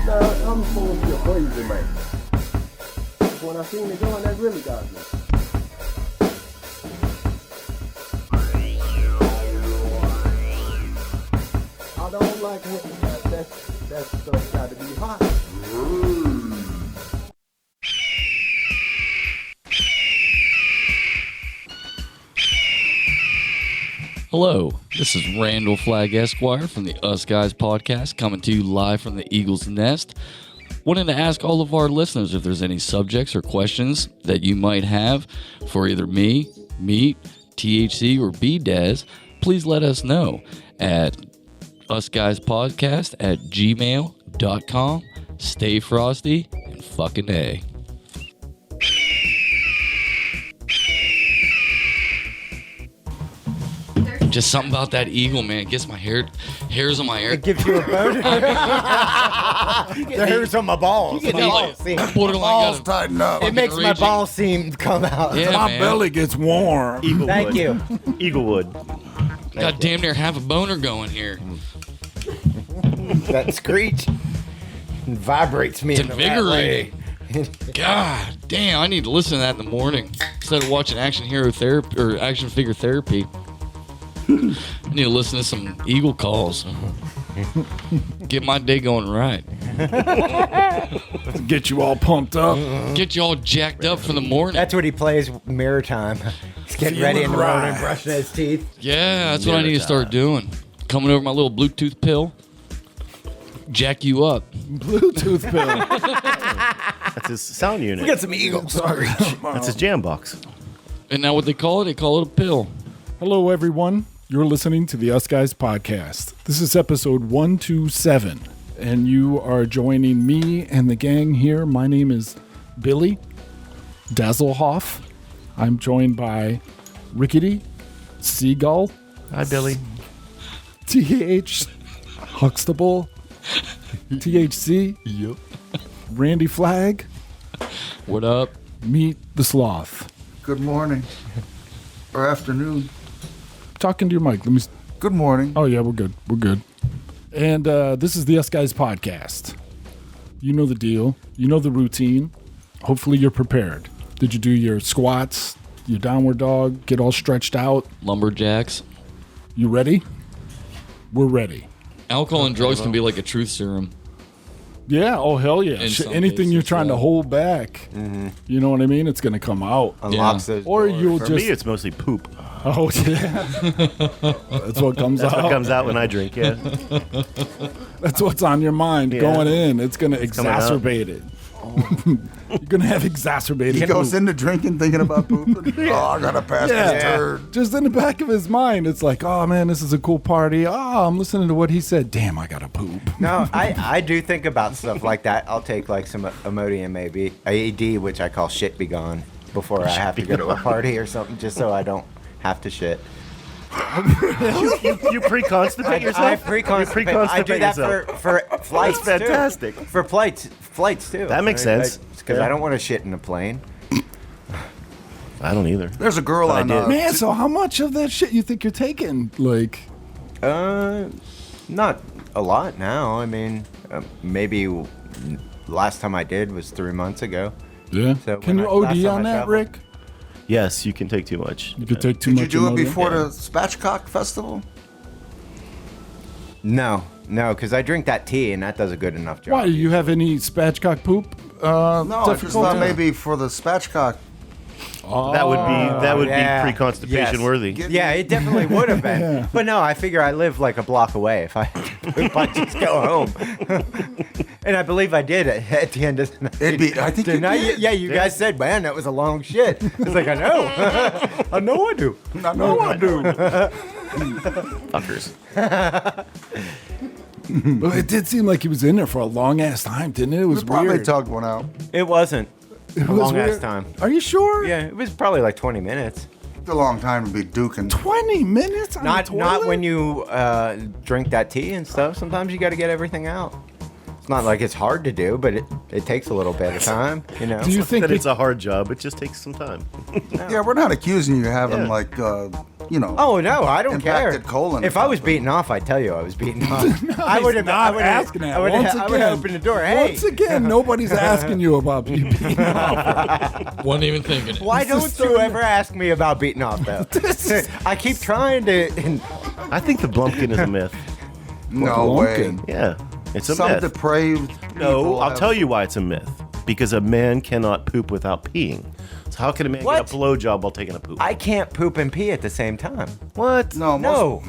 No, I'm supposed to be a crazy man. When I seen it going, that really got me. I don't like that stuff got to be hot. Hello, this is Randall Flagg Esquire from the Us Guys podcast, coming to you live from the Eagle's Nest. Wanted to ask all of our listeners if there's any subjects or questions that you might have for either me, Meat, THC, or B-Dez. Please let us know at usguyspodcast@gmail.com. Stay frosty and fucking A. Just something about that eagle, man. It gets my hairs on my hair. It gives you a boner. The hairs on my balls. You get My balls. Balls tighten up. It makes my balls seem come out. Yeah, My man. belly gets warm. Eaglewood. Thank you. Eaglewood. Got damn near half a boner going here. That screech vibrates me It's in the right way. invigorating. God damn, I need to listen to that in the morning instead of watching action hero therapy or action figure therapy. I need to listen to some eagle calls. Get my day going right. Get you all pumped up. Get you all jacked up for the morning. That's what he plays mirror time. He's getting ready in the Feeling morning, right. brushing his teeth. Yeah, that's what I need to start doing. Coming over my little Bluetooth pill. Jack you up. Bluetooth pill. That's his sound unit. We got some eagles. Sorry. That's his jam box. And now what they call it? They call it a pill. Hello, everyone. You're listening to the Us Guys podcast. This is episode 127, and you are joining me and the gang here. My name is Billy Dazzlehoff. I'm joined by Rickety, Seagull, Hi, Billy. TH Huxtable, THC, Yep. Randy Flagg, What up? Meet the Sloth. Good morning. Or afternoon. Talking to your mic. Let me. Good morning. Oh yeah, we're good. We're good. And this is the Us Guys podcast. You know the deal. You know the routine. Hopefully you're prepared. Did you do your squats, your downward dog, get all stretched out? Lumberjacks. You ready? We're ready. Alcohol and drugs can be like a truth serum. Yeah. Oh hell yeah. In some Anything you're cases, trying to yeah. hold back, you know what I mean? It's gonna come out. Unlocks Yeah. those Or doors. you'll For just. me, it's mostly poop. Oh yeah. That's what comes That's out. what comes out when I drink, yeah. That's what's on your mind Yeah. going in. It's gonna coming out. exacerbate it. You're gonna have exacerbated. He goes poop. into drinking thinking about pooping. Oh, I gotta pass this turd. Just in the back of his mind, it's like, oh man, this is a cool party. Oh, I'm listening to what he said. Damn, I gotta poop. No, I do think about stuff like that. I'll take like some Imodium, maybe AED, which I call shit be gone, before I have to go to a party or something, just so I don't have to shit. You pre-constipate yourself? I pre-constipate. I do that yourself. for flights. That's fantastic. Too. For flights too. That makes sense. Because I don't want to shit in a plane. I don't either. There's a girl But I on did. Man, so how much of that shit you think you're taking? Like, Not a lot now. I mean, maybe last time I did was 3 months ago. yeah. So Can when you last OD time on I that, traveled- Rick? Yes, you can take too much. You could take too Did you much. do it Imodium? before the Spatchcock Festival? No, because I drink that tea and that does a good enough job. Why? Do you have any spatchcock poop? No, I just difficulty? thought maybe for the Spatchcock. That would yeah. be pre-constipation Yes. worthy. Yeah, it definitely would have been. But no, I figure I live like a block away if I just go home. And I believe I did at the end of the night. I think you Didn't I? did. Yeah, you guys said, man, that was a long shit. It's like, I know. I know I do. I know I do. Fuckers. Well, it did seem like he was in there for a long ass time, didn't it? It was We probably weird. tugged one out. It wasn't It a was long ass weird. time. Are you sure? Yeah, it was probably like 20 minutes. It's a long time to be duking. 20 minutes on Not the toilet? when you drink that tea and stuff. Sometimes you got to get everything out. It's not like it's hard to do, but it takes a little bit of time, you know. Do you think That it's a hard job. It just takes some time. Yeah, we're not accusing you of having Yeah. like Oh no, I don't care. impacted colon. If or I was something. beaten off, I'd tell you I was beaten off. I He's would have. not asking that. I would Once have again, opened the door. Hey, Once again, nobody's asking you about you being off. Wasn't even thinking it. why don't you ever ask me about beating off though? I keep trying to. I think the Blumpkin is a myth. No way. Lumpkin. Yeah, it's a Some myth. depraved. No, people I'll have- tell you why it's a myth. Because a man cannot poop without peeing. So how can a man What? get a blowjob while taking a poop? I can't poop and pee at the same time. What? No. No.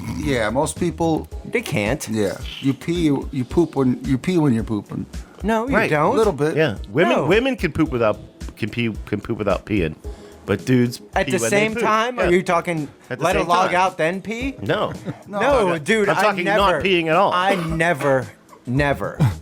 Most people. They can't. Yeah. You poop when you're pooping. No, you Right. don't. A little bit. Yeah, women No. women can poop without peeing, but dudes At pee the when they same poop. time? Yeah. Are you talking At the let a same log time. out then pee? No. No, dude. I'm talking I never, not peeing at all. I never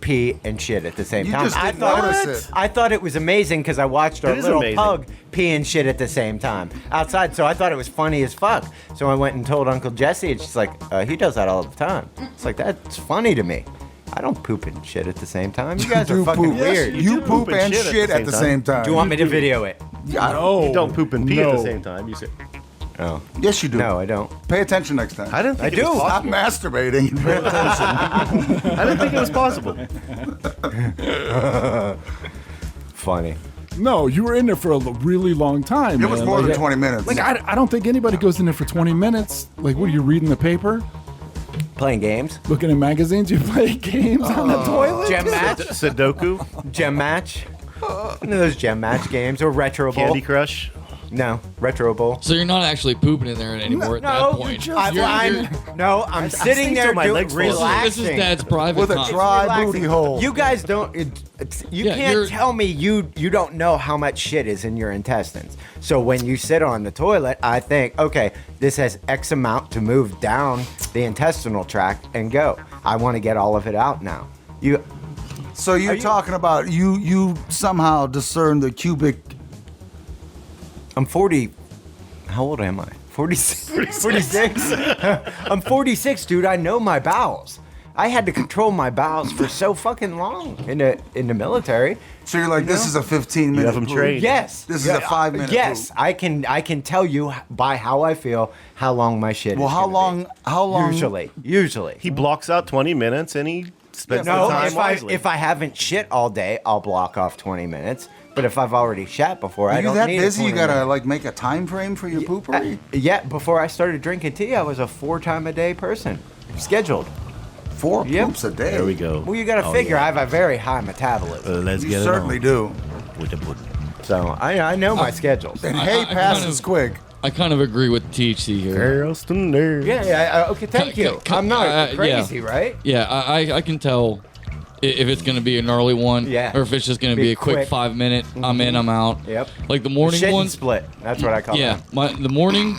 pee and shit at the same You time. just I didn't thought notice it. I thought it was amazing because I watched our It is little amazing. pug pee and shit at the same time outside. So I thought it was funny as fuck. So I went and told Uncle Jesse, and she's like, he does that all the time. It's like, that's funny to me. I don't poop and shit at the same time. You guys are do fucking poop. weird. You do poop and shit at the same time. Do you want me to video it? No. You don't poop and pee at the No. same time. You say, Oh. Yes, you do. No, I don't. Pay attention next time. I didn't think I it was do. Stop possible. masturbating. Pay attention. I didn't think it was possible. Funny. No, you were in there for a really long time. It was man. more Like, than 20 minutes. Like I don't think anybody goes in there for 20 minutes. Like, what are you reading the paper, Playing games. looking at magazines? You play games on the toilet. Gem match. Sudoku, Gem match. One of those gem match games or retro bowl. Candy Crush. No, retro bowl. So you're not actually pooping in there anymore at that point. I'm sitting sleep there till my legs fall asleep. relaxing. This is Dad's private With a time. dry Relaxing. booty hole. You guys don't. You Yeah, can't you're- tell me you don't know how much shit is in your intestines. So when you sit on the toilet, I think, okay, this has X amount to move down the intestinal tract and go. I want to get all of it out now. So you're Are you- talking about you somehow discern the cubic. I'm 40. How old am I? 46. 46. I'm 46, dude. I know my bowels. I had to control my bowels for so fucking long in the military. So you're like, this is a 15-minute. have 'em poop. trained. Yes. This is a 5-minute. Yes, poop. I can tell you by how I feel how long my shit Well, is. how gonna long? be. How long? Usually. He blocks out 20 minutes and he spends No, the time if I wisely. if I haven't shit all day, I'll block off 20 minutes. But if I've already shat before, Are I you don't that need busy? A You 20 gotta minute. like make a time frame for your poopery. Yeah, before I started drinking tea, I was a 4-time-a-day person, scheduled. 4 Yep. poops a day. There we go. Well, you got to figure I have a very high metabolism, Let's You get certainly it do. on. With the pudding. so I know my schedules. And I hay kind passes of- quick. I kind of agree with THC here. Charleston there. Yeah, okay, thank you. I'm not crazy, right? Yeah, I can tell if it's going to be an early one, Yeah. or if it's just going to Be be a quick quick. 5 minute. I'm in, I'm out. Yep. Like the morning Shit and ones. split. That's what I call Yeah, it. the morning.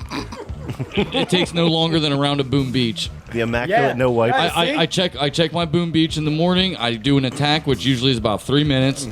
It takes no longer than a round of Boom Beach. The immaculate Yeah. no wipe. Right. See? I check my Boom Beach in the morning. I do an attack, which usually is about 3 minutes.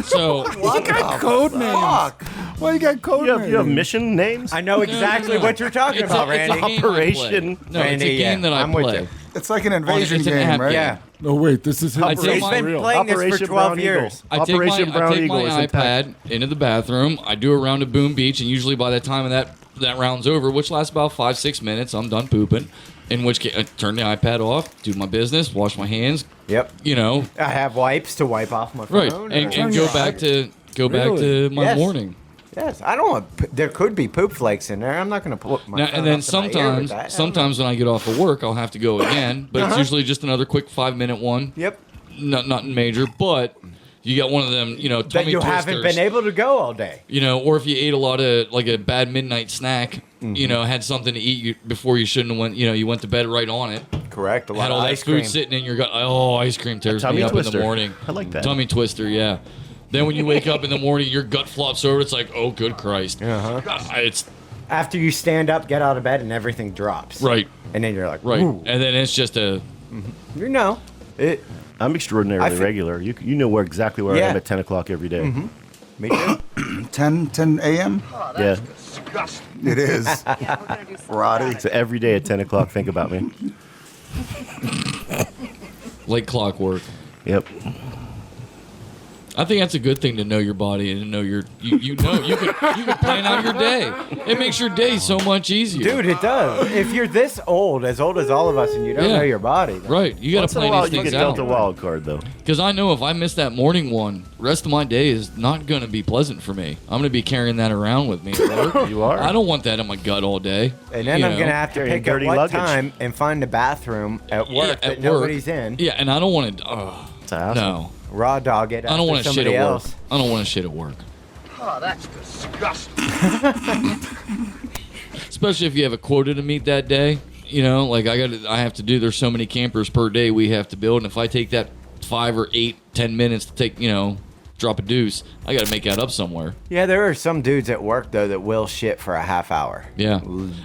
So You got code names. Why you got code names? You have mission names? I know exactly no. what you're talking It's about, a Randy. game I play. Operation No, it's Randy, a game yeah, that I I'm with play. you. It's like an invasion it's an game, app, right? Yeah. No, wait. This is his I take He's my- been real. playing this for Operation 12 Brown years. Eagle. Operation Brown I take Eagle my is intact. iPad into the bathroom. I do a round of Boom Beach, and usually by the time that round's over, which lasts about 5-6 minutes, I'm done pooping. In which case, I turn the iPad off, do my business, wash my hands. Yep. You know, I have wipes to wipe off my right, phone. and or- go back to my Yes. morning. Yes, I don't want. There could be poop flakes in there. I'm not going to put my. Now, phone and then up to my ear with that. sometimes when I get off of work, I'll have to go again. But it's usually just another quick 5-minute one. Yep. Nothing major, but you got one of them, you know, That tummy you twisters. haven't been able to go all day. You know, or if you ate a lot of like a bad midnight snack, Mm-hmm. you know, had something to eat before you shouldn't have went. You know, you went to bed right on it. Correct. A lot Had of all that ice food cream. sitting in your gut. Oh, ice cream tears tummy me up in twister. the morning. I like that. Tummy twister, yeah. Then when you wake up in the morning, your gut flops over. It's like, oh, good Christ. It's After you stand up, get out of bed, and everything drops. right, And then you're like, right. Ooh. And then it's just a You know, it. I'm extraordinarily I feel- regular. You know exactly where I Yeah. am at 10 o'clock every day. Me too. 10 a.m. Yeah. It is. Roddy. So every day at 10 o'clock, think about me. like clockwork. Yep. I think that's a good thing to know your body and to know you can plan out your day. It makes your day so much easier. Dude, it does. If you're this old as all of us, and you don't know your body, then Right, you got Once to in a plan while, these you things get dealt a out. wild card, though. Because I know if I miss that morning one, rest of my day is not going to be pleasant for me. I'm going to be carrying that around with me. at work. You are. I don't want that in my gut all day. and then I'm gonna have to Carrying pick up dirty what luggage. time and find a bathroom at work that at nobody's work. in. Yeah, and I don't want to. It's a hassle. No, Raw dog it. I don't want to to shit somebody at work. else. I don't want to shit at work. Oh, that's disgusting. Especially if you have a quota to meet that day. You know, like I have to do. There's so many campers per day we have to build, and if I take that 5 or 8, 10 minutes to take, drop a deuce, I got to make that up somewhere. Yeah, there are some dudes at work though that will shit for a half hour. Yeah.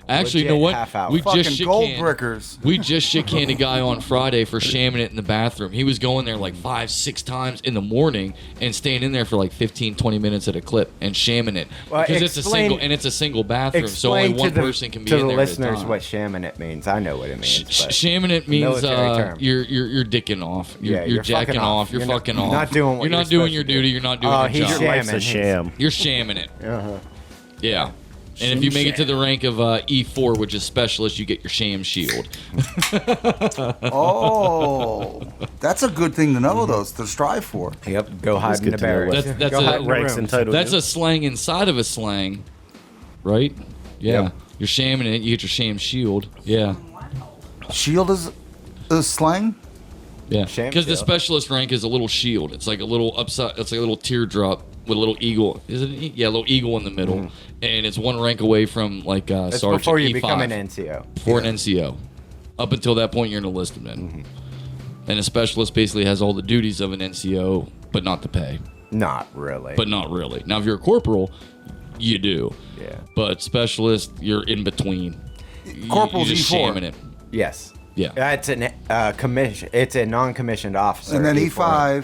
Actually, you know legit what? half hour. We Fucking just gold shit-canned. brickers. We just shit-canned a guy on Friday for shamming it in the bathroom. He was going there like 5, 6 times in the morning and staying in there for like 15, 20 minutes at a clip and shamming it. Well, Because explain- it's a single bathroom, so only Explain one to the, person can be to in the there at a listeners time. what shamming it means. I know what it means. but- Shamming it means military term. you're dicking off. You're you're jacking fucking off. off. You're You're fucking not- off. not doing what you're you're not doing supposed your to do. duty. You're not doing Oh, your he's job. Your life's a Shamming. sham. You're shamming it. Uh-huh. Yeah. And if you make it to the rank of E4, which is specialist, you get your sham shield. Oh, that's a good thing to know, though, to strive for. Yep. Go hide in good the to know. barracks. That's Go a- hide in the Ranks rooms. entitled. That's a slang inside of a slang, right? Yeah. Yep. You're shamming it. You get your sham shield. Yeah. Shield is slang? Yeah. Sham Because the shield. specialist rank is a little shield. It's like a little upside. It's like a little teardrop with a little eagle. Is it? Yeah, a little eagle in the middle, and it's one rank away from like That's sergeant before you E5. become an NCO. Before an NCO. Up until that point, you're an enlisted man. And a specialist basically has all the duties of an NCO, but not the pay. Not really. But not really. Now, if you're a corporal, you do. yeah. But specialist, you're in between. Corporal's You're just E4. shamming it. Yes. Yeah. It's an commission. It's a non-commissioned officer. And then E4.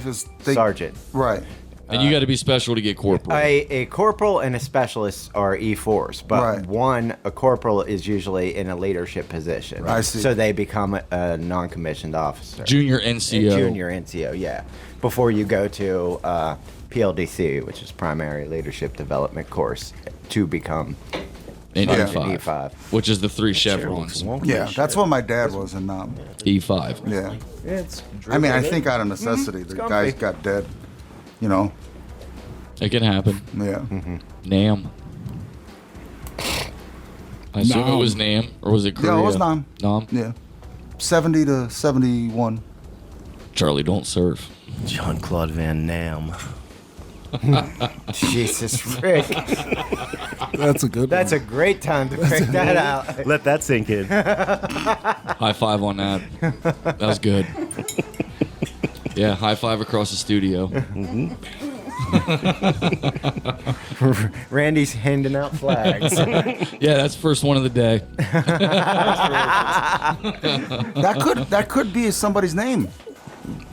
E5 is... Sergeant. Right. And you got to be special to get corporal. A corporal and a specialist are E4s, but Right. a corporal is usually in a leadership position. I see. So they become a non-commissioned officer. Junior And NCO. junior NCO, yeah. Before you go to PLDC, which is Primary Leadership Development Course, to become And Yeah. E5, E5. which is the 3 chevrons. Yeah, that's what my dad was in Nam. E5. Yeah. It's I mean, I think out of necessity, the comfy. guys got dead. You know? It can happen. Yeah. Nam. I assume it Nam. was Nam, or was it Korea? Yeah, it was Nam. Nam? Yeah. 70 to 71. Charlie, don't surf. Jean-Claude Van Damme. Jesus, Rick. That's a good That's one. a great time to pick that out. Let that sink in. High five on that. That was good. Yeah, high five across the studio. Randy's handing out flags. Yeah, that's the first one of the day. That could be somebody's name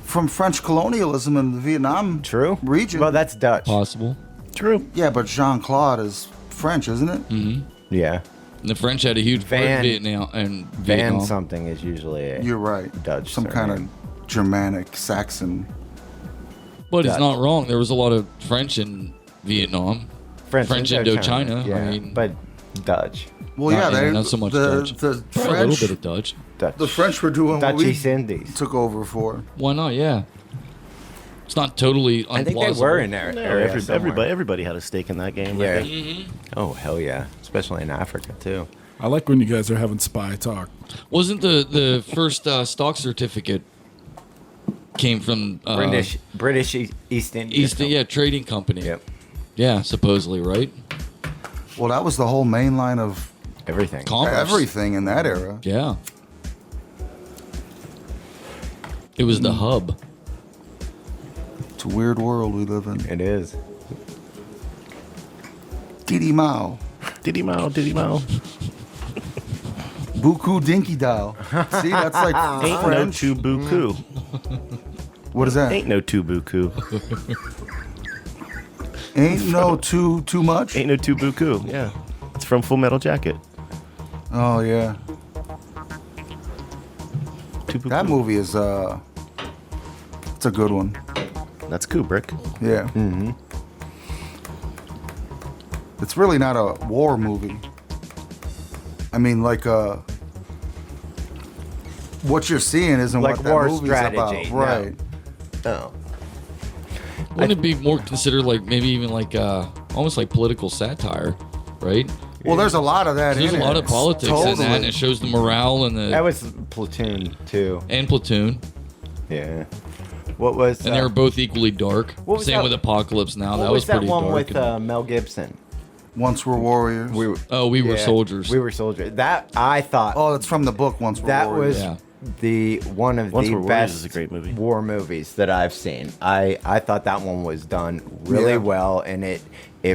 from French colonialism in the Vietnam True. region. Well, that's Dutch. Possible. True. Yeah, but Jean-Claude is French, isn't it? Yeah. And the French had a huge part in Van- Vietnam. And Van Vietnam. something is usually a You're right. Dutch Some kind surname. of Germanic, Saxon. But he's Dutch. not wrong. There was a lot of French in Vietnam. French Indochina, Yeah, I mean- but Dutch. Well, Not- yeah, they not so much the, Dutch. the A little French. bit of Dutch. Dutch. The French were doing what Dutch we East Indies. took over for. Why not? Yeah. It's not totally unplausible. I think they were in there. area somewhere. Everybody had a stake in that game. I Yeah. think. Oh hell yeah! Especially in Africa too. I like when you guys are having spy talk. Wasn't the first stock certificate came from British East India. East, trading company. Yep. Yeah, supposedly, right? Well, that was the whole main line of Everything. Commerce. everything in that era. Yeah. It was the hub. It's a weird world we live in. It is. Diddy Mao. Diddy Mao, Diddy Mao. Buku Dinky Dao. See, that's like Ain't no French. too buku. What is that? Ain't no too buku. Ain't no too much? Ain't no too buku. Yeah. It's from Full Metal Jacket. Oh, yeah. Too buku. That movie is, it's a good one. That's Kubrick. Yeah. It's really not a war movie. I mean, like what you're seeing isn't Like what that war movie's strategy, about, no. right? Oh. Wouldn't it be more considered like maybe even like almost like political satire, right? Well, there's a lot of that. There's a in lot it. of politics in that, and Totally. it shows the morale and That the was Platoon too. and Platoon, Yeah. What was? and they were both equally dark. What was Same that- with Apocalypse Now. what That was that pretty one dark. with and- Mel Gibson? Once We're Warriors. We were, we were yeah, soldiers. We were soldiers. That I thought. Oh, that's from the book. Once We're that Warriors. was Yeah. the one of Once the We're Warriors best is a great movie. war movies that I've seen. I thought that one was done really Yeah. well, and it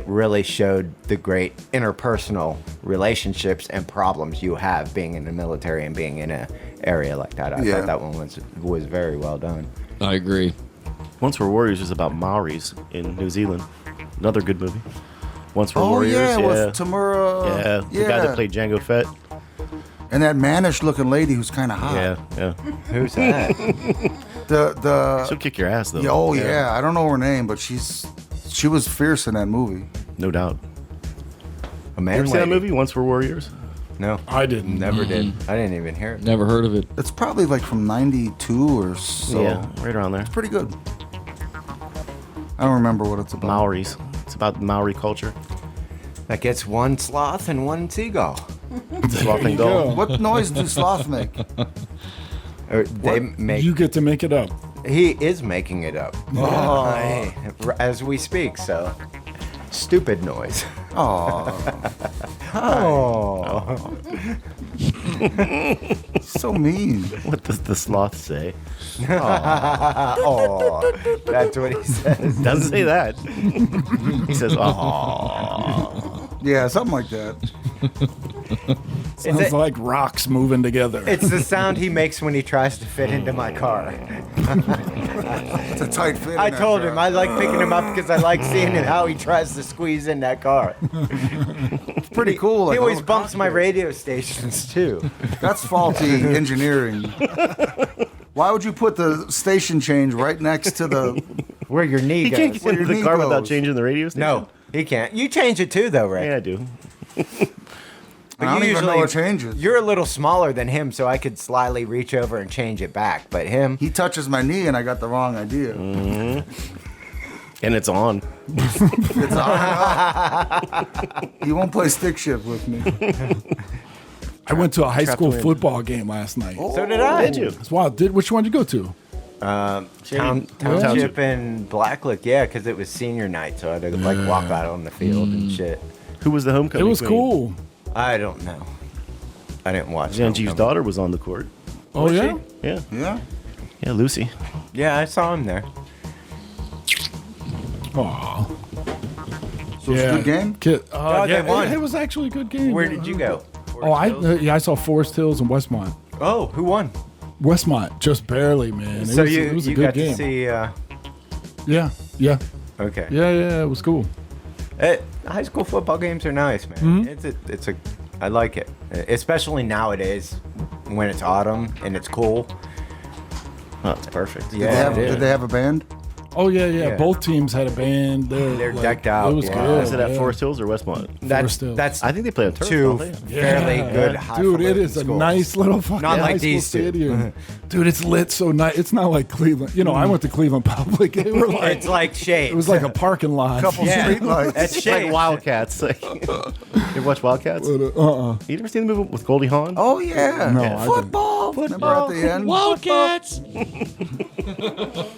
really showed the great interpersonal relationships and problems you have being in the military and being in a area like that. I Yeah. thought that one was very well done. I agree. Once We're Warriors is about Maoris in New Zealand. Another good movie. Once We're Oh Warriors. yeah, Yeah. with Tamura. The guy that played Django Fett. and that mannish-looking lady who's kind of hot. Yeah. Who's that? The She'll kick your ass though. oh yeah, I don't know her name, but she was fierce in that movie. No doubt. A man You ever seen that lady? movie, Once We're Warriors? No, I didn't. never did. I didn't even hear it. Never heard of it. It's probably like from '92 or so. Yeah, right around there. Pretty good. I don't remember what it's about. Maoris. It's about Maori culture. That gets one sloth and one seagull. Sloth and go. Gull. What noise do sloths make? Or they make. You get to make it up. He is making it up. Oh. As we speak, so. Stupid noise. Oh, Oh. so mean. What does the sloth say? Oh. That's what he says. Doesn't say that. He says, "Oh." Yeah, something like that. Sounds like rocks moving together. It's the sound he makes when he tries to fit into my car. It's a tight fit. I told him I like picking him up because I like seeing how he tries to squeeze in that car. It's pretty cool. Like He a always little bumps my cockpit. radio stations too. That's faulty engineering. Why would you put the station change right next to the? Where your knee He goes. can't get Where into your the knee car without goes. changing the radio station. No, he can't. You change it too, though, Rick. Yeah, I do. But I don't you even know usually- what changes. You're a little smaller than him, so I could slyly reach over and change it back. But him, He touches my knee, and I got the wrong idea. And it's on. It's on. He won't play stick shift with me. I went to a high school to win. football game last night. so did I. Did you? That's wild. Which one did you go to? Township and Blacklick, yeah, because it was senior night, so I had to like walk out on the field and shit. Who was the It homecoming was queen? cool. I don't know. I didn't watch. Genji's Homecoming. daughter was on the court. Oh Was yeah. Yeah. Yeah. Yeah, Lucy. Yeah, I saw him there. Aw. So it's a good game. Oh, they yeah, won. It was actually a good game. Where did you go? Oh, I saw Forest Hills and Westmont. Oh, who won? Westmont, just barely, man. So it was a you good got game. to see. Yeah, yeah, Okay. yeah. It was cool. High school football games are nice, man. Mm-hmm. It's a I like it, especially nowadays when it's autumn and it's cool. Oh, it's perfect. Yeah, it is. Did they have a band? Oh yeah. Yeah. Both teams had a band. They're decked out, It was yeah. good. Is it at yeah. Forest Hills or Westmont? That's Forest Hills. that's I think they play on turf. two don't they? fairly Yeah. good. Dude, highfalutin it is a schools. nice little fucking Not like high school these two. stadium. Dude, it's lit so nice. It's not like Cleveland. You know, I went to Cleveland Public. They were like, It's like shade. it was like a parking lot. Couple yeah, street lights. that's It's like shade. Wildcats. Like, you ever watch Wildcats? You never seen the movie with Goldie Hawn? Oh yeah. No, I didn't. Football. Remember at the end? Wildcats.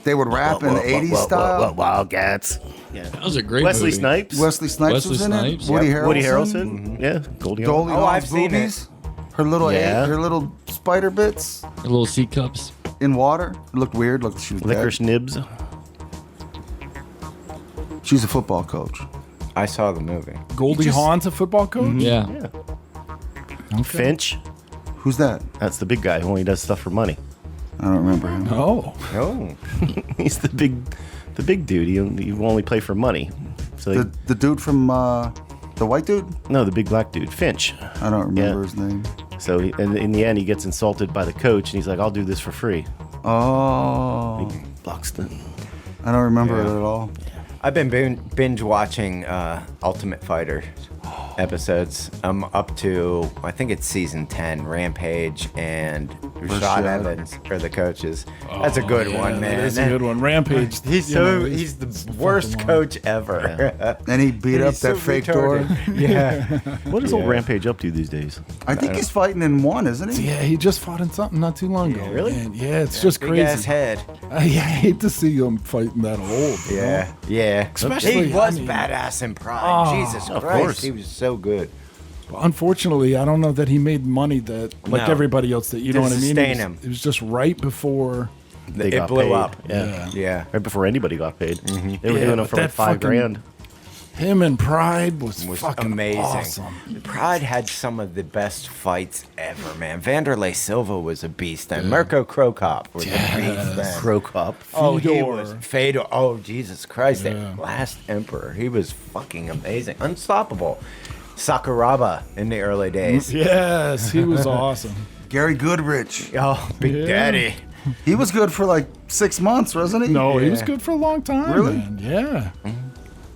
They would rap in the '80s style. Wildcats. That was a great Wesley movie. Snipes. Wesley Snipes Wesley was in Snipes, it. Woody yep. Harrelson. Woody Harrelson. Yeah, Goldie Hawn. Goldie Oh, I've Hawn's seen boobies. Her little Yeah. her little spider bits The little sea cups. in water. It looked weird. Looked she was Licorice dead. Nibs. She's a football coach. I saw the movie. Goldie Hawn's a football coach. Yeah. Yeah. Finch. Who's that? That's the big guy who only does stuff for money. I don't remember him. Oh, Oh, He's the big dude. He will only play for money. So The dude from the white dude? no, the big black dude, Finch. I don't remember Yeah. his name. So and in the end, he gets insulted by the coach, and he's like, "I'll do this for free." Oh. Buxton. I don't remember it at all. I've been binge watching Ultimate Fighter episodes. I'm up to, I think it's season 10. Rampage and Rashad Evans are the coaches. That's a good one, man. That's a good one. Rampage. He's the worst coach ever. And he beat up that fake door. Yeah. What is old Rampage up to these days? I think he's fighting in one, isn't he? Yeah, he just fought in something not too long ago. really? Man. Yeah, it's just Big crazy. ass head. I hate to see him fighting that old. you know? Yeah. Especially, he was I mean- badass in Pride. Jesus of Christ, course. he was so good. Unfortunately, I don't know that he made money that like No. everybody else that you know To what I mean. sustain him. It was just right before. They It got blew paid. up. Yeah. Yeah. Right before anybody got paid. They were Yeah, doing it but for like that $5 fucking- grand. Him and Pride was fucking amazing. awesome. Pride had some of the best fights ever, man. Vanderlei Silva was a beast then. Mirko Krokop was a beast then. Crow Cup. Oh, he Fedor. was Fedor. Oh, Jesus Christ! Yeah. That last emperor, he was fucking amazing, unstoppable. Sakuraba in the early days. Yes, he was awesome. Gary Goodrich. Oh, Big Yeah. Daddy. He was good for like 6 months, wasn't he? No, he was Yeah. good for a long time. Really? Man. Yeah.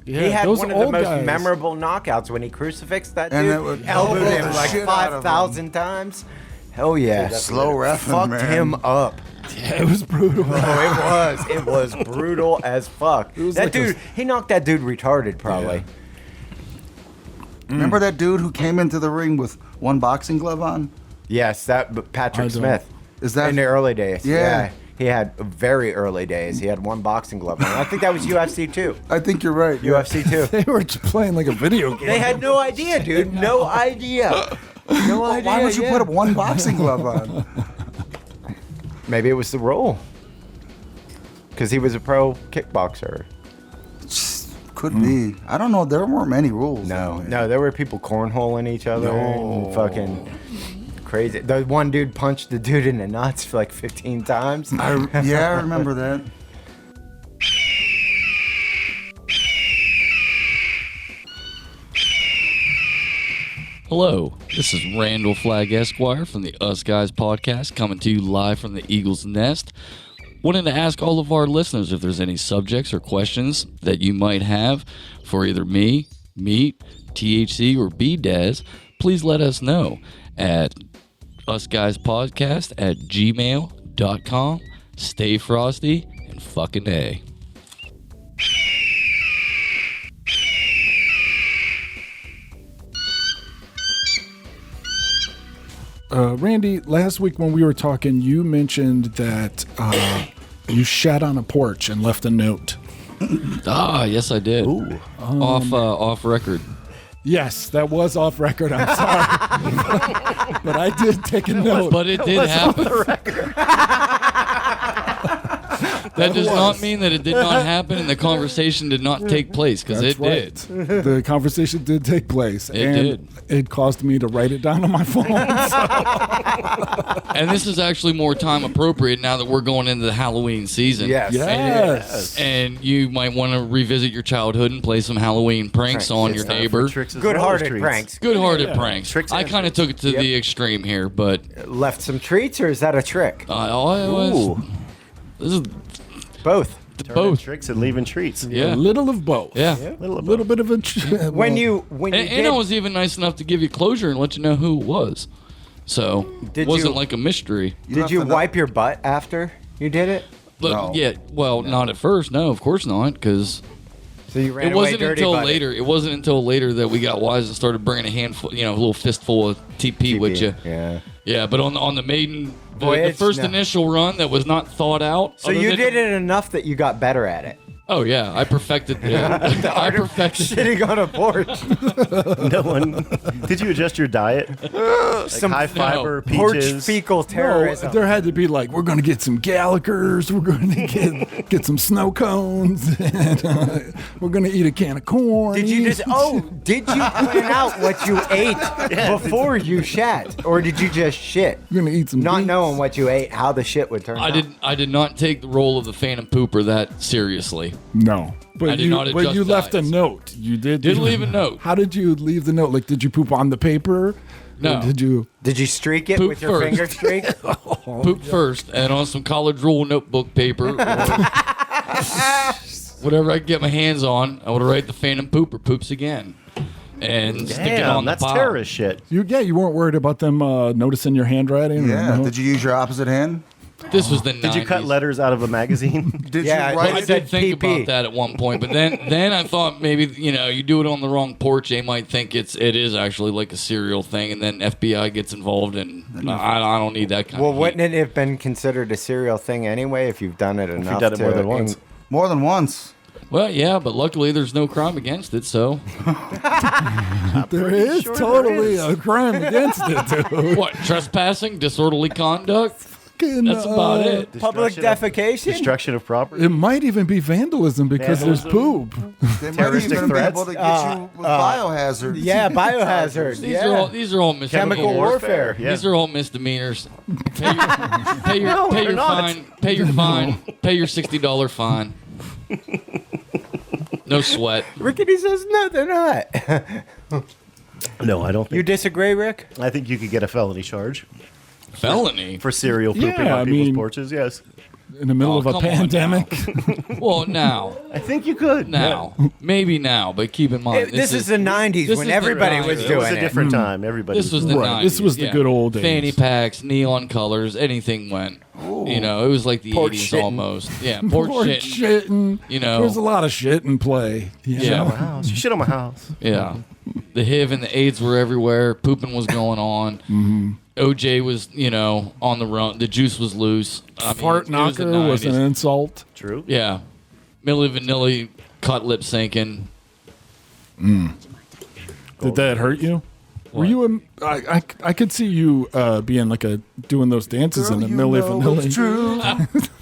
Yeah, He had those one of the old most guys. memorable knockouts when he crucifixed that And dude. it would Elbowed elbow him the like shit out of him. 5,000 times. Hell yeah. Slow reffing, Fucked man. him up. Yeah, it was brutal. Oh, it was brutal as fuck. was That like a- dude, he knocked that dude retarded probably. Remember that dude who came into the ring with one boxing glove on? Yes, that but I Patrick don't- Smith. Is that In the early days. Yeah. He had very early days. He had one boxing glove on. I think that was UFC 2. I think you're right. yeah. UFC 2. They were just playing like a video game. They had no idea, dude. No idea. No idea. Why would you yeah. put one boxing glove on? Maybe it was the role. Because he was a pro kickboxer. Could be. I don't know. There weren't many rules. No, anyway. no, there were people cornholing each other and fucking crazy. The one dude punched the dude in the nuts for like 15 times. I remember that. Hello, this is Randall Flagg Esquire from the Us Guys podcast, coming to you live from the Eagle's Nest. Wanted to ask all of our listeners if there's any subjects or questions that you might have for either me, Meat, THC, or B-Dez. Please let us know at usguyspodcast@gmail.com. Stay frosty and fucking A. Randy, last week when we were talking, you mentioned that you shat on a porch and left a note. Ah, yes, I did. Ooh. Off record. Yes, that was off record. I'm sorry. But I did take a note. But it did happen. That does not mean that it did not happen and the conversation did not take place, because it did. The conversation did take place. It and did. It caused me to write it down on my phone. And this is actually more time appropriate now that we're going into the Halloween season. Yes. Yes. And you might want to revisit your childhood and play some Halloween pranks on your neighbor. Good-hearted pranks. Good-hearted pranks. Tricks I and kind of took it to the extreme here, but Left some treats, or is that a trick? This is Both. both. Tricks and leaving treats. Yeah. A little of both. Yeah. A little bit of a. When you And did, I was even nice enough to give you closure and let you know who it was. So Did it wasn't you- like a mystery. did you left a note- wipe your butt after you did it? But No. yeah, well, not at first. No, of course not, because So you ran it away wasn't dirty until butted. later. It wasn't until later that we got wise and started bringing a handful, a little fistful of TP with you. Yeah. Yeah, but on the maiden, the Voyage, first no. initial run that was not thought out. So you did it enough that you got better at it. Oh yeah, I perfected it. I perfected it. Shitting on a porch. No one. Did you adjust your diet? Like Some high fiber, porch peaches. fecal No, terrorism. there had to be like, we're going to get some Gallagher's, we're going to get some snow cones, and we're going to eat a can of corn. Did you just? Oh, did you plan out what you ate before you shat, or did you just shit, We're going to eat some not beets. knowing what you ate, how the shit would turn out? I did not take the role of the phantom pooper that seriously. No. But I did not but adjust you left a diets. note. You did Did leave a note. How did you leave the note? Like, did you poop on the paper? No. Did you streak it Poop with your first. finger streak? Poop first, and on some college rule notebook paper, or whatever I could get my hands on, I would write the Phantom Pooper poops again, and stick it on that's the pile. terrorist shit. You weren't worried about them noticing your handwriting? Yeah. Or no? Did you use your opposite hand? This was the 90s. Did you cut letters out of a magazine? Did Yeah, you I write it? did think PP. about that at one point, but then I thought maybe you do it on the wrong porch, they might think it is actually like a serial thing, and then FBI gets involved, and I don't need that kind Well, of wouldn't it have been considered a serial thing anyway if you've done it enough? You've done it more than once. More than once. Well, yeah, but luckily there's no crime against it, so There is totally a crime against it, dude. what? Trespassing, disorderly conduct. That's about it. Public defecation? Destruction of property. It might even be vandalism because there's poop. They might Terroristic even be threats? able to get you with biohazard. Yeah, biohazard. These are all misdemeanors. Chemical warfare. Yeah. These are all misdemeanors. Pay your they're not. fine. Pay your fine. Pay your $60 fine. No sweat. Rickety says no, they're not. No, I don't You think. disagree, Rick? I think you could get a felony charge Felony. for serial pooping Yeah, on I people's mean- porches. Yes, In the middle Oh, of a come on pandemic. Well, now, I think you could. maybe now, but keep in mind This is the 90s this when is the everybody 90s. was It doing was a it. different time. Everybody. This was the Right, 90s. this was the good old days. Fanny packs, neon colors, anything went. It was like the Porch 80s shitting. almost. Yeah, porch Or shit. shitting. You There's a lot of shit in play. you Yeah. know? my house. You shit on my house. Yeah. The HIV and the AIDS were everywhere. Pooping was going on. Mm-hmm. OJ was, on the run. The juice was loose. I mean, Fart it was the knocker was an 90s. insult. True. Yeah. Milli Vanilli cut lip syncing. Did that hurt you? Were What? you? I could see you being like doing those dances in the Milli Vanilli True.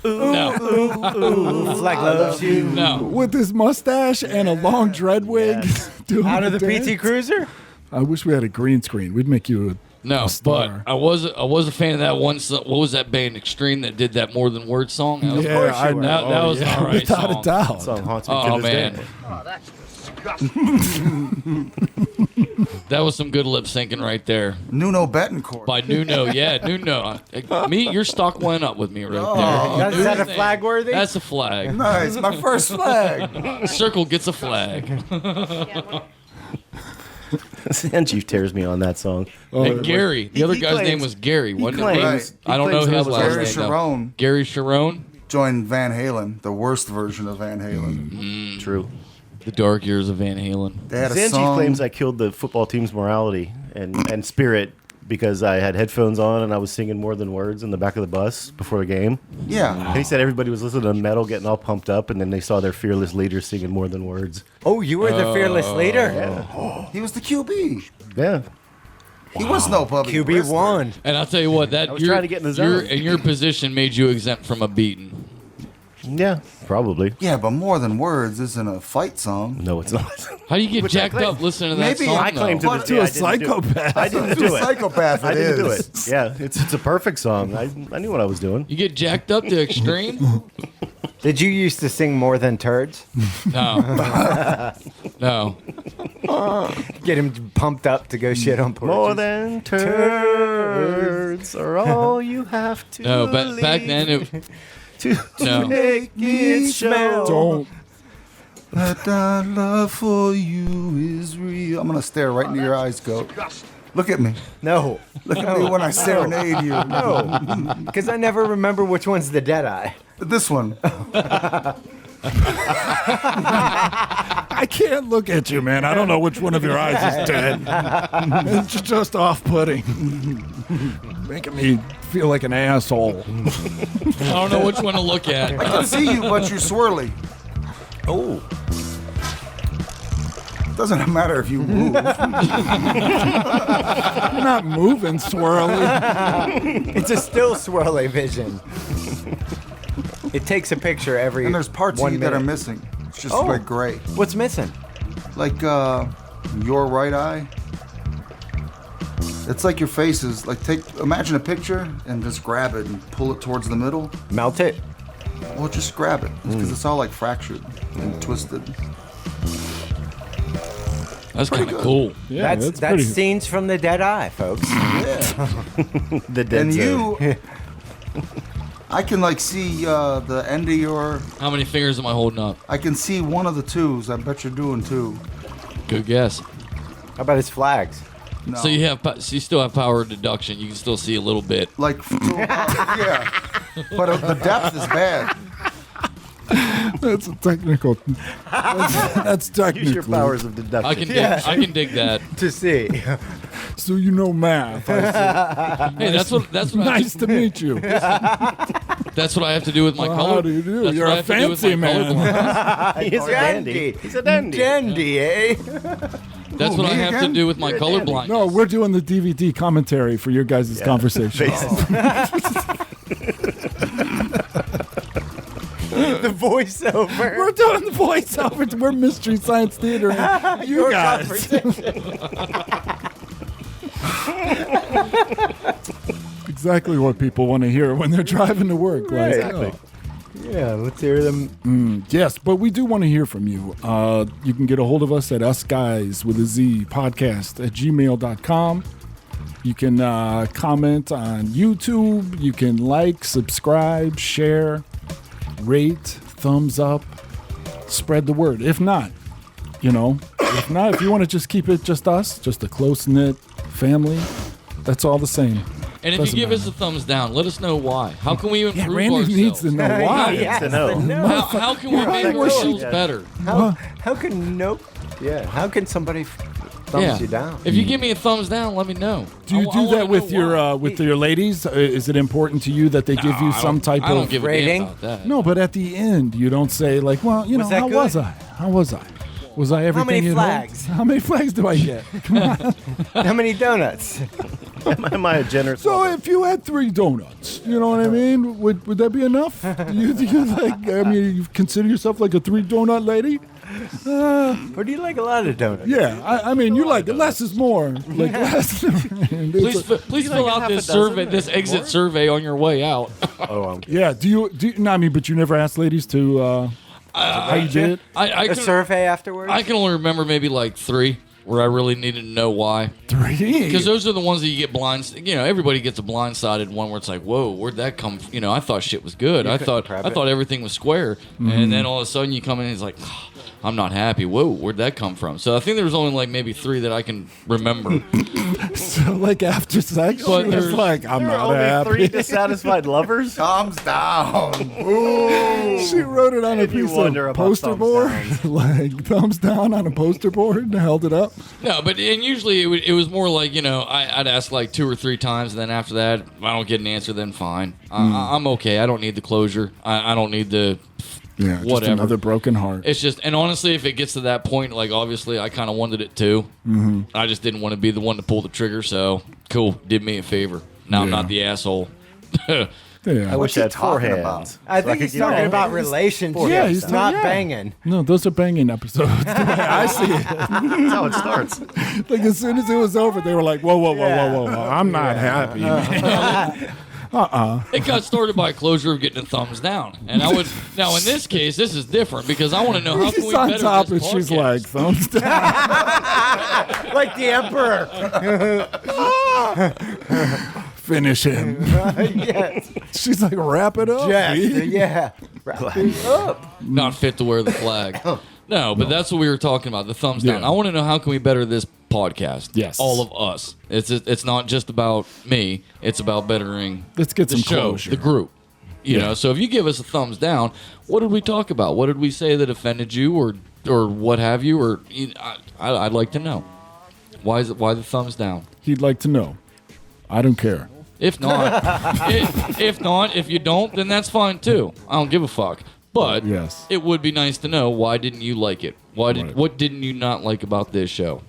No. Flag loves you. No. with his mustache and a long dread wig. doing Out of the dance. PT Cruiser? I wish we had a green screen. We'd make you No, a but star. I was a fan of that one. What was that band Extreme that did that More Than Words song? That was, Yeah, I know. that was an alright without song. a doubt. Song haunts me to Oh this man, day. that was some good lip syncing right there Nuno Betancourt. by Nuno. Yeah, Nuno. Your stock went up with me right there. Is that a flag worthy? That's a flag. Nice, my first flag. Circle gets a flag. Sanjeev tears me on that song. And Gary, the other he guy's claims- name was Gary. Wasn't it? claims- I don't know he his claims that was last Gary name. though. Sharon Gary Sharon. joined Van Halen, the worst version of Van Halen. True. The dark years of Van Halen. They had a Sanjeev song. claims I killed the football team's morality and spirit because I had headphones on and I was singing More Than Words in the back of the bus before the game. Yeah. And he said everybody was listening to metal, getting all pumped up, and then they saw their fearless leader singing More Than Words. Oh, you were the fearless leader? He was the QB. Yeah. He was no public QB wrestler. won. And I'll tell you what, that was trying to get in the zone. your position made you exempt from a beating. Yeah, probably. Yeah, but More Than Words isn't a fight song. No, it's not. How do you get Which I jacked claim- up listening to that Maybe song? I claim though? to What? the To a I didn't do it. psychopath. I didn't To do a it. psychopath, I it didn't do is. it. Yeah, it's a perfect song. I knew what I was doing. You get jacked up to extreme? Did you used to sing More Than Turds? No. No. Get him pumped up to go shit on porches? More than turds are all you have to No, but back then it to no. make it show. Don't. That our love for you is real. I'm gonna stare right into your eyes, goat. Look at me. No. Look at me when I serenade you. No. Because I never remember which one's the dead eye. This one. I can't look at you, man. I don't know which one of your eyes is dead. It's just off-putting. Making me feel like an asshole. I don't know which one to look at. I can see you, but you're swirly. Oh. Doesn't matter if you move. You're not moving, swirly. It's a still swirly vision. It takes a picture every And there's parts of 1 you that are minute. missing. It's just Oh. like gray. What's missing? Like your right eye. It's like your face is like imagine a picture and just grab it and pull it towards the middle. Melt it? Well, just grab it because it's all like fractured and twisted. That's kind of cool. Yeah, that's pretty. scenes from the Dead Eye, folks. The dead And zone. you, I can like see the end of your. How many fingers am I holding up? I can see one of the twos. I bet you're doing two. Good guess. How about his flags? No. So you still have power of deduction. You can still see a little bit. Like, yeah. But the depth is bad. That's a technical. That's technical. Use your powers of deduction. I can dig that. To see. So you know math. I see. Hey, that's what Nice to meet you. that's what I have to do with my Well, color. how do you do? That's You're what I a have to do with fancy my color man. blindness. He's a dandy. He's a dandy. Dandy, eh? That's what I me have to again? do with my color blindness. No, we're doing the DVD commentary for your guys' conversation. The voiceover. We're doing the voiceover. We're Mystery Science Theater. You guys. Exactly what people want to hear when they're driving to work. Like, Exactly. Yeah, let's hear them. Yes, but we do want to hear from you. You can get a hold of us at usguys with a Z podcast at gmail.com. You can comment on YouTube. You can like, subscribe, share, rate, thumbs up, spread the word. If not, if you want to just keep it just us, just a close-knit family, that's all the same. And if Doesn't you give us matter. a thumbs down, let us know why. How can we improve Yeah, Randy ourselves? needs to know why. Yes, to know. How can we make ourselves better? How can How can somebody thumbs you down? If you give me a thumbs down, let me know. Do you do that with your ladies? Is it important to you that they give you some type I don't of give a rating? damn about that. No, but at the end, you don't say like, well, Was that how good? was I? How was I? Was I everything many you flags? hoped? How many flags do I get? How many donuts? Am I a generous So lover? if you had 3 donuts, you know what I mean? Would that be enough? You consider yourself like a 3 donut lady? Or do you like a lot of donuts? Yeah, I mean, you like less is more. Like less. Please fill out this survey, this exit survey on your way out. Yeah. Do you? No, I mean, but you never asked ladies to. How you did? I A can, survey afterwards? I can only remember maybe like 3 where I really needed to know why. 3. Because those are the ones that you get everybody gets a blindsided one where it's like, whoa, where'd that come from? I thought shit was good. I thought everything was square. And then all of a sudden you come in and it's like, I'm not happy. Whoa, where'd that come from? So I think there was only like maybe 3 that I can remember. So like after sex, But she was there's- like, I'm There are not only happy. 3 dissatisfied lovers. Thumbs down. Ooh. She wrote it on a If you piece wonder of about poster thumbs board, downs. like thumbs down on a poster board, and held it up. No, but and usually it was more like, I'd ask like 2 or 3 times, and then after that, if I don't get an answer, then fine. I'm okay. I don't need the closure. I don't need the Yeah, just whatever. another broken heart. It's just, and honestly, if it gets to that point, like obviously, I kind of wanted it too. Mm-hmm. I just didn't want to be the one to pull the trigger. So cool, did me a favor. Now I'm Yeah. not the asshole. Yeah. I wish I had he 4 talking hands. about? I think could he's get talking all- about relationships, Yeah, he's not yeah. banging. No, those are banging episodes. The way I see it. That's how it starts. Like as soon as it was over, they were like, "Whoa, whoa, whoa, whoa, whoa! I'm not happy." Man. It got started by a closure of getting a thumbs down, and I would now in this case, this is different because I want to know how can She's we on better top, this and she's podcast? like, "Thumbs down, Like the emperor. finish him." Yes. She's like, "Wrap it up." Yes. B." Yeah. Wrap it up. Not fit to wear the flag. No, but that's what we were talking about. The thumbs down. Yeah. I want to know how can we better this podcast? Yes. all of us. It's not just about me. It's about bettering Let's get the some show, closure. the group. You know, so if you give us a thumbs down, what did we talk about? What did we say that offended you, or what have you? Or I'd like to know. Why the thumbs down? He'd like to know. I don't care. If not, if you don't, then that's fine too. I don't give a fuck. But Yes. it would be nice to know why didn't you like it? Right. What didn't you not like about this show?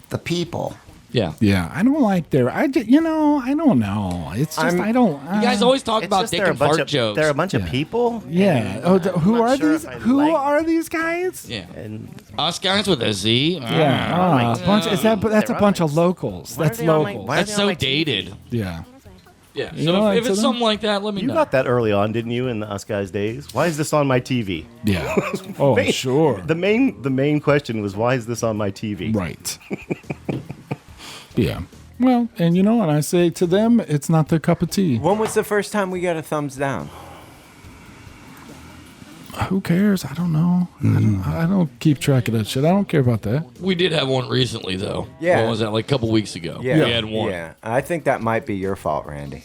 The people. Yeah. Yeah, I don't like their. I don't know. It's just I don't. You guys always talk It's about just dick they're a and bunch fart of jokes. They're a bunch of people. Yeah. Oh, who I'm are not sure these? if I Who like- are these guys? Yeah. And Us guys with a Z. Yeah. That's a bunch of locals. why are That's they on my- locals. why are That's they on so my TV? dated. Yeah. Yeah. You So know, if to it's them- something like that, let me You know. got that early on, didn't you, in the Us Guys days? Why is this on my TV? Yeah. Oh, sure. The main question was, why is this on my TV? Right. Yeah. Well, and you know what I say to them? It's not their cup of tea. When was the first time we got a thumbs down? Who cares? I don't know. I don't keep track of that shit. I don't care about that. We did have one recently, though. Yeah. What was that? Like a couple weeks ago. Yeah. We had one. Yeah. I think that might be your fault, Randy.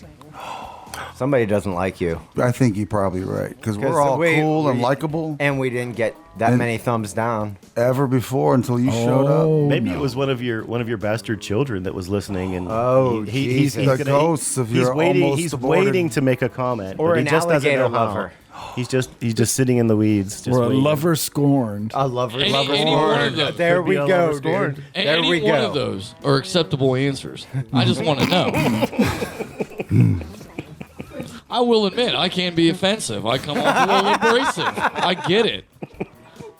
Somebody doesn't like you. I think you're probably right because 'Cause we're all we- cool and we- likable And we didn't get that And- many thumbs down. ever before until you showed up. Oh, Maybe no. it was one of your bastard children that was listening, and Oh, he's Jesus. The ghosts of your waiting. almost He's aborted- waiting to make a comment, Or but he an just doesn't alligator know how. lover. He's just sitting in the weeds, just Or a waiting. lover scorned. A lover. Any lover one scorned. of those. There Could be we a go, lover scorned. dude. And There any we one go. of those are acceptable answers. I just want to know. I will admit, I can be offensive. I come off a little abrasive. I get it.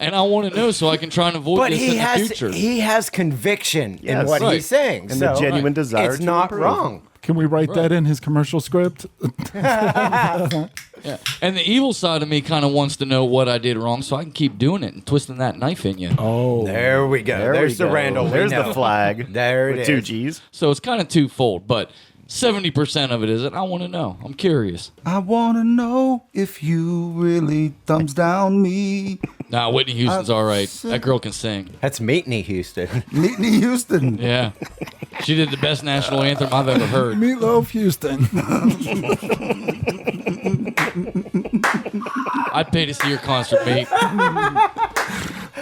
And I want to know so I can try and avoid But this he in the has future. he has conviction in Yes. what Right. he's saying. And the so genuine desire it's to not improve. wrong. Can we write that in his commercial script? Yeah. And the evil side of me kind of wants to know what I did wrong so I can keep doing it and twisting that knife in you. Oh. There we go. There There's we the go. Randall. we There's know. the flag. There it with 2 is. G's. So it's kind of twofold, but 70% of it is that I want to know. I'm curious. I want to know if you really thumbs down me. Nah, Whitney Houston's all right. That girl can sing. That's Meetney Houston. Meet me, Houston. Yeah. She did the best national anthem I've ever heard. Meatloaf Houston. I'd pay to see your concert, mate.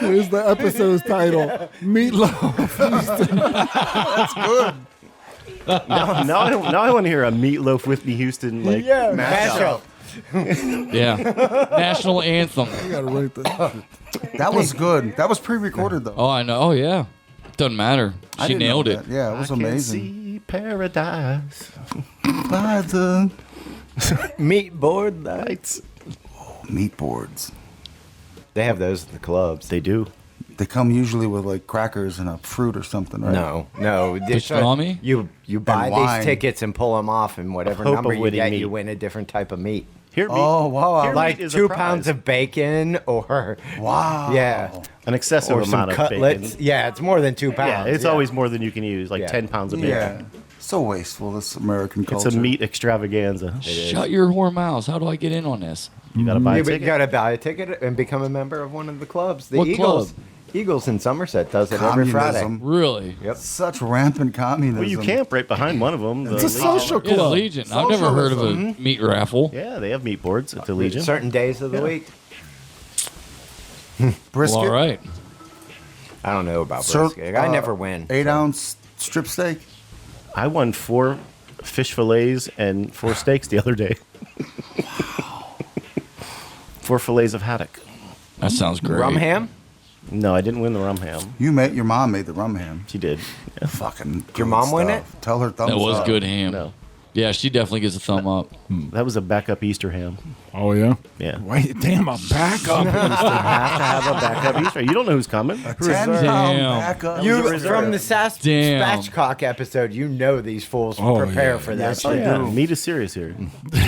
Here's the episode's title. Meatloaf. Now I want to hear a Meatloaf Whitney Houston Mashup. Yeah. National anthem. I gotta write that. That was good. That was pre-recorded though. Oh, I know. Oh, yeah. Doesn't matter. I She didn't know nailed it. that. Yeah, it was I can amazing. see paradise. By the Meat board lights. meat boards. They have those at the clubs. They do. They come usually with like crackers and a fruit or something, right? No. Pastrami? You buy wine. these tickets and pull them off, and whatever Hope number of you winning get, meat. you win a different type of meat. Here, meat, Oh, wow. here Like meat is a 2 prize. pounds of bacon, or Wow. yeah, an excessive or some amount of cutlets. bacon. Yeah, it's more than 2 pounds. Yeah, it's always more than you can use, like Yeah. 10 pounds of bacon. Yeah. So wasteful, this American It's culture. a meat extravaganza. Shut your whore mouths. How do I get in on this? You gotta buy a You ticket. gotta buy a ticket and become a member of one of the clubs. The What Eagles. club? Eagles in Somerset does it every Friday. Communism. Really? Yep. Such rampant communism. Well, you camp right behind one of them. It's a social Yeah, the club. Legion. I've never heard of a meat raffle. Yeah, they have meat boards at the Legion. Certain days of the week. Brisket. Well, all right. I don't know about Sir, brisket. I never win. 8-ounce strip steak. I won 4 fish fillets and 4 steaks the other day. 4 fillets of haddock. That sounds great. Rum ham? No, I didn't win the rum ham. Your mom made the rum ham. She did. Fucking Your good mom win stuff. Tell her thumbs That was up. good ham. No. Yeah, she definitely gets a thumb up. That was a backup Easter ham. Oh, yeah? Yeah. Wait, damn, a backup. You have to have a backup Easter. You don't know who's coming. 10-pound Damn. backup. You reserve. from the Damn. Spatchcock episode, you know these fools Oh, prepare yeah. for that Yes, shit. I Yeah, do. meat is serious here.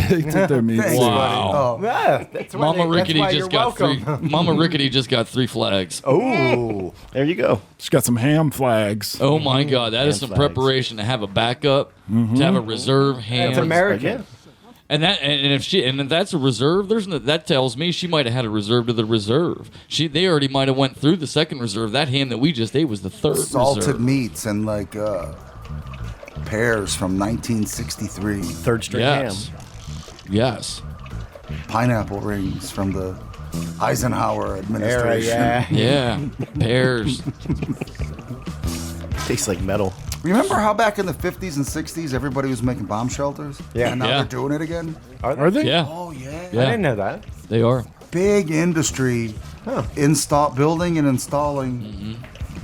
They took their meat. Thanks, Wow. buddy. Oh, Yeah, that's why Mama they, Rickety that's why just you're got welcome. 3. Mama Rickety just got 3 flags. Ooh. There you go. She's got some ham flags. Oh my God, that is Ham some flags. preparation to have a backup, to have a reserve ham. That's American. Yeah. And if that's a reserve, that tells me she might have had a reserve to the reserve. They already might have went through the second reserve. That ham that we just ate was the third salted reserve. meats and like pears from 1963. Third string Yes. ham. Yes. Pineapple rings from the Eisenhower administration. Yeah. Yeah. Pears. Tastes like metal. Remember how back in the 50s and 60s everybody was making bomb shelters? Yeah. And now Yeah. they're doing it again? Are they? Yeah. Oh, yeah. I Yeah. didn't know that. They are. Big industry building and installing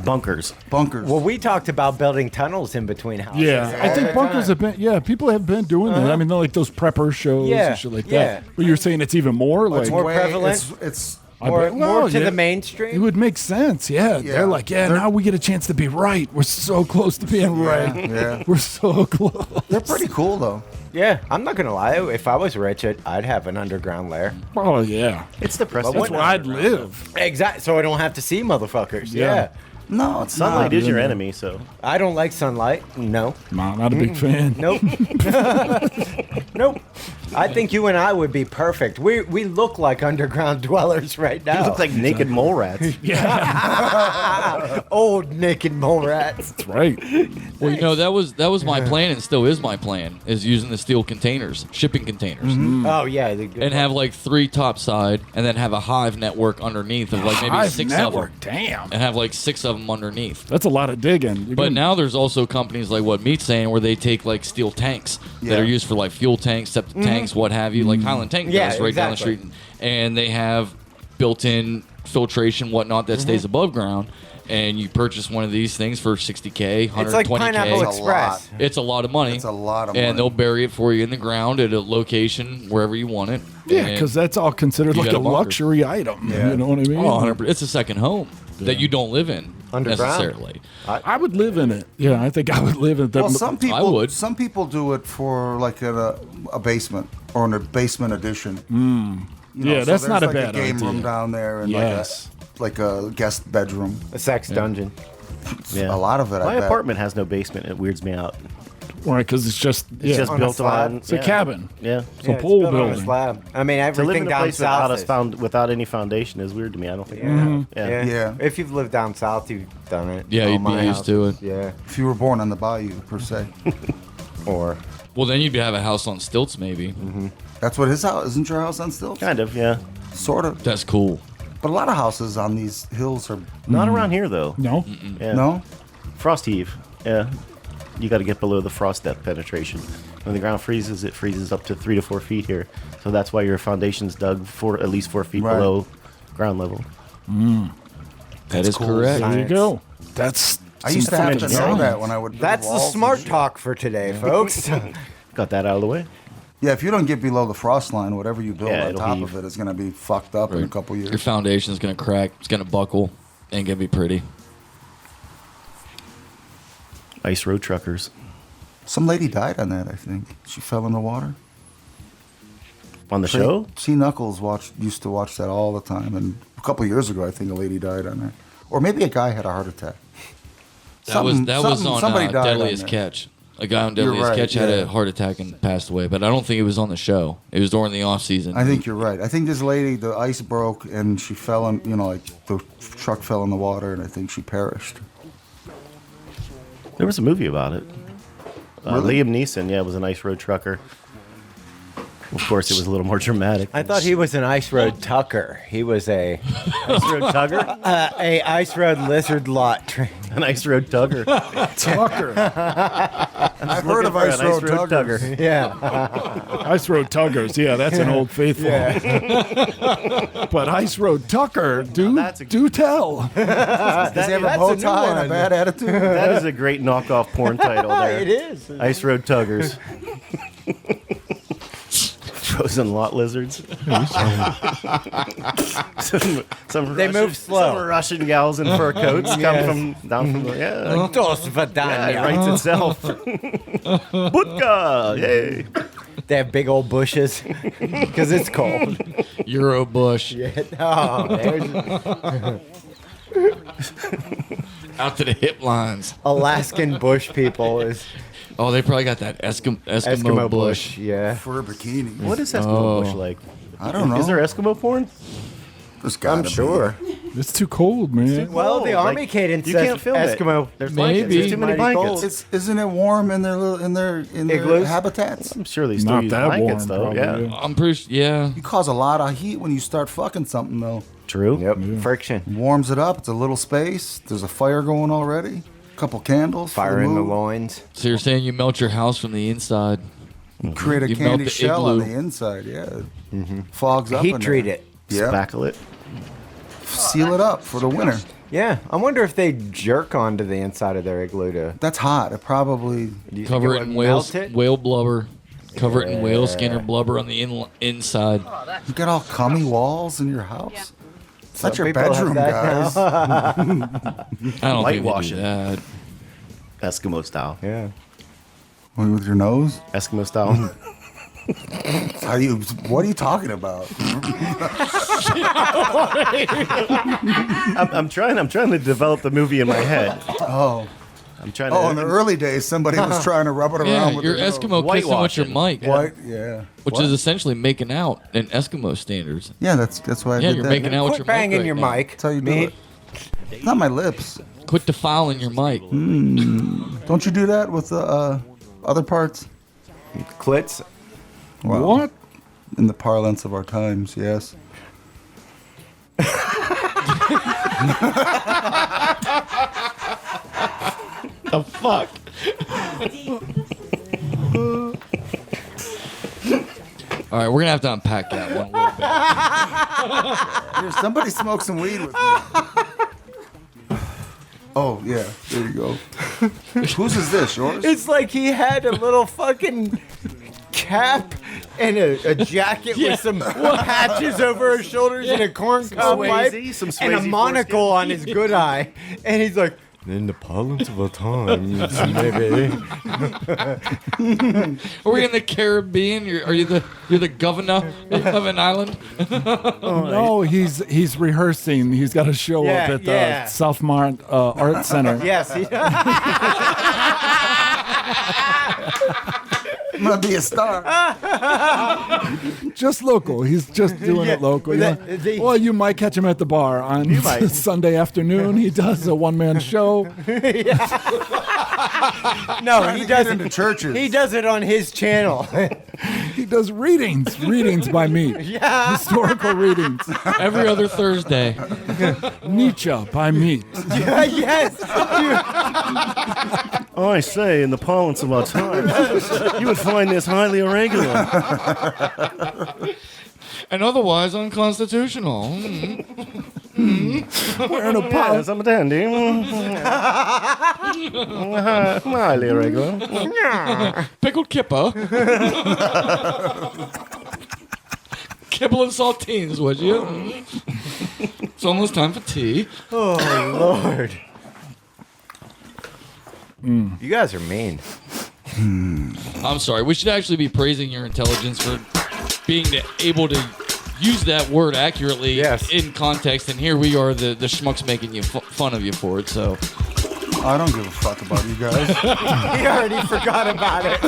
Bunkers. bunkers. Well, we talked about building tunnels in between houses. Yeah, I think bunkers have been. Yeah, people have been doing that. I mean, they're like those prepper shows Yeah, and shit like yeah. that. But you're saying it's even more like more prevalent? It's I More, bet- more well, to yeah. the It mainstream. would make sense. Yeah, Yeah. they're like, yeah, They're- now we get a chance to be right. We're so close to being right. yeah. We're so close. They're pretty cool though. Yeah, I'm not gonna lie. If I was rich, I'd have an underground lair. Oh yeah, It's depressing. that's where I'd live. Exactly. So I don't have to see motherfuckers. Yeah. Yeah. No, it's Sunlight not. is your enemy, so I don't like sunlight. No. No, not a big fan. Nope. Nope. I think you and I would be perfect. We look like underground dwellers right now. you look like naked mole rats. old naked mole rats. That's right. Well, you know, that was my plan and still is my plan, is using the steel containers, shipping containers. Oh yeah. the good And have like 3 topside and then have a hive network underneath of like maybe Hive 6 network. of them. Damn. And have like 6 of them underneath. That's a lot of digging. But now there's also companies like what Meat's saying where they take like steel tanks that Yeah. are used for like fuel tanks, septic tanks, what have you, like Highland Tank Yeah, does right down the exactly. street. And they have built-in filtration, whatnot, that stays above ground. And you purchase one of these things for $60K, $120K. It's like Pineapple It's a Express. It's a lot of money. It's a lot of money. And they'll bury it for you in the ground at a location wherever you want it. Yeah, And- because that's all considered You like got a a bunker. luxury item. Yeah. You know what I mean? Oh, 100%. It's a second home that you don't live in Underground? necessarily. I would live in it. Yeah, I think I would live in it. Well, some people would. Some people do it for like a basement or in a basement addition. You Yeah, that's so not a there's like bad a game idea. room down there and Yes. like a guest bedroom. A sex dungeon. Yeah. A lot of it. My I bet. apartment has no basement. It weirds me out. Right, because it's just It's just On a built slab. on. it's a cabin. Yeah. It's a Yeah, pole built on a building. slab. I mean, To live everything in a down place without, south is. without any foundation is weird to me. I don't think. Yeah. Yeah. If you've lived down south, you've done it. Yeah, All you'd be my used to houses. it. Yeah. If you were born on the bayou per se, Or Well, then you'd have a house on stilts, maybe. that's what his house isn't. Your house on stilts? Kind of. Yeah. Sort of. That's cool. But a lot of houses on these hills are Not around here though. No? Yeah. no. Frost heave. Yeah. You got to get below the frost depth penetration. When the ground freezes, it freezes up to 3 to 4 feet here. So that's why your foundation's dug at least 4 feet Right. below ground level. That is cool. correct. There you Science. go. That's I used to have to fucking know science. that when I would. build that's the walls and smart shit. talk for today, folks. Got that out of the way. Yeah, if you don't get below the frost line, whatever you build Yeah, on it'll top heave. of it is going to be fucked up in a couple Your years. foundation's going to crack. It's going to buckle. Ain't going to be pretty. Ice road truckers. Some lady died on that, I think. She fell in the water. On the show? C. Knuckles used to watch that all the time, and a couple years ago, I think a lady died on there, or maybe a guy had a heart attack. That was on somebody died on Deadliest there. Catch. A guy on You're Deadliest right, Catch had yeah. a heart attack and passed away, but I don't think it was on the show. It was during the off season. I think you're right. I think this lady, the ice broke, and she fell in. Like the truck fell in the water, and I think she perished. There was a movie about it. Really? Liam Neeson, yeah, was an ice road trucker. Of course, it was a little more dramatic. I thought he was an ice road tucker. He was a Ice road tugger? ice road lizard lot train. An ice road tugger. Tucker. I've heard of ice road tuggers. tugger. Yeah. Ice Road Tuggers. Yeah, that's an old faithful. But Ice Road Tucker, do tell. Does he have a That's bow a new tie and a one. bad attitude? That is a great knockoff porn title there. It is. Ice road tuggers. Frozen lot lizards. some They move slow. Some Russian gals in fur coats come from down from the yeah. Dos Yeah, it Vidania. writes itself. Budka! Yay! They have big old bushes because it's cold. Euro Bush. Oh, there's Out to the hip lines. Alaskan bush people is Oh, they probably got that Eskimo bush. Yeah. For a bikini. What is Eskimo bush like? I don't know. Is there Eskimo porn? There's gotta I'm be. sure. It's too cold, man. Well, the Like, Army cadence you says can't film Eskimo. it. There's Maybe. blankets. There's too many Mighty blankets. cold. Isn't it warm in their Igloos? habitats? I'm sure they still Not use that blankets warm, though. probably. Yeah, I'm pretty yeah. You cause a lot of heat when you start fucking something though. true. Yep. Friction. Warms it up. It's a little space. There's a fire going already. A couple candles. for Fire in the mood. loins. So you're saying you melt your house from the inside. Create a You melt candy the shell on igloo. the inside. Yeah. Fogs up. Heat in treat there. it. Yeah. Spackle it. Seal it up for the winter. Yeah. I wonder if they jerk onto the inside of their igloo to. That's hot. It probably. Do you Cover think it in would melt whale blubber. Cover it in whale skin or blubber on the inside. You got all cummy walls in your house. It's not Some your people have bedroom, that guys. I don't think they Whitewash do it. that. Eskimo style. Yeah. With your nose? Eskimo style. What are you talking about? I'm trying to develop the movie in my head. Oh. I'm trying to. Oh, in the early days, somebody was trying to rub it around Yeah, with you're their nose. Eskimo kissing with your mic, White, yeah. which is essentially making out in Eskimo standards. Yeah, that's why I Yeah, did you're that. making out with Quit your banging mic. your Right mic. That's how you do Me. it. It's not my lips. now. Quit defiling your mic. Don't you do that with the other parts? Clits. Well, What? in the parlance of our times, yes. The fuck? All right, we're gonna have to unpack that one a little bit. Here, somebody smoke some weed with me. Oh, yeah. There you go. Whose is this? Yours? It's like he had a little fucking cap and a jacket with some patches over his shoulders and a corn cob pipe some and a Swayze monocle foreskin. on his good eye. And he's like, in the parlance of our times, maybe. Are we in the Caribbean? You're the governor of an island? No, he's rehearsing. He's got a show Yeah, up at the yeah. Southmont Art Center. Yes, he I'm going to be a star. Just local. He's just doing it local. Well, Yeah. Well, you might catch him at the bar on might. Sunday afternoon. He does a one-man show. No, Trying he to get doesn't. into churches. He does it on his channel. He does readings by me. Yeah. Historical readings. Every other Thursday. Nietzsche by me. Yes. I say, in the parlance of our times, you would find this highly irregular. And otherwise unconstitutional. Wearing a Yes, I'm a dandy. Highly irregular. Pickled kipper. Kibble and saltines, would you? It's almost time for tea. Oh Lord. You guys are mean. I'm sorry. We should actually be praising your intelligence for being able to use that word accurately Yes. in context. And here we are, the schmucks making you fun of you for it. So I don't give a fuck about you guys. He already forgot about it.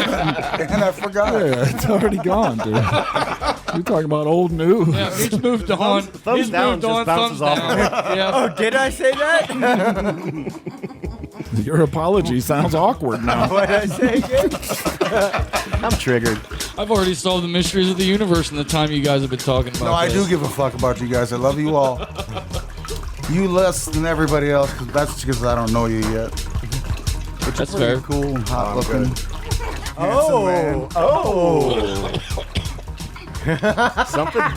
And I forgot. Yeah, it's already gone, dude. You're talking about old news. yeah, he's moved on. Thumbs He's down moved just on. bounces Thumbs off. down. Yeah. Oh, did I say that? Your apology sounds awkward now. What did I say again? I'm triggered. I've already solved the mysteries of the universe in the time you guys have been talking about No, I this. do give a fuck about you guys. I love you all. You less than everybody else, because that's because I don't know you yet. But That's you're fair. pretty cool and hot looking.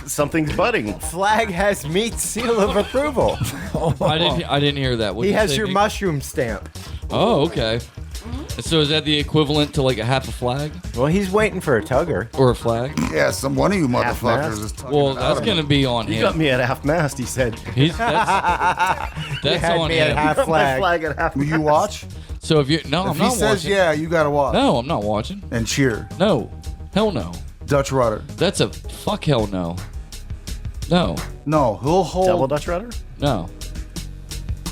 Something's budding. Flag has meat seal of approval. I didn't hear that. What'd He you has say, your Pete? mushroom stamp. Oh, okay. So is that the equivalent to like a half a flag Well, he's waiting for a tugger. or a flag? Yeah, one of you Half motherfuckers mast. is talking Well, about that's it. gonna be on You got him. me at half mast, he said. That's Had on me at him. half My flag. flag at half Will you watch? So if you no, I'm If he not says watching. yeah, you gotta watch. No, I'm not watching. And cheer. No, hell no. Dutch rudder. That's a fuck hell no. No, No, he'll hold. Double Dutch rudder? no.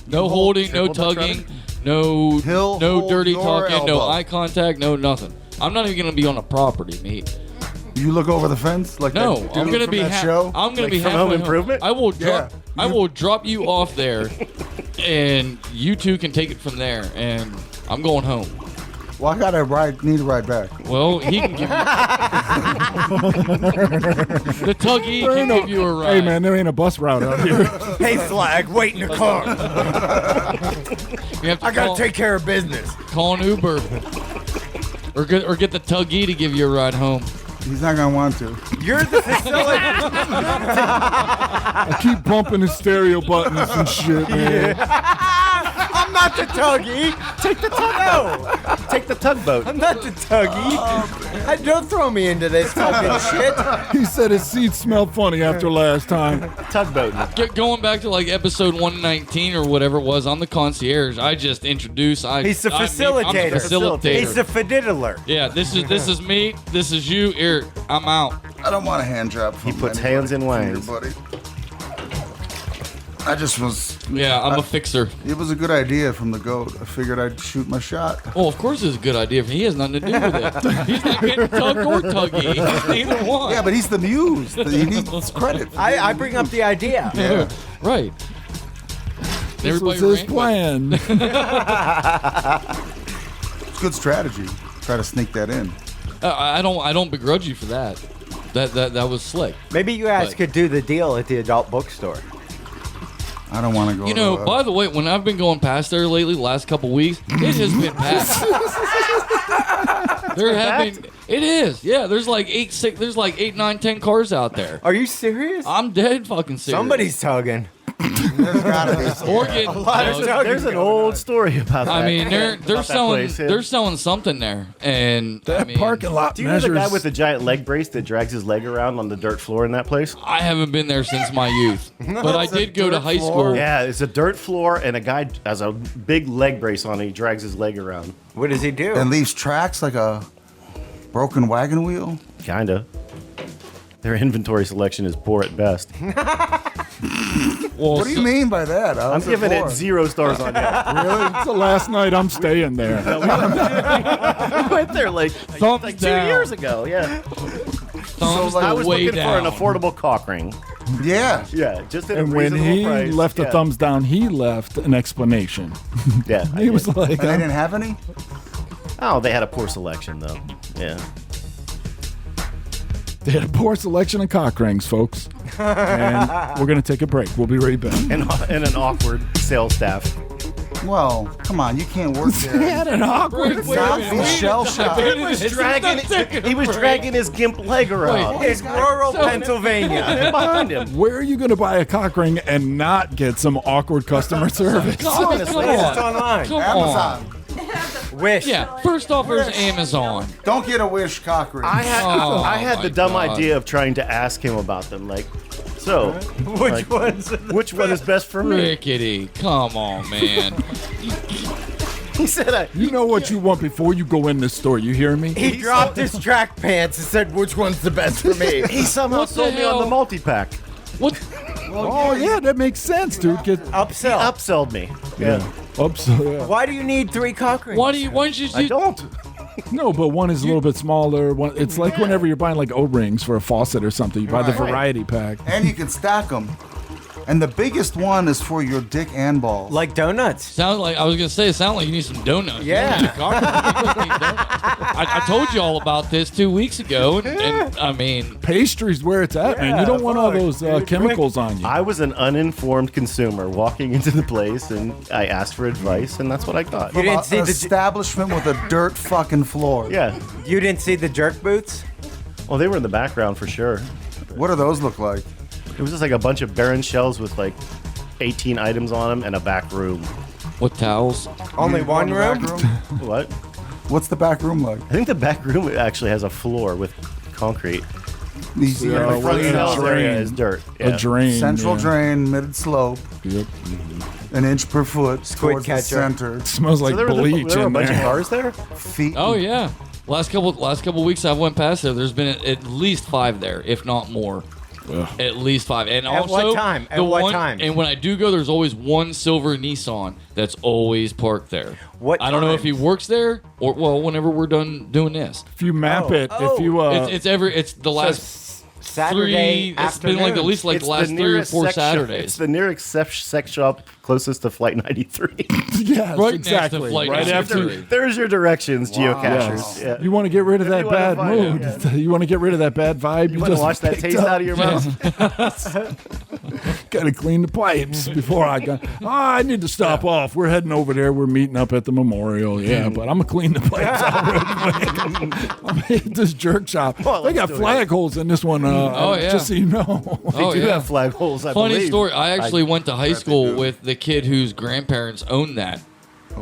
No holding, no triple Dutch tugging, rudder? no He'll no hold dirty your talking, no elbow. eye contact, no nothing. I'm not even gonna be on the property, mate. You look over the fence like No, that dude I'm gonna from be that show. I'm gonna Like be from halfway Home Improvement? I will drop. Yeah. I will drop you off there, and you two can take it from there. And I'm going home. Well, I gotta need to ride back. Well, he can give you the tuggy can give you a ride. Hey, man, there ain't a bus route out here. Hey, Flag, wait in the car. You have to I gotta call, take care of business. call an Uber, or get the tuggy to give you a ride home. He's not gonna want to. You're the facility. I keep bumping his stereo buttons and shit, man. I'm not the Tuggy. Take the tugboat. Take the tugboat. I'm not the Tuggy. Don't throw me into this fucking shit. He said his seat smelled funny after last time. Tugboat. Going back to like episode 119 or whatever it was, I'm the concierge. I just introduce. He's the I'm facilitator. the facilitator. He's the fiddler. Yeah, this is me. This is you. Here, I'm out. I don't want a hand job. From He puts anybody, hands in from your wangs. buddy. I just was. Yeah, I'm a fixer. It was a good idea from the goat. I figured I'd shoot my shot. Well, of course it's a good idea. He has nothing to do with it. He's not getting tugged or tuggy. He's neither one. Yeah, but he's the muse. He needs credit. I bring up the idea. Yeah. Right. This was Everybody his ran with it. plan. It's good strategy. Try to sneak that in. I don't begrudge you for that. That was slick. Maybe you guys But- could do the deal at the adult bookstore. I don't want to go. You know, to, by the way, when I've been going past there lately, the last couple weeks, it has been packed. There have been. It is. Yeah. There's like 8, 9, 10 cars out there. Are you serious? I'm dead fucking serious. Somebody's tugging. there's gotta be. Or getting. There's an old story about that. I mean, they're About selling that place, yeah. they're selling something there, and I That mean, parking lot Do you know measures. the guy with the giant leg brace that drags his leg around on the dirt floor in that place? I haven't been there since my youth, but I It's a did go to dirt high floor. school. Yeah, it's a dirt floor, and a guy has a big leg brace on. And he drags his leg around. What does he do? And leaves tracks like a broken wagon wheel. Kinda. Their inventory selection is poor at best. Well, What do you mean by that? I'm giving it 0 stars on Yelp. Really? It's the last night I'm staying there. I went there like Thumbs 2 down. years ago. Yeah, thumbs I was way looking down. for an affordable cock ring. Yeah. Yeah, just at And a when reasonable he price. left the Yeah. thumbs down, he left an explanation. Yeah, I He was did. like, And they didn't have any? Oh, they had a poor selection though. Yeah. they had a poor selection of cock rings, folks. And we're going to take a break. We'll be right back. And an awkward sales staff. Well, come on. You can't work He there. had an awkward. Wait a Not minute. be shell shocked. He was He was dragging his gimp leg around. It's rural Pennsylvania. And behind him. Where are you going to buy a cock ring and not get some awkward customer service? Honestly, It's online. Come Amazon. on. Wish. Yeah. First off, there's Amazon. Don't get a Wish cock ring. I had Oh, the my dumb God. idea of trying to ask him about them. Like, so, Which one's? which one is best for me? Rickety. Come on, man. He said, You know what you want before you go in this store. You hear me? He dropped his track pants and said, "Which one's the best for me?" he somehow What the sold me on the hell? multi-pack. What? Oh, yeah, that makes sense, dude. Get Upsell. Upsold me. Yeah. ups. Yeah. Why do you need 3 cock rings? Why don't you? I don't. No, but one is a little bit smaller. One, it's like whenever you're buying like O-rings for a faucet or something, you buy the Right. variety pack. And you can stack them. And the biggest one is for your dick and balls. Like donuts. Sounds like I was gonna say. It sounds like you need some donuts. You Yeah. don't need a cock ring, you just need donuts. I told you all about this 2 weeks ago, and I mean, Pastry's where it's at, man. You don't want all those chemicals on you. I was an uninformed consumer walking into the place, and I asked for advice, and that's what I got. You didn't see An the establishment with a dirt fucking floor. Yeah. you didn't see the jerk boots? Well, they were in the background for sure. What do those look like? It was just like a bunch of barren shells with like 18 items on them and a back room. what towels? Only You one go in the room? back room? What? What's the back room like? I think the back room actually has a floor with concrete. Easy. Yeah, The well, front a cells area drain. is dirt. A Yeah. drain. Central yeah. drain, mid slope, Yep. an inch per foot Squid towards the catcher. center. Smells like So there were bleach a in bunch of there. cars there? Feet. Oh yeah. Last couple weeks I've went past there. There's been at least 5 there, if not more. At least 5. And At also, what time? At the what one, time? And when I do go, there's always one silver Nissan that's always parked there. What I don't know if he times? works there or whenever we're done doing this. If you map it, if you It's the last Saturday 3. It's been like at least like the last 3 or 4 Saturdays. It's the nearest sex shop closest to Flight 93. yes, Right exactly. next to Flight right 93. after. There's your directions, geocachers. Yes. Yeah. You want to get rid of If that you wanna bad find mood. it, You want to get rid of that bad vibe. You want to wash that taste out of your mouth? Got to clean the pipes before I go. Oh, I need to stop off. We're heading over there. We're meeting up at the memorial. Yeah, but I'm gonna clean the pipes out real quick. I'm at this jerk shop. Well, They got let's do flag holes in this one. yeah. Just so you know. Oh, They do yeah. have flag holes, I Funny believe. story. I actually went to high they school do. with the kid whose grandparents owned that.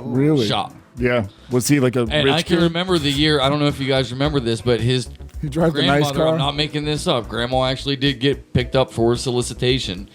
Really? shop. Yeah. Was he like a And rich I can kid? remember the year. I don't know if you guys remember this, but his He drives a nice grandmother, car. I'm not making this up, grandma actually did get picked up for solicitation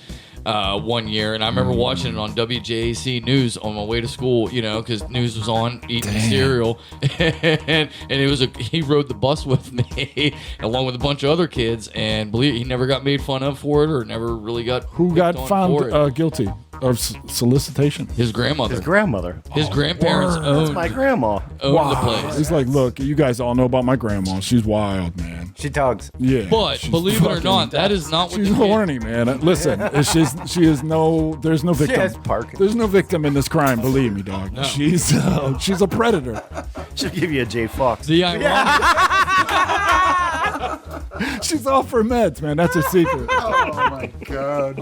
one year. And I remember watching it on WJAC News on my way to school, you know, because news was on, eating cereal. and it was he rode the bus with me along with a bunch of other kids. And believe he never got made fun of for it or never really got Who got picked on for it. found guilty of solicitation? His grandmother. His grandmother. His grandparents word. owned, My grandma. owned the place. He's like, look, you guys all know about my grandma. She's wild, man. She tugs. Yeah. But she's believe it or fucking- not, that is not what She's the kid- horny, man. Listen, there's no victim. has Parkinson's. There's no victim in this crime. Believe me, dog. No. She's a predator. She'll give you a J Fox. The ironic, She's all for meds, man. That's her secret. Oh my god.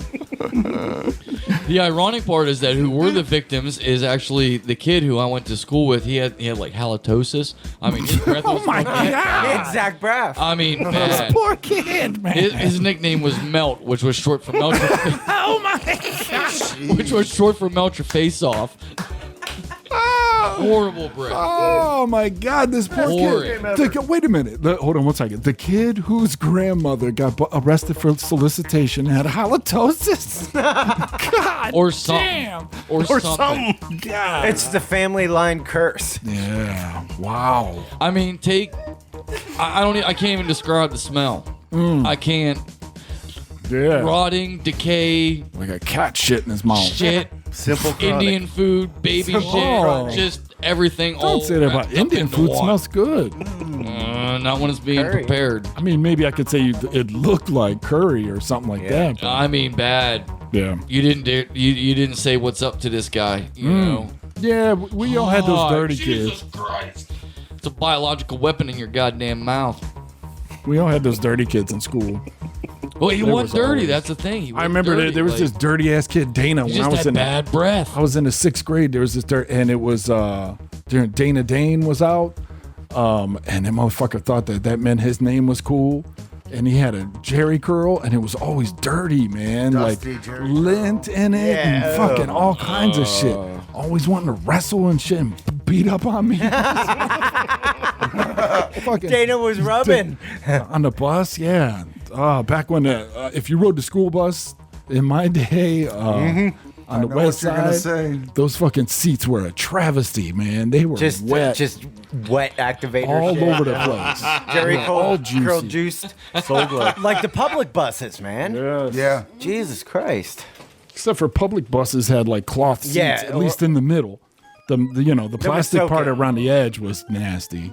the ironic part is that who were the victims is actually the kid who I went to school with. He had like halitosis. I mean, his breath was my God. It's Zach Braff. I mean, bad. Poor kid, man. His nickname was Melt, which was short for Melt. Oh my God. Which was short for Melt Your Face Off. Horrible breath. Oh my God, this poor Horrid. kid. Wait a minute. Hold on one second. The kid whose grandmother got arrested for solicitation had halitosis. God Or something. damn. Or something. God. It's the family line curse. Yeah. Wow. I mean, I can't even describe the smell. I can't. Yeah. Rotting, decay, Like a cat shit in his mouth. shit, Simple chronic. Indian food, baby shit, Oh. just everything. Don't all say that about wrapped up Indian into food. one. Smells good. Not when it's being Curry. prepared. I mean, maybe I could say it looked like curry or something like that. but- I mean, bad. yeah. You didn't say what's up to this guy. You know. Yeah, we all had those Oh, dirty Jesus kids. Christ. It's a biological weapon in your goddamn mouth. We all had those dirty kids in school. Well, he There wasn't was dirty. always- That's the thing. He I wasn't remember dirty. there was Like, this dirty ass kid Dana he when I just was had in bad breath. I was in the 6th grade. There was this and it was during Dana Dane was out, and that motherfucker thought that meant his name was cool, and he had a Jerry curl, and it was always dirty, man, Dusty like Jerry lint in it and fucking all kinds of shit. Always wanting to wrestle and shit and beat up on me. Fucking Dana was rubbing. on the bus, yeah. Back when if you rode the school bus in my day, on the know west what you're gonna side, say. those fucking seats were a travesty, man. They were Just wet, wet activator all shit. over the place. Jerry all curl juicy. juiced. Like the public buses, man. Yeah. Jesus Christ. Except for public buses had like cloth seats, Yeah, at least in the middle. The plastic so part good. around the edge was nasty.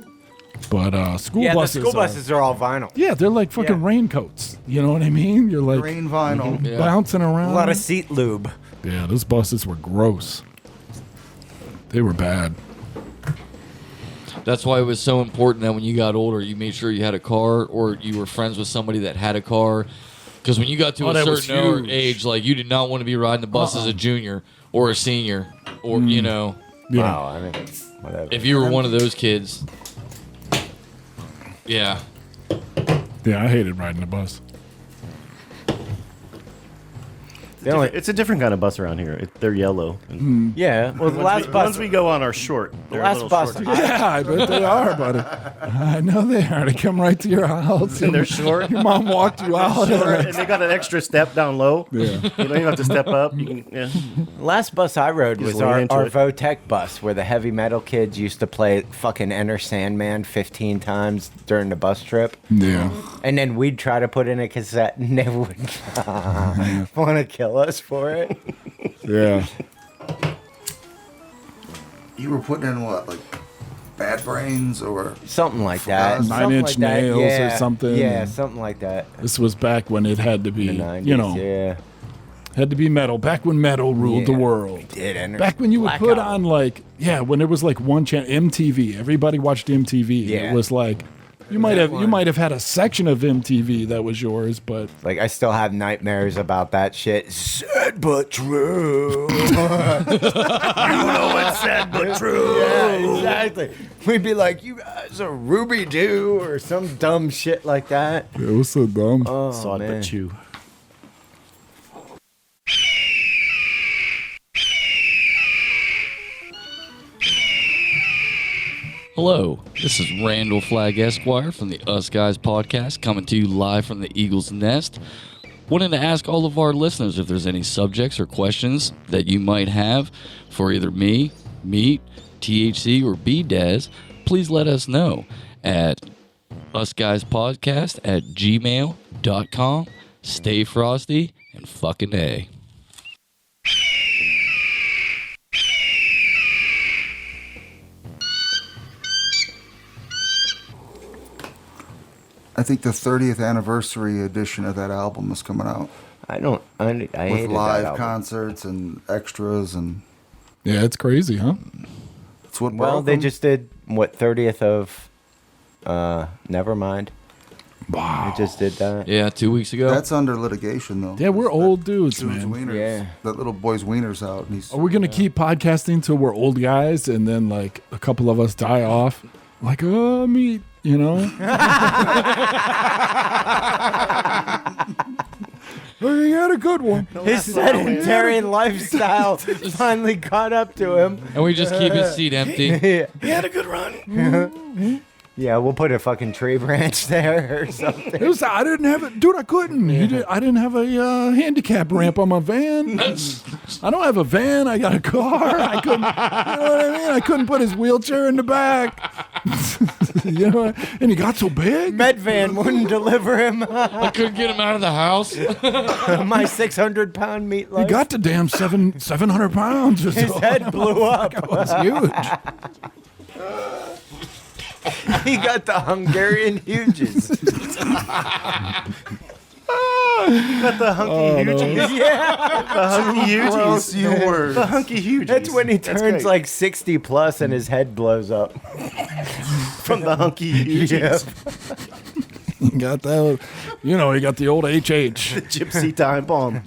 But school Yeah, the buses, school buses are all vinyl. yeah, they're like fucking Yeah. raincoats. You know what I mean? You're like Green vinyl. Yeah. bouncing around. A lot of seat lube. Yeah, those buses were gross. They were bad. That's why it was so important that when you got older, you made sure you had a car or you were friends with somebody that had a car. Because when you got to Oh, a that was certain huge. age, like you did not want to be riding the bus as a junior or a senior, or you know, Yeah. Wow, I mean, whatever. if you were one of those kids. Yeah. Yeah, I hated riding the bus. It's a different kind of bus around here. They're yellow. And Yeah, well, the last the bus. ones we go on are short. They're a last little bus. short. Yeah, I bet they are, buddy. I know they are. They come right to your house. And they're short. Your mom walked you out. And they got an extra step down low. Yeah. You don't even have to step up. You can, yeah. Last bus I rode was Just lean our into it. Votech bus, where the heavy metal kids used to play fucking Enter Sandman 15 times during the bus trip. Yeah. And then we'd try to put in a cassette, and they would want to kill us for it. Yeah. You were putting in what, like Bad Brains or Something like that. Nine Something Inch like that. Nails or Yeah. something. Yeah, something like that. This was back when it had to be, The 90s, you know, yeah. had to be metal. Back when metal ruled the Yeah. world. Did Enter Back when you would Black put Album. on like, yeah, when it was like one channel, MTV. Everybody watched MTV. Yeah. It was like, you might have had a section of MTV that was yours, but Like, I still have nightmares about that shit. Sad but true. It's sad but true. Yeah, exactly. We'd be like, you guys are Ruby Doo or some dumb shit like that. it was so dumb. Oh, Sod man. but chew. Hello, this is Randall Flagg Esquire from the Us Guys podcast, coming to you live from the Eagle's Nest. Wanted to ask all of our listeners if there's any subjects or questions that you might have for either me, Meat, THC, or B-Dez. Please let us know at usguyspodcast@gmail.com. Stay frosty and fucking A. I think the 30th anniversary edition of that album is coming out I with hated that live album. concerts and extras, and Yeah, it's crazy, huh? it's what Well, broke they them. just did, 30th of Nevermind. Wow. They just did that. Yeah, 2 weeks ago. That's under litigation though. Yeah, we're old dudes, Dude's man. wieners. Yeah. That little boy's wiener's out, and he's Are we gonna keep podcasting till we're old guys, and then like a couple of us die off? Like, oh, Meat, you know? Oh, you had a good one. His sedentary lifestyle finally caught up to him. And we just keep his seat empty. He had a good run. Yeah, we'll put a fucking tree branch there or something. It was, I didn't have it, dude. I couldn't. I didn't have a handicap ramp on my van. I don't have a van. I got a car. I couldn't. You know what I mean? I couldn't put his wheelchair in the back. You know, and he got so big. Medvan wouldn't deliver him. I couldn't get him out of the house. My 600-pound meat He life. got to damn 700 pounds or so. His head blew up. It was huge. He got the Hungarian huges. Got the hunky huges. Yeah. The hunky huges. you were. The hunky huges. That's when he turns great. like 60 plus and his head blows up. From the hunky huges. He got that. You know, he got the old HH. Gypsy time bomb.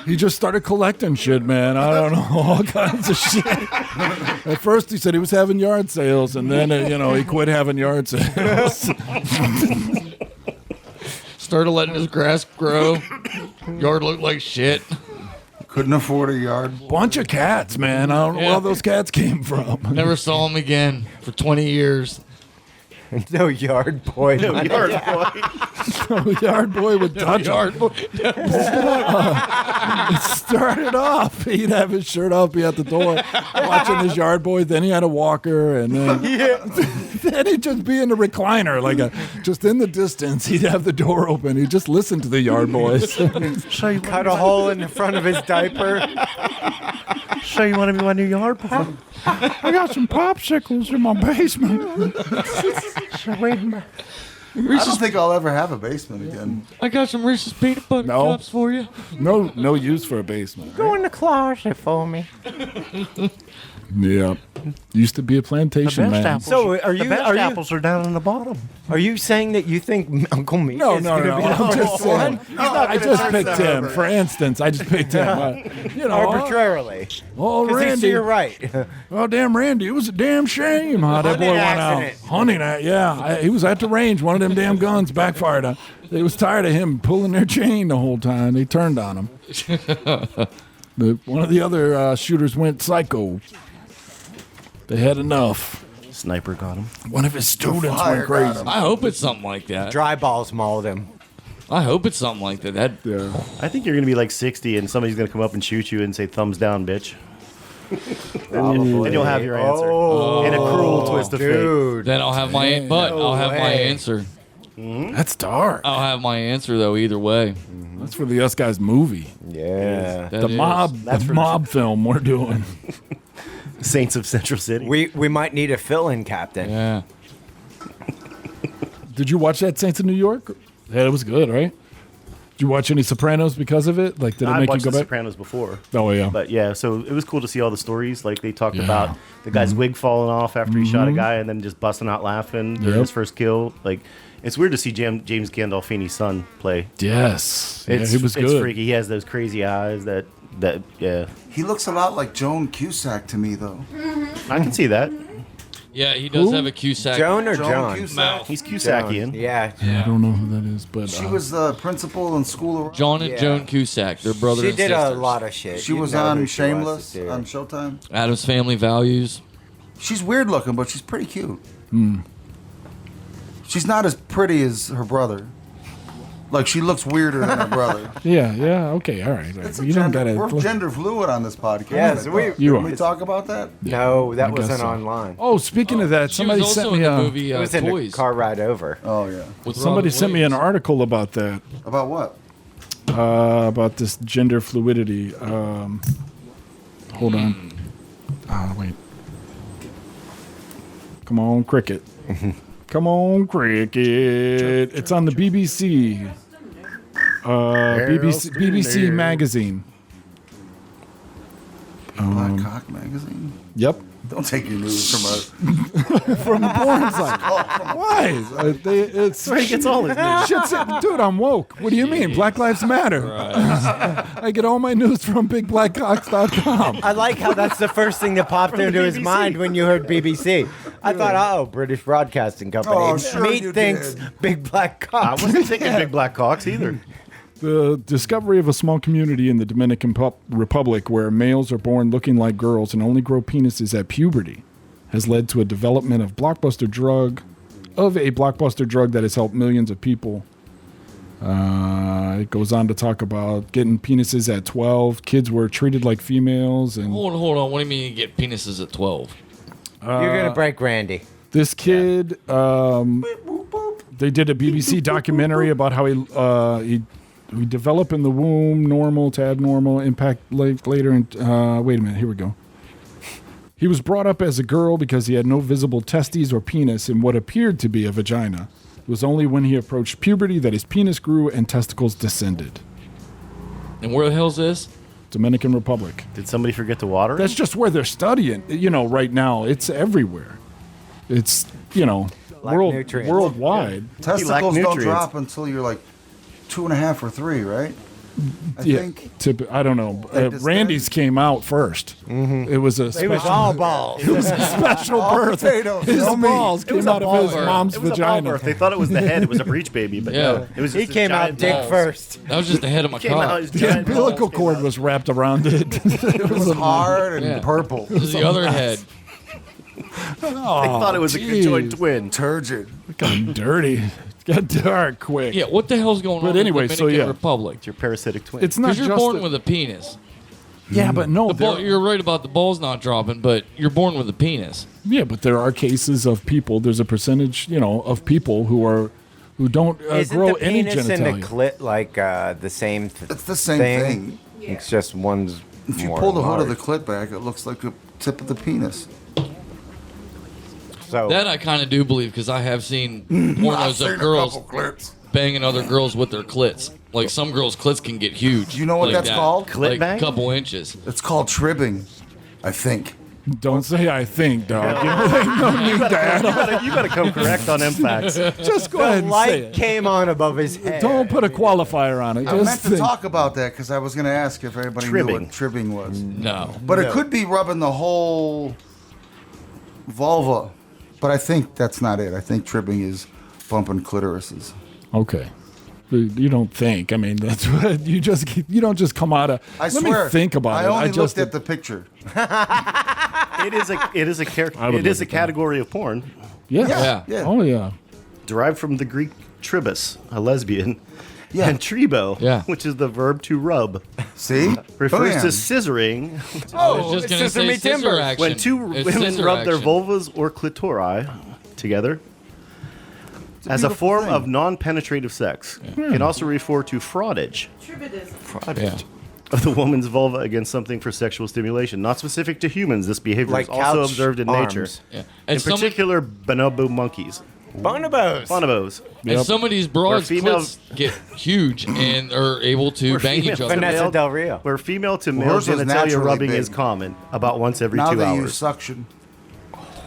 He just started collecting shit, man. I don't know, all kinds of shit. At first, he said he was having yard sales, and then, he quit having yard sales. Started letting his grass grow. Yard looked like shit. Couldn't afford a yard. Bunch of cats, man. I don't know where all those cats came from. Never saw him again for 20 years. No yard boy. No yard boy. Yard boy would touch him. Yard boy. It started off. He'd have his shirt off, be at the door, watching his yard boy. Then he had a walker, and then then he'd just be in the recliner, just in the distance. He'd have the door open. He'd just listen to the yard boys. Cut a hole in the front of his diaper. So you want to be my new yard boy? I got some popsicles in my basement. I don't think I'll ever have a basement again. I got some Reese's peanut butter No. cups for you. No use for a basement. Go in the closet for me. Yeah, used to be a plantation man. So are The you best are you apples are down in the bottom. are you saying that you think Uncle Meat No. is going to be the I'm just one? saying. I just picked him. For instance, I just picked him. Arbitrarily. Oh, Because Randy. you're right. Oh, damn, Randy. It was a damn shame how that boy Hunting went out. accident. Hunting at, yeah. He was at the range. One of them damn guns backfired. They was tired of him pulling their chain the whole time. They turned on him. One of the other shooters went psycho. They had enough. Sniper got him. One of his students fire went crazy. got him. I hope it's something like that. Dry balls mauled him. I hope it's something like that. Yeah. I think you're going to be like 60 and somebody's going to come up and shoot you and say, thumbs down, bitch. And you'll have your answer. In a cruel twist of fate. Dude. Then I'll have my I'll have my way. answer. That's dark. I'll have my answer though either way. That's for the Us Guys movie. Yeah. That The is. mob film we're doing. Saints of Central City. We might need a fill-in captain. Yeah. Did you watch that Saints of New York? Yeah, it was good, right? Did you watch any Sopranos because of it? Like, did it I make you watched go The back? Sopranos before. Oh, yeah. But yeah, so it was cool to see all the stories. Like they talked Yeah. about the guy's wig falling off after he shot a guy and then just busting out laughing during Yep. his first kill. Like it's weird to see James Gandolfini's son play. Yes. Yeah, It's, he was it's good. freaky. He has those crazy eyes that yeah. He looks a lot like Joan Cusack to me, though. I can see that. Yeah, he does Who? have a Cusack. Joan or Joan John? Cusack. Mouth. He's Cusackian. Yeah. Yeah, I don't know who that is, but She was the principal in School of John and Yeah. Joan Cusack. They're brother She and did sisters. a lot of shit. She You was know on who she was, Shameless too. on Showtime. Adam's Family Values. She's weird looking, but she's pretty cute. She's not as pretty as her brother. Like, she looks weirder than her brother. yeah, okay, all right. It's a You don't gender, gotta. we're gender fluid on this podcast. Yes, I we- thought. You Didn't are. we talk about that? No, that I guess wasn't so. online. Oh, speaking of that, She somebody was sent also me in the a. movie It was in Toys. a car ride over. Oh, yeah. with Somebody Robin sent me an Williams. article about that, About what? about this gender fluidity. Hold on. Wait. Come on, cricket. Come on, cricket. It's on the BBC. BBC magazine. Black Cock Magazine? Yep. Don't take your news from us. From the porn site. Why? It's Where he gets all his news. shit's dude, I'm woke. What do you mean? Black Lives Matter. I get all my news from bigblackcocks.com. I like how that's the first thing that popped into his mind when you heard BBC. I thought, oh, British Broadcasting Company. Oh, sure Meat you thinks did. big black I cock. wasn't thinking big black cocks either. The discovery of a small community in the Dominican Republic where males are born looking like girls and only grow penises at puberty has led to a development of a blockbuster drug that has helped millions of people. It goes on to talk about getting penises at 12. Kids were treated like females, and Hold on. What do you mean you get penises at 12? You're going to break Randy. this kid, they did a BBC documentary about how he develop in the womb, normal to abnormal, impact later. And wait a minute, here we go. He was brought up as a girl because he had no visible testes or penis in what appeared to be a vagina. It was only when he approached puberty that his penis grew and testicles descended. And where the hell's this? Dominican Republic. Did somebody forget to water it? That's just where they're studying. Right now, it's everywhere. It's Lack nutrients. worldwide. Testicles don't nutrients. drop until you're like 2.5 or 3, right? I think. I don't know. Like this Randy's came out first. It was a It was special, all balls. special All birth. potatoes, His no meat. balls came out of his mom's It was a ball vagina. birth. They thought it was the head. It was a breech baby, but Yeah. no. It was He just a came out giant dick balls. first. That was just the head of my Came out cock. his The giant umbilical balls. cord was wrapped around it. It was hard and Yeah. purple. This is the other head. They thought it was a conjoined twin. Turgid. Got dirty. Got dark quick. Yeah, what the hell's going But on anyway, in the so Dominican yeah. Republic? It's your parasitic twin. It's not Because you're just born a- with a penis. yeah, but no, You're right about the balls not dropping, but you're born with a penis. yeah, but there are cases of people. There's a percentage, of people who don't Isn't grow the any penis and genitalia. the clit like the same It's the same thing. It's just one's If you more pull the hood of the large. clit back, it looks like the tip of the penis. So That I kind of do believe because I have seen pornos of girls clips. banging other girls with their clits. Like some girls' clits can get huge. You know what like that's that. called? Clit Like bang? a couple inches. It's called tribbing, I think. Don't say I think, dog. No need to add You gotta come correct on them facts. Just go ahead and say light it. came on above his head. Don't put a qualifier on it. I Just meant to think. talk about that because I was going to ask if everybody knew what tribbing was. No. But it could be rubbing the whole vulva. But I think that's not it. I think tribbing is bumping clitorises. Okay. You don't think. I mean, that's what you don't just come out of. I Let swear. me think about I it. only just looked at the picture. It is a I would it is look a at category of porn yeah. Yeah. Oh yeah. derived from the Greek tribus, a lesbian, Yeah. and tribo, Yeah. which is the verb to rub, See? refers Bam. to scissoring I was just it's going to say Sesame scissor Timber. action. when two It's women scissor rub their action. vulvas or clitori together. As a beautiful form thing. of non-penetrative sex, can also refer to fraudage Yeah. of the woman's vulva against something for sexual stimulation. Not specific to humans, this behavior Like is also couch observed in arms. nature. Yeah. In And some, particular, bonobo monkeys. Bonobos. Bonobos. and some of these broads' Where females- clits get huge and are able to Where bang each females- other. Vanessa male- Del Rio. Where female to Well, male hers was genitalia naturally rubbing big. is common, about once every Now 2 they hours. use suction.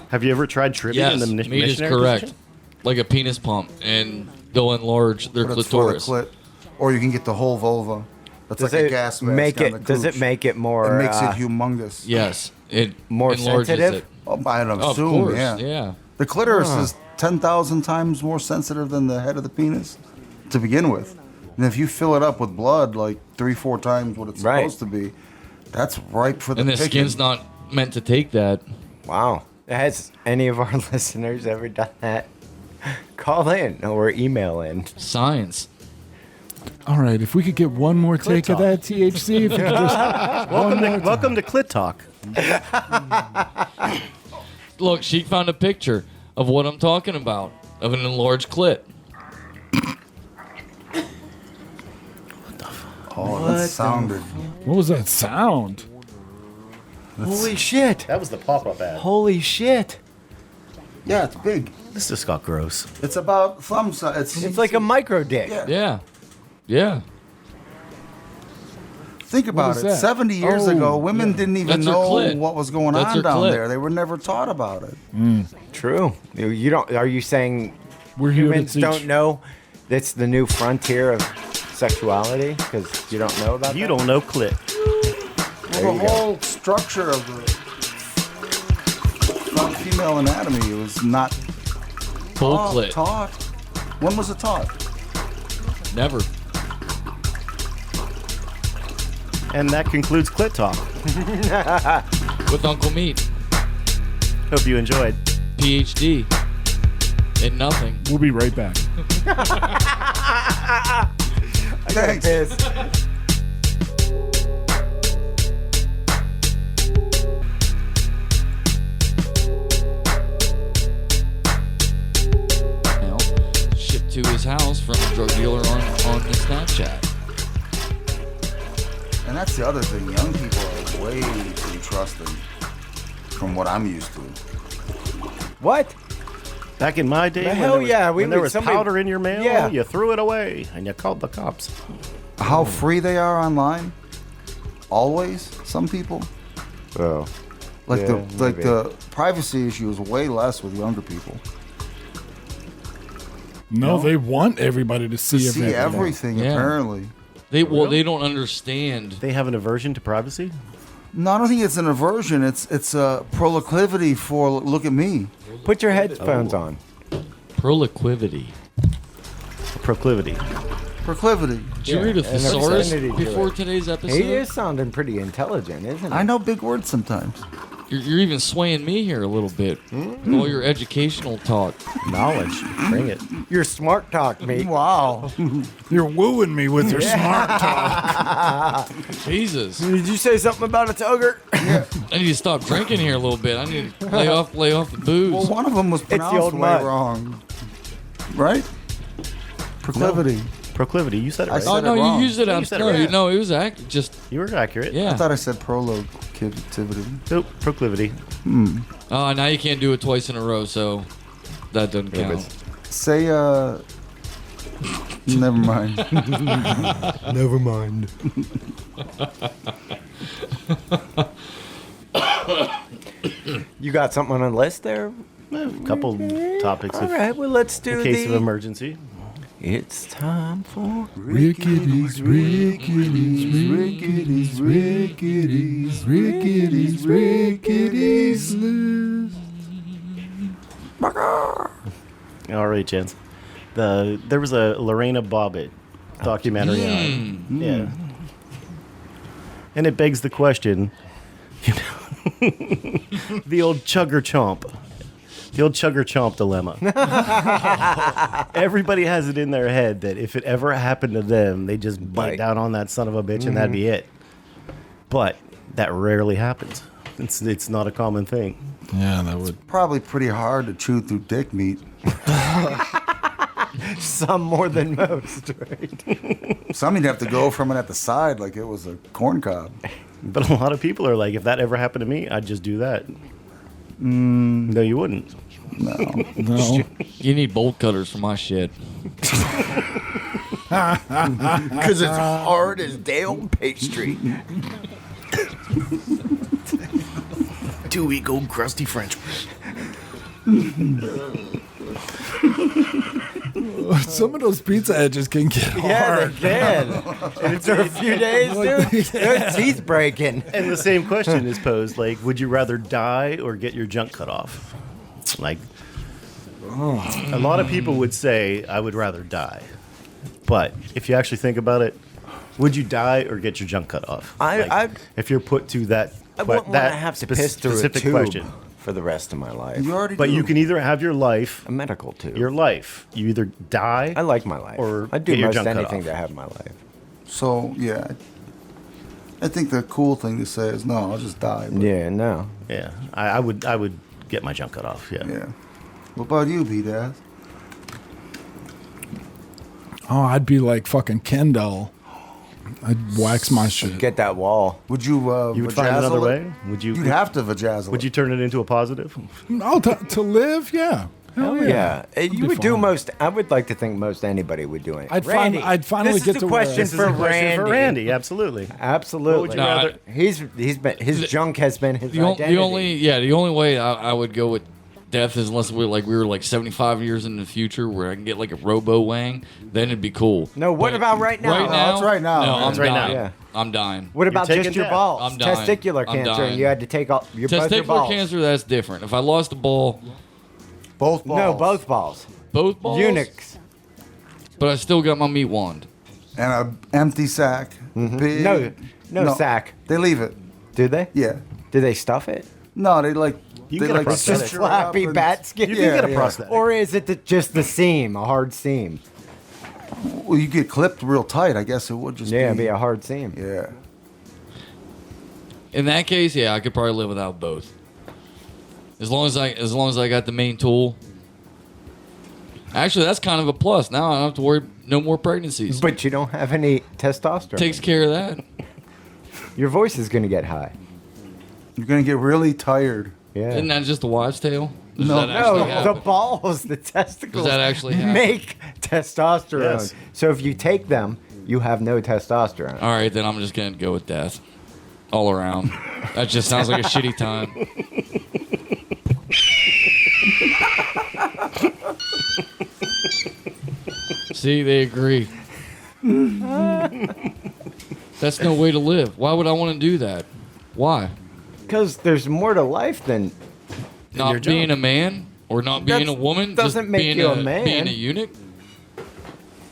Have you ever tried tribbing Yes, in the meat is missionary correct. position? Like a penis pump, and they'll enlarge their But it's for the clitoris. clit. Or you can get the whole vulva. That's Does like a it gas mask make on it? the Does it cooch. make it more? It makes it humongous. Yes. it More enlarges sensitive? it. Oh, I'd Of assume, course, yeah. yeah. The clitoris is 10,000 times more sensitive than the head of the penis to begin with. And if you fill it up with blood like 3-4 times what it's Right. supposed to be, that's ripe for the And the picking. skin's not meant to take that. Wow. Has any of our listeners ever done that? Call in or email in. Science. All right, if we could get one more take of that THC, if you could just Welcome to Clit Talk. Look, she found a picture of what I'm talking about, of an enlarged clit. Oh, that sounded. What was that sound? Holy shit. That was the pop-up ad. Holy shit. Yeah, it's big. This just got gross. It's about thumb size. It's like a micro dick. Yeah. Yeah. Yeah. Think about is it. that? 70 years ago, women didn't even That's her know clit. what was going That's her on down clit. there. They were never taught about it. True. You don't. Are you saying We're here to humans teach. don't know that's the new frontier of sexuality? Because you don't know about You that? don't know clit. Well, the whole structure of the female anatomy was not Full clit. taught. When was it taught? Never. And that concludes Clit Talk. With Uncle Meat. Hope you enjoyed. PhD. In nothing. We'll be right back. Thanks. Now, shipped to his house from a drug dealer on the Snapchat. And that's the other thing. Young people are way too trusting from what I'm used to. What? Back in my day, The when hell there was, yeah, when there would- was somebody- powder in your mail, Yeah. you threw it away and you called the cops. How free they are online. Always, some people. Oh. Like Yeah, maybe. the privacy issue is way less with younger people. No, they want everybody to see See everything. everything Yeah. apparently. They don't understand. They have an aversion to privacy? No, I don't think it's an aversion. It's a proclivity for look at me. Put your headphones on. Proliquivity. Proclivity. Proclivity. Did you read a and thesaurus obscenity to before it. today's episode? He is sounding pretty intelligent, isn't he? I know big words sometimes. You're even swaying me here a little bit. All your educational talk. Knowledge. Bring it. Your smart talk, mate. Wow. You're wooing me with your smart talk. Jesus. Did you say something about a tugger? I need to stop drinking here a little bit. I need to lay off the booze. Well, one of them was the pronounced old way mud. wrong. Right? Proclivity. Proclivity. You said it I right. said Oh it no, wrong. you used it You out. said it No, right. no, it was just You were accurate. yeah. I thought I said proclivity. Nope. Proclivity. Oh, now you can't do it twice in a row, so that doesn't count. Say never mind. Never mind. You got something on the list there? A couple topics All right, well, let's do in case the... of emergency. It's time for... Ricketies, ricketies, ricketies, ricketies, ricketies, ricketies, list. All right, Chance. There was a Lorena Bobbitt documentary on. Yeah. And it begs the question, you know, the old chugger chomp. The old chugger chomp dilemma. Everybody has it in their head that if it ever happened to them, they just bite down on that son of a bitch and that'd be it. But that rarely happens. It's not a common thing. Yeah, that would. Probably pretty hard to chew through dick meat. Some more than most, right? Some you'd have to go from it at the side like it was a corn cob. But a lot of people are like, if that ever happened to me, I'd just do that. No, you wouldn't. No. No. You need bolt cutters for my shit. Because it's hard as Dale pastry. 2-week old crusty French. Some of those pizza edges can get Yeah, hard. they can. After a few days, dude, their teeth breaking. And the same question is posed, like, would you rather die or get your junk cut off? Like, a lot of people would say, I would rather die. But if you actually think about it, would you die or get your junk cut off? If you're put to that, I wouldn't want to have to piss through a specific tube question. for the rest of my life. You already But do. you can either have your life, A medical tube. your life. You either die. I like my life. Or I'd do get your most junk cut anything off. to have my life. So, yeah. I think the cool thing to say is, no, I'll just die. But, Yeah, no. Yeah, I would get my junk cut off. Yeah. yeah. What about you, B-Daz? Oh, I'd be like fucking Kendall. I'd wax my shit. Get that wall. Would you, You would find another vajazzle way. it? Would you? You'd have to vajazzle Would it. you turn it into a positive? Oh, to live? Yeah. Hell yeah. Yeah, That'd you be would do fun. most. I would like to think most anybody would do it. I'd Randy, finally this get is to a wear- question This is for a question Randy. for Randy. Absolutely. Absolutely. What would you No, rather? He's been his junk has been his The identity. only way I would go with death is unless we were like 75 years in the future where I can get like a robo wang, then it'd be cool. No, what But about right now? Right No, now, it's right now, No, man. I'm It's right dying. now. Yeah. I'm dying. What about taking just your death. balls? I'm dying. Testicular I'm cancer, dying. and you had to take all your both your Testicular balls. cancer, that's different. If I lost a ball, Both balls. No, both balls. both balls, Eunuchs. but I still got my meat wand. And an empty sack. Big. No sack. They leave it. Do they? Yeah. Do they stuff it? No, they like. You they can get a like prosthetic. cinch it up Flappy and- bat skin. You Yeah, can get a yeah. prosthetic. Or is it just the seam, a hard seam? Well, you get clipped real tight. I guess it would just Yeah, it'd be be a hard seam. Yeah. In that case, yeah, I could probably live without both. As long as I got the main tool. Actually, that's kind of a plus. Now I don't have to worry no more pregnancies. But you don't have any testosterone. Takes care of that. Your voice is going to get high. You're gonna get really tired. Yeah. Isn't that just a wives' tale? Does No. that No, actually the happen? balls, the testicles Does that actually happen? make testosterone. Yes. So if you take them, you have no testosterone. All right, then I'm just gonna go with death, all around. That just sounds like a shitty time. See, they agree. That's no way to live. Why would I want to do that? Why? Because there's more to life than Not your being job. a man or not being a woman doesn't just make being you a man. Being a eunuch.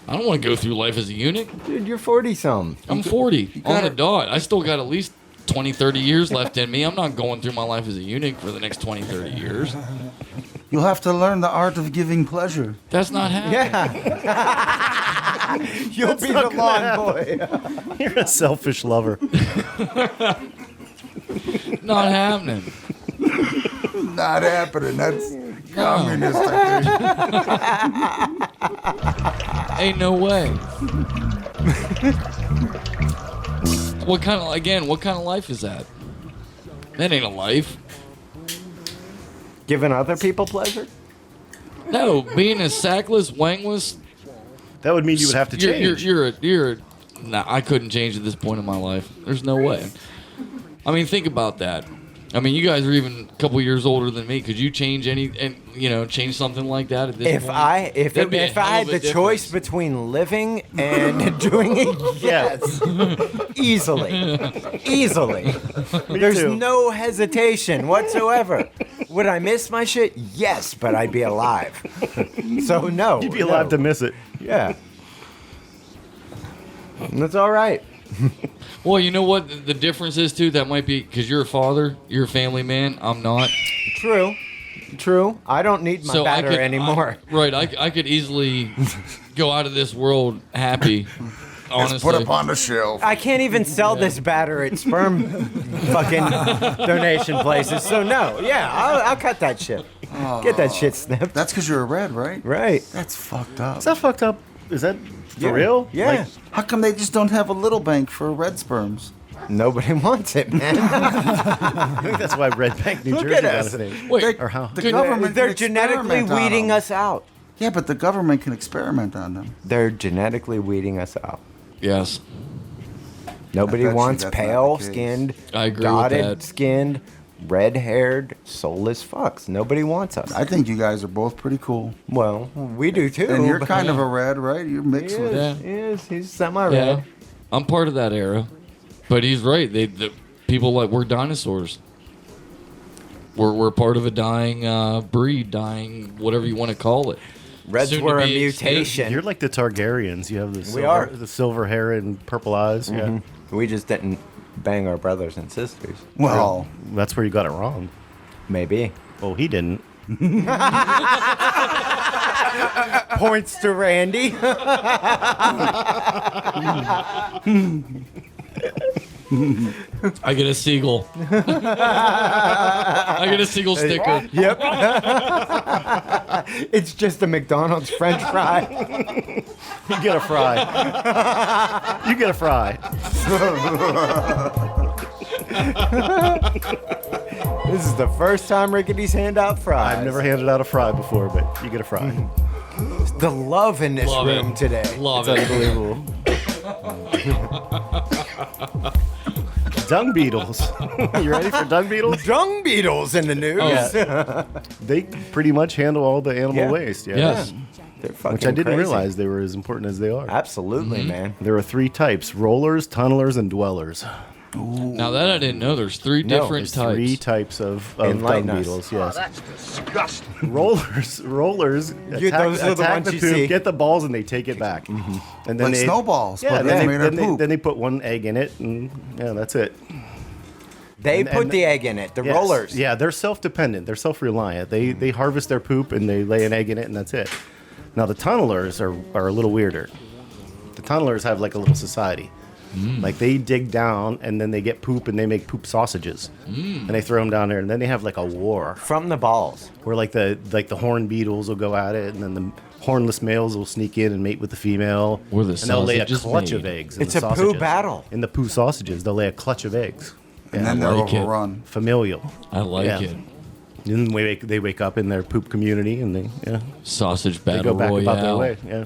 I don't want to go through life as a eunuch. dude. You're 40-something. I'm 40 on the gotta- dot. I still got at least 20, 30 years left in me. I'm not going through my life as a eunuch for the next 20, 30 years. You'll have to learn the art of giving pleasure. That's not happening. Yeah. You'll be the lawn boy. You're a selfish lover. Not happening. Not happening. That's communist, I think. Ain't no way. What kind of life is that? That ain't a life. Giving other people pleasure? No, being a sackless, wangless. That would mean you would have to change. Nah, I couldn't change at this point in my life. There's no way. I mean, think about that. I mean, you guys are even a couple years older than me. Could you change change something like that at this If point? I That'd be a if I hell had of a the choice difference. between living and doing it, yes, easily. There's too. no hesitation whatsoever. Would I miss my shit? Yes, but I'd be alive. So no, You'd be alive to miss it. Yeah, and that's all right. Well, you know what the difference is too. That might be because you're a father, you're a family man. I'm not. True. I don't need my batter anymore. I could easily go out of this world happy. Honestly, Just put up on the shelf. I can't even sell this batter at sperm fucking donation places. So no, yeah, I'll cut that shit. Get that shit snipped. That's because you're a red, right? Right. That's fucked up. Is that fucked up? Is that for real? Yeah. Like, How come they just don't have a little bank for red sperms? Nobody wants it, man. I think that's why Red Bank, New Jersey at got us. its name. Wait, Or how? The government They're can genetically experiment on weeding them. us out. Yeah, but the government can experiment on them. They're genetically weeding us out. yes, Nobody I bet you wants that's not the pale case. skinned, I agree with dotted that. skinned, red-haired, soulless fucks. Nobody wants us. I think you guys are both pretty cool. Well, we do too. And you're but- kind of a red, right? You're mixed with. Yeah. He's semi-red. Yeah, I'm part of that era. But he's right. The people like we're dinosaurs. We're part of a dying breed, dying whatever you want to call it. Reds Soon to were a be extinct. mutation. You're like the Targaryens. You have the silver hair and purple eyes. Yeah, We just didn't bang our brothers and sisters. Well, that's where you got it wrong. Maybe. Oh, he didn't. Points to Randy. I get a seagull. I get a seagull sticker. Yep. It's just a McDonald's French fry. You get a fry. You get a fry. This is the first time Rickety's hand out fries. I've never handed out a fry before, but you get a fry. The love in this Love room it. today. Love It's it. unbelievable. Dung Beetles. You ready for Dung Beetles? Dung Beetles in the news. Yeah. They pretty much handle all the animal Yeah. waste. Yeah. Yes. They're fucking Which I didn't crazy. realize they were as important as they are. Absolutely, man. There are 3 types: rollers, tunnelers, and dwellers. Now that I didn't know, there's 3 different There's types. 3 types of dung Enlighten us. beetles. Yes. that's disgusting. Rollers attack, those are the attack ones the you poop, see. get the balls, and they take it back. And then like they, snowballs, Yeah, but and they then, made they, of then, they, poop. then they put one egg in it, and yeah, that's it. They And- put and- the egg in it. The Yes. rollers. Yeah, they're self-dependent. They're self-reliant. They harvest their poop and they lay an egg in it, and that's it. Now the tunnelers are a little weirder. The tunnelers have like a little society. Like they dig down and then they get poop and they make poop sausages, and they throw them down there, and then they have like a war From the balls. where like the horned beetles will go at it, and then the hornless males will sneak in and mate with the female, Where the and they'll lay a sausages clutch made. of eggs. In It's the a poo sausages. battle. In the poo sausages, they'll lay a clutch of eggs. and then they're like it. overrun. Familial. I like Yeah. it. And then they wake up in their poop community, and they Sausage they battle go back royale. about their way. Yeah,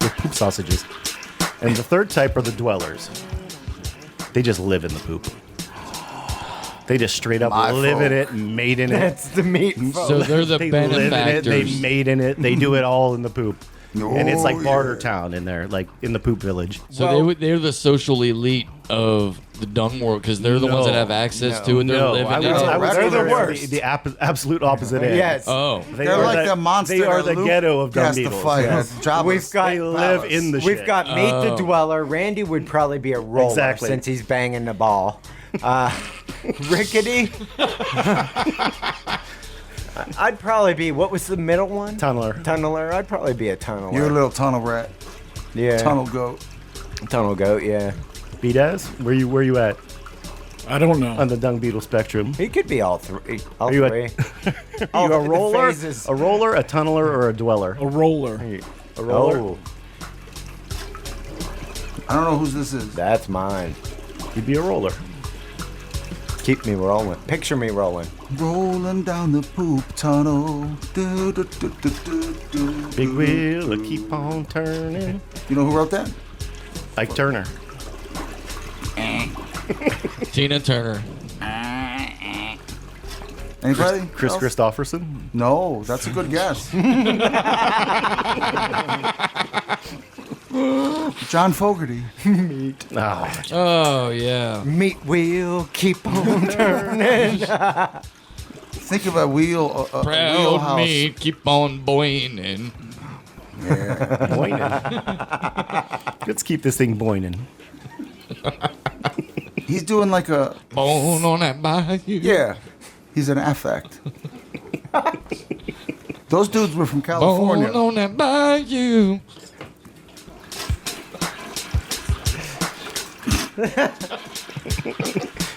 with poop sausages. And the third type are the dwellers. They just live in the poop. They just straight up My live in folk. it, made in it. That's the meat. So they're the They live in it. They benefactors. made in it. They do it all in the poop. And it's like Oh, barter yeah. town in there, like in the poop village. So they're the social elite of the dung world because they're the ones that have access to it. They're No, living I in would, it. I would They're say the they're worst. the absolute opposite end. Yes. Oh, They're like the monster. They are that the Luke ghetto of dung has to beetles. fight. Yes. Jabba's We've got- They live palace. in the We've shit. got Meat the Oh. Dweller. Randy would probably be a roller Exactly. since he's banging the ball. Rickety. I'd probably be, what was the middle one? Tunneler. Tunneler. I'd probably be a tunneler. You're a little tunnel rat, yeah. tunnel goat. Tunnel goat, yeah. B-Daz, where you at I don't know. on the dung beetle spectrum? He could be all three. All Are you three. Are you a the roller, phases. a roller, a tunneler, or a dweller? A roller. A roller. Oh, I don't know whose this is. that's mine. You'd be a roller. Keep me rolling. Picture me rolling. Rolling down the poop tunnel. Do, do, do, do, do, do, Big do, wheel, do. keep on turning. You know who wrote that? Ike Turner. Tina Turner. Anybody? Chris else? Christopherson. No, that's a good guess. John Fogerty. Ah, Oh yeah. Meat wheel, keep on turning. Think of a wheel, a Proud wheelhouse. me, keep on boining. Yeah. boining. Let's keep this thing boining. He's doing like a, Bone on that bayou. yeah, he's an affect. Those dudes were from California. Bone on that bayou.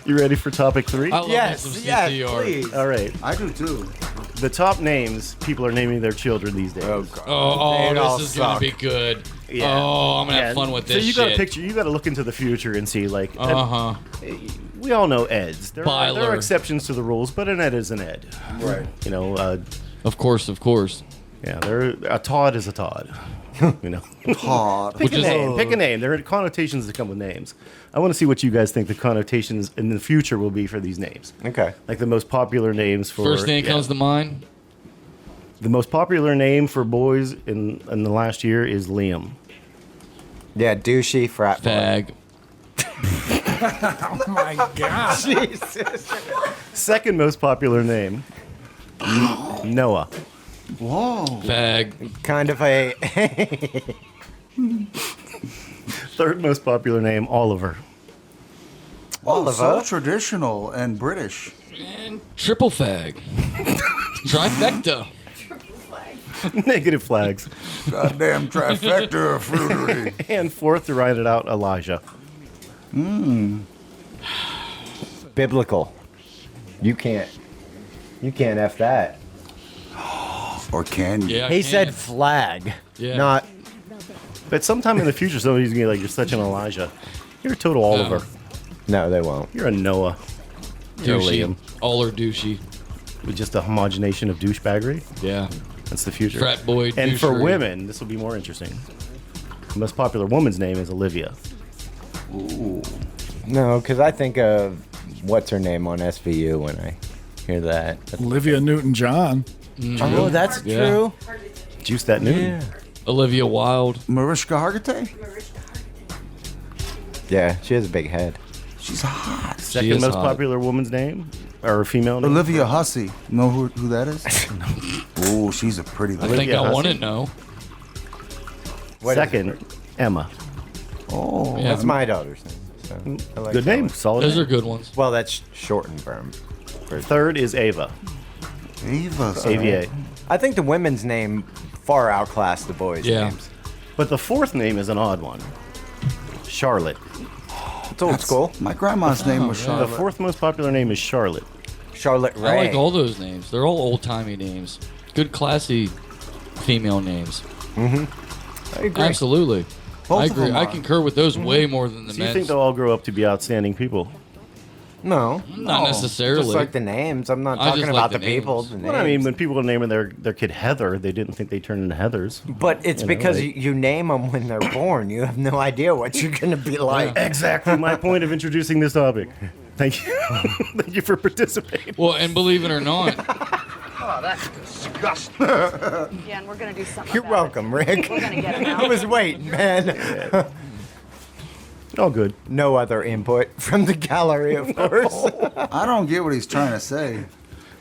You ready for topic 3? I love me Yes, some yes, CTR. please. All right. I do too. The top names people are naming their children these days. Oh, God. Oh, They all this is gonna suck. be good. Yeah. Oh, I'm gonna Yeah, have fun with so this you got to shit. picture. You got to look into the future and see like. Uh huh. We all know Eds. There are Byler. exceptions to the rules, but an Ed is an Ed. Right. You know, Of course, of course. Yeah, a Todd is a Todd. You know, Todd. pick a name. Pick a name. There are connotations that come with names. I want to see what you guys think the connotations in the future will be for these names. Okay. Like the most popular names for. First thing that comes to mind. The most popular name for boys in the last year is Liam. Yeah, douchey frat boy. Fag. Oh my God. Jesus. Second most popular name, Noah. Whoa. Fag. Kind of a. Third most popular name, Oliver. Oh, so Oliver. traditional and British. And triple fag. Trifecta. Negative flags. Goddamn trifecta of fruitery. And fourth, to round it out, Elijah. Biblical. You can't F that. Or can you? Yeah, I He can. said flag. Yeah. Not. But sometime in the future, somebody's going to be like, you're such an Elijah. You're a total Oliver. No, they won't. You're a Noah. You're a Douchey. Liam. All are douchey. With just a homogenation of douchebaggery. Yeah. That's the future. Frat boy. And for douchery. women, this will be more interesting. The most popular woman's name is Olivia. No, because I think of what's her name on SVU when I hear that. Olivia Newton-John. Oh, that's Yeah. true. Juice that Newton. Olivia Wilde. Mariska Hargitay? Yeah, she has a big head. She's hot. Second is most hot. popular woman's name, or female name. Olivia Hussey. Know who that is? Oh, she's a pretty I lady. think Yeah, I I want to see. know. What is Second, Emma. Oh, Yeah. That's my daughter's name. So I like Good that name. one. Solid Those name. are good ones. Well, that's shortened for Third is Ava. Ava. AVA. I think the women's name far outclassed the boys' Yeah. names. But the fourth name is an odd one. Charlotte. It's old school. My grandma's name was yeah. Charlotte. The fourth most popular name is Charlotte. Charlotte Ray. I like all those names. They're all old timey names. Good, classy female names. I agree. Absolutely. Both I of agree. them I are. concur with those way more than the So you men's. think they'll all grow up to be outstanding people? No, Not necessarily. just like the names. I'm not I talking just about like the the people. names. The Well, I mean, names. when people were naming their kid Heather, they didn't think they turned into Heathers. But it's You know, because like- you name them when they're born. You have no idea what you're going to be like. Exactly my point of introducing this topic. Thank you. Thank you for participating. Well, and believe it or not, Yeah, and we're gonna do something. You're about welcome, Rick. We're gonna get him I out. was waiting, man. All good. No other input from the gallery, of course. I don't get what he's trying to say.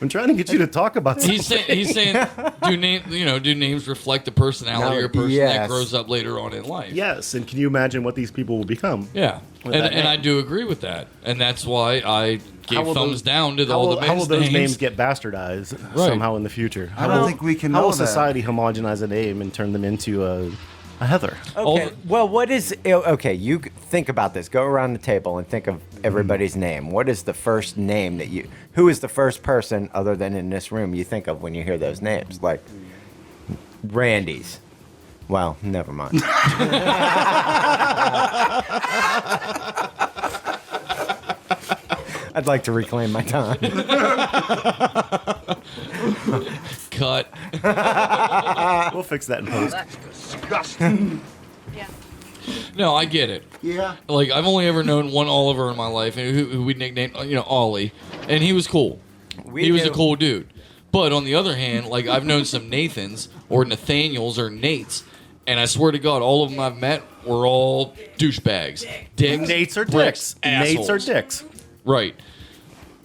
I'm trying to get you to talk about something. he's saying, do names reflect the personality No, or person yes. that grows up later on in life? Yes, and can you imagine what these people will become? Yeah, With and, that and I name. do agree with that, and that's why I gave How will thumbs those- down to How all will, the how will men's those names names. get bastardized Right. somehow in the future? I don't think we can How know will that. society homogenize a name and turn them into a Heather? Okay. All- Well, what is okay? You think about this. Go around the table and think of everybody's name. What is the first name that you? Who is the first person other than in this room you think of when you hear those names? Like Randy's. Well, never mind. I'd like to reclaim my time. Cut. We'll fix that in post. Yeah. No, I get it. Yeah. Like I've only ever known one Oliver in my life, and who we nicknamed Ollie, and he was cool. He was a cool dude. But on the other hand, like I've known some Nathans or Nathaniels or Nates, and I swear to God, all of them I've met were all douchebags, dicks, Nates are pricks, dicks. Nates are assholes. dicks. Right.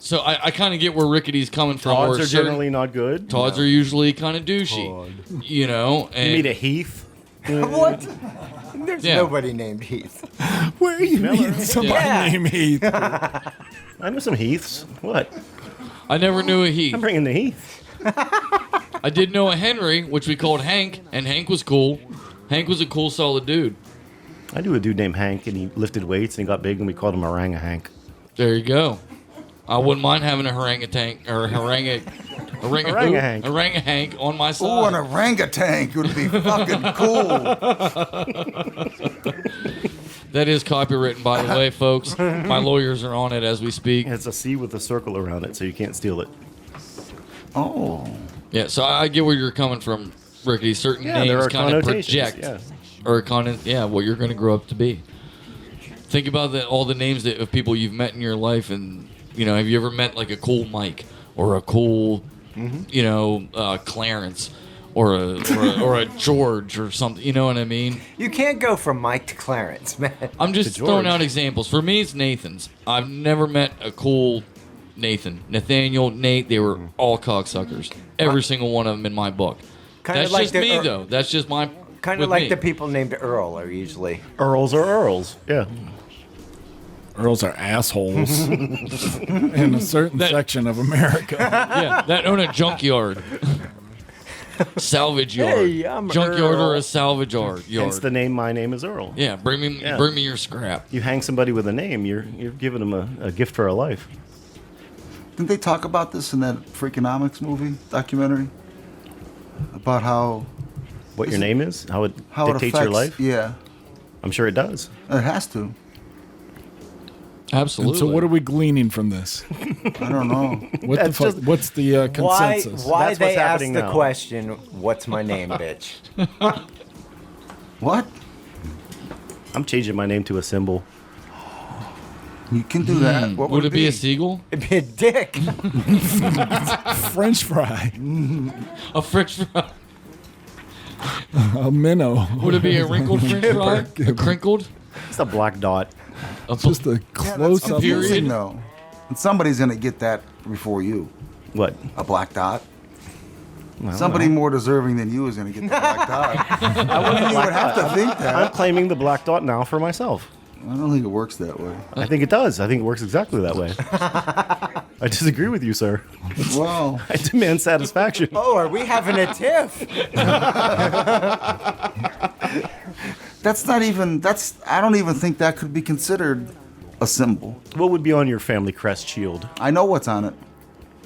So I kind of get where Rickety's coming from. Odds where are certain- generally not good. Tods are usually kind of douchey, you know. And You meet a Heath. What? There's Yeah. nobody named Heath. Where are you meeting somebody Yeah. named Heath? I know some Heaths. What? I never knew a Heath. I'm bringing the Heath. I did know a Henry, which we called Hank, and Hank was cool. Hank was a cool, solid dude. I knew a dude named Hank, and he lifted weights and he got big, and we called him Oranga Hank. There you go. I wouldn't mind having a orangutan or Hank on my side. Ooh, an orangutan would be fucking cool. That is copywritten, by the way, folks. My lawyers are on it as we speak. It's a C with a circle around it, so you can't steal it. Oh. Yeah, so I get where you're coming from, Ricky. Certain Yeah, there names are kind of connotations, project, or what you're going to grow up to be. Think about all the names of people you've met in your life, and have you ever met like a cool Mike or a cool, Clarence or a George or something? You know what I mean? You can't go from Mike to Clarence, man. I'm just throwing out examples. For me, it's Nathan's. I've never met a cool Nathan, Nathaniel, Nate. They were all cocksuckers. Every single one of them in my book. That's like just me, though. That's just my. Kind of like the people named Earl are usually. Earls are Earls. Yeah. Earls are assholes in a certain section of America. Yeah, that own a junkyard. Salvage yard. Hey, I'm junkyard Earl. or a salvage yard. Hence the name. My name is Earl. Yeah, bring me your scrap. You hang somebody with a name, you're giving them a gift for a life. Didn't they talk about this in that Freakonomics movie documentary? About how What your name is, how it it dictates affects your life. Yeah, I'm sure it does. it has to. Absolutely. And so what are we gleaning from this? I don't know. What the fuck? What's the consensus? Why That's they what's ask happening the now. question, what's my name, bitch? What? I'm changing my name to a symbol. You can do that. What Would it be a be? seagull? It'd be a dick. French fry, A French fry? a minnow, Would it be a wrinkled French fry? A crinkled? It's a black dot. just a close up. Period. Confusing, though. And somebody's gonna get that before you. What? A black dot. Somebody more deserving than you is gonna get the black dot. I wouldn't even have to think I'm that. claiming the black dot now for myself. I don't think it works that way. I think it does. I think it works exactly that way. I disagree with you, sir. Well, I demand satisfaction. Oh, are we having a tiff? that's not even. I don't even think that could be considered a symbol. What would be on your family crest shield? I know what's on it.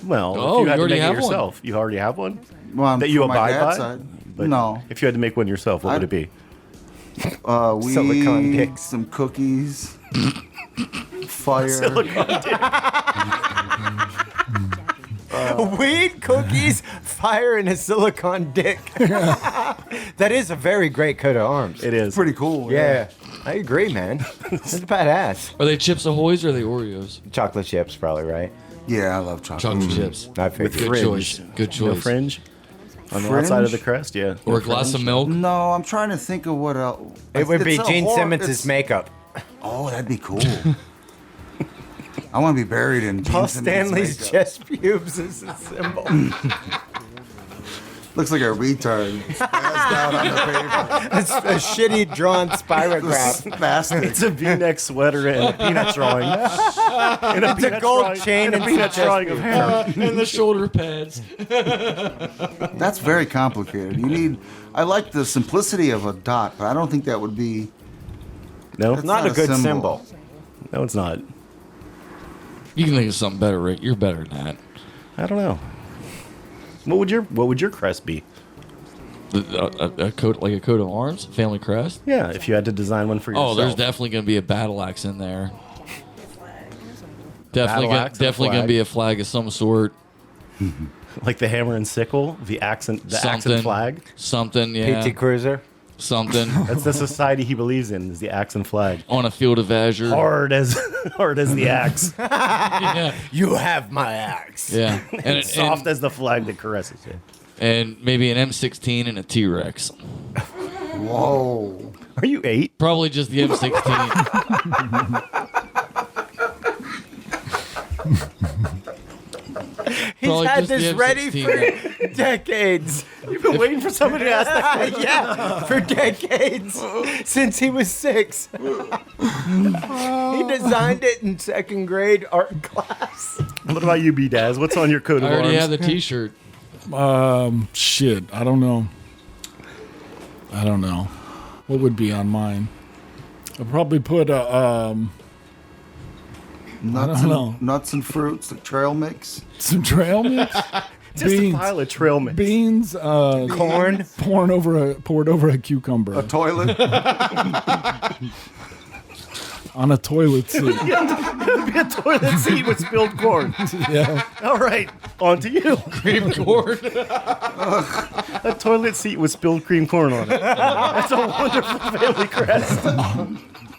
Well, Oh, if you you had to already make it have one. yourself, you already have one. Well, That you from my abide dad's by? side. But No. If you had to make one yourself, what would it be? Weed, Silicone dicks. some cookies, fire. Weed, cookies, fire, and a silicone dick. That is a very great coat of arms. It is. Pretty cool. Yeah, I agree, man. It's badass. Are they Chips Ahoy's or are they Oreos? Chocolate chips, probably, right? Yeah, I love chocolate. Chocolate chips. I figured. Good fringe. choice. Good No choice. fringe on the Fringe? outside of the crest, yeah. Or a glass of milk. No, I'm trying to think of what else. It would be It's a Gene Simmons' it's- makeup. Oh, that'd be cool. I want to be buried in Gene Paul Simmons' Stanley's makeup. chest pubes is a symbol. Looks like a retard. Spazzed out on the paper. It's a shitty drawn spirograph. Spastic. It's a V-neck sweater and a peanut drawing. And It's a gold chain and a and peanut some drawing chest of hair. And the shoulder pads. That's very complicated. You need. I like the simplicity of a dot, but I don't think that would be. No, That's Not a good symbol. no, it's not. You can think of something better, Rick. You're better than that. I don't know. What would your crest be? A coat, like a coat of arms, family crest. Yeah, if you had to design one for yourself. Oh, there's definitely going to be a battle axe in there. Battle axe and a Definitely going to flag. be a flag of some sort. like the hammer and sickle, the axe and flag. Something, yeah. PT Cruiser. Something That's the society he believes in, is the axe and flag. on a field of azure. Hard as the axe. Yeah, You have my axe. yeah. And, Soft as the flag that caresses you. and maybe an M16 and a T-Rex. Whoa. Are you 8? Probably just the M16. He's Probably had just the this ready M16 for decades. You've been waiting for somebody to ask that question. Yeah, for decades. Since he was 6. He designed it in 2nd grade art class. What about you, B-Daz? What's on your coat I of already arms? have the T-shirt. Shit, I don't know. What would be on mine? I'd probably put Nuts and fruits, the trail mix. some trail mix, Just a pile of trail mix. beans, Corn. poured over a cucumber. A toilet. on a toilet seat. Be a toilet seat with spilled corn. Yeah. All right, on to you. Cream corn. A toilet seat with spilled cream corn on it. That's a wonderful family crest.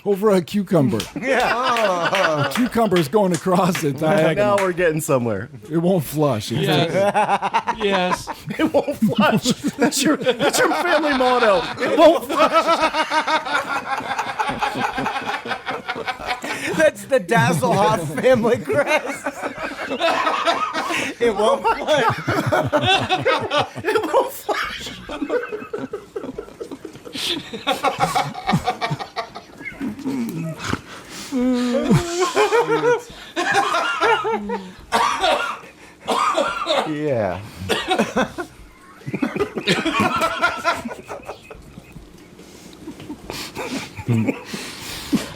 Over a cucumber. Yeah. A cucumber's going across it Now diagonal. we're getting somewhere. It won't flush. Yes. Yes. It won't flush. That's your family motto. It won't flush. That's the Dazzle Hot family crest. It won't flush. It won't flush. Yeah.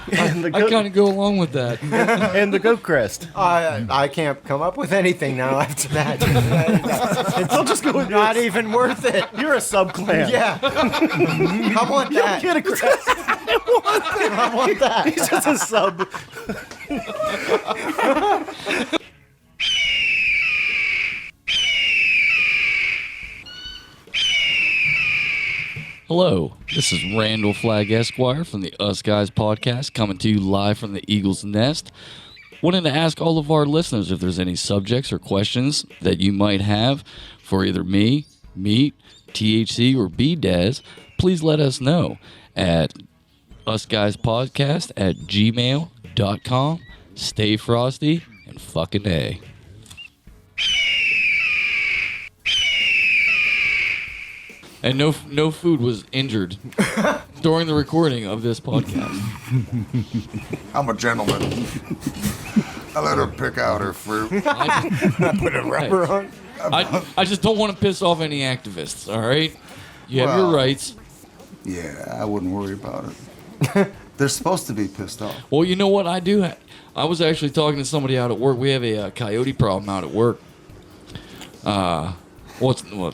And the I goat, kind of go along with that. and the goat crest. I can't come up with anything now after that. I'll just go with Not even worth it. You're a sub-clan. Yeah. I want that. Get a crest. I want that. He's just a sub. Hello, this is Randall Flagg Esquire from the Us Guys podcast, coming to you live from the Eagle's Nest. Wanted to ask all of our listeners if there's any subjects or questions that you might have for either me, Meat, THC, or B-Dez. Please let us know at usguyspodcast@gmail.com. Stay frosty and fucking A. And no food was injured during the recording of this podcast. I'm a gentleman. I let her pick out her fruit. Put a rubber on. I just don't want to piss off any activists, all right? You have your Well- rights. Yeah, I wouldn't worry about it. They're supposed to be pissed off. Well, you know what I do? I was actually talking to somebody out at work. We have a coyote problem out at work.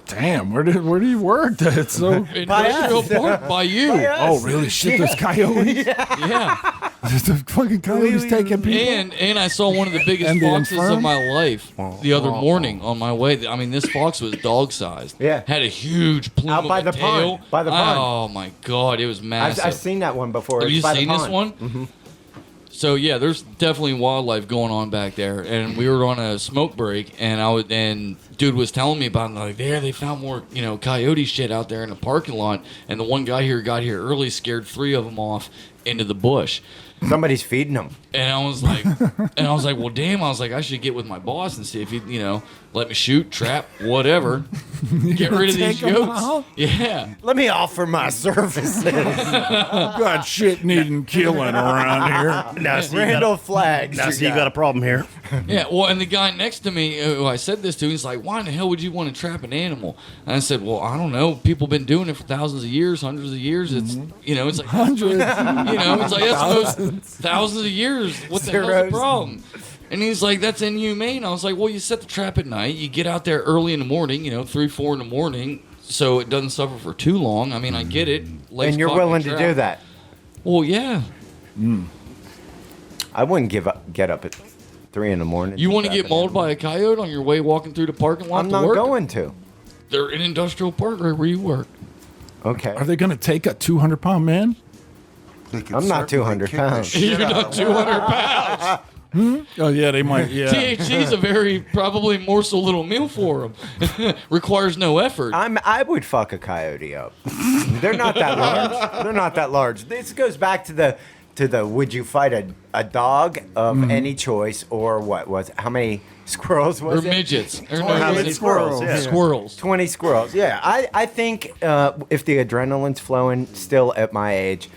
Damn, where do you work? That's so. Industrial Park by you. Oh, really? Shit, there's coyotes. Yeah. There's the fucking coyotes taking people. And I saw one of the biggest And the foxes infirm? of my life the other morning on my way. I mean, this fox was dog-sized. Yeah. Had a huge plume Out by of a the pond. tail. By the pond. Oh, my God. It was massive. I've seen that one before. Have It's you by the seen this pond. one? Mm-hmm. So yeah, there's definitely wildlife going on back there, and we were on a smoke break, and dude was telling me about it, like, they found more coyote shit out there in the parking lot, and the one guy here got here early, scared 3 of them off into the bush. Somebody's feeding them. And I was like, well, damn. I was like, I should get with my boss and see if he, let me shoot, trap, whatever. Get rid of these take 'em goats. out? Yeah. Let me offer my services. Got shit needing killing around here. Now, so you Randall got Flags. a, now, so you got a problem here. Yeah. Well, and the guy next to me, who I said this to, he's like, why in the hell would you want to trap an animal? And I said, well, I don't know. People been doing it for thousands of years, hundreds of years. It's, it's like, Hundreds. it's like, that's the most thousands of years. What the hell's the Zeros. problem? And he's like, that's inhumane. I was like, well, you set the trap at night. You get out there early in the morning, 3, 4 in the morning, so it doesn't suffer for too long. I mean, I get it. Legs And you're caught in willing the to trap. do that. Well, yeah. I wouldn't get up at 3 in the morning. You want to trap get an mauled animal. by a coyote on your way walking through the parking lot I'm to not work? going to. They're in industrial park right where you work. Okay. Are they going to take a 200-pound man? They could I'm not certainly 200 kick the pounds. shit You're out not of 200 pounds. Oh, yeah, they might. Yeah. THC's a very probably morsel little meal for them. Requires no effort. I would fuck a coyote up. They're not that large. They're not that large. This goes back to the would you fight a dog of any choice, or what was it? How many squirrels Or was it? midgets. Or no, How was many it squirrels? Yeah. Squirrels. 20 squirrels. Yeah, I think if the adrenaline's flowing still at my age,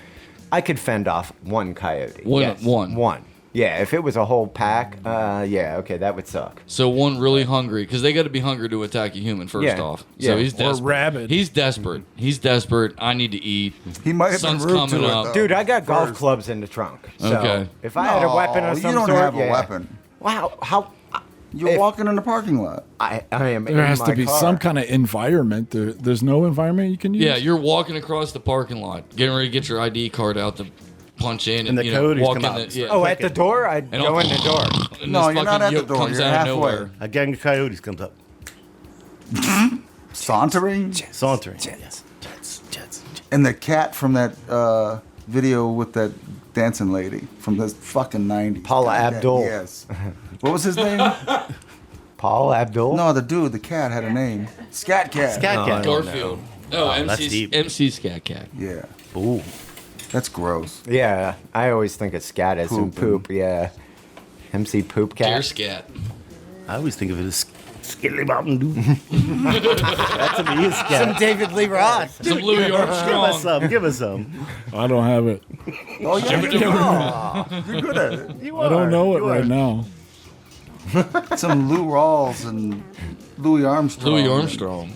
I could fend off one coyote. One- Yes. one. One. Yeah, if it was a whole pack, yeah, okay, that would suck. So one really hungry, because they got to be hungry to attack a human first Yeah. off. Yeah. So he's Or desperate. rabid. He's desperate. He's desperate. I need to eat. He might have Sun's been rude coming to up. it, though. Dude, I got golf First. clubs in the trunk. So Okay. if I had a weapon No, of some you don't sort, have a yeah. weapon. Wow, how You're If- walking in the parking lot. I am There in has my to be car. some kind of environment. There's no environment you can use? Yeah, you're walking across the parking lot, getting ready to get your ID card out the punch in And and the coyotes walk come in out. the yeah. Oh, at the door? I'd And go in the door. And No, this you're not fucking at the yolk door. comes You're out halfway. of nowhere. A gang of coyotes comes up, Sauntering. sauntering. And the cat from that video with that dancing lady from the fucking 90s. Paula God damn, Abdul. Yes. What was his name? Paul Abdul? No, the dude, the cat had a name. Scat Cat. Scat cat. Garfield. Oh, that's MC deep. MC Scat Cat. Yeah. Ooh. That's gross. Yeah, I always think of scat as in Poop. poop. Yeah. MC Poop Deer Cat. Scat. I always think of it as Skilly Bop Doo. That's a me, Some scat. David Lee Roth. Some Louis Give us Armstrong. some. Give us some. I don't have it. Oh, yeah, you're good at it. I don't know it right now. Some Lou Rawls and Louis Armstrong. Louis Armstrong.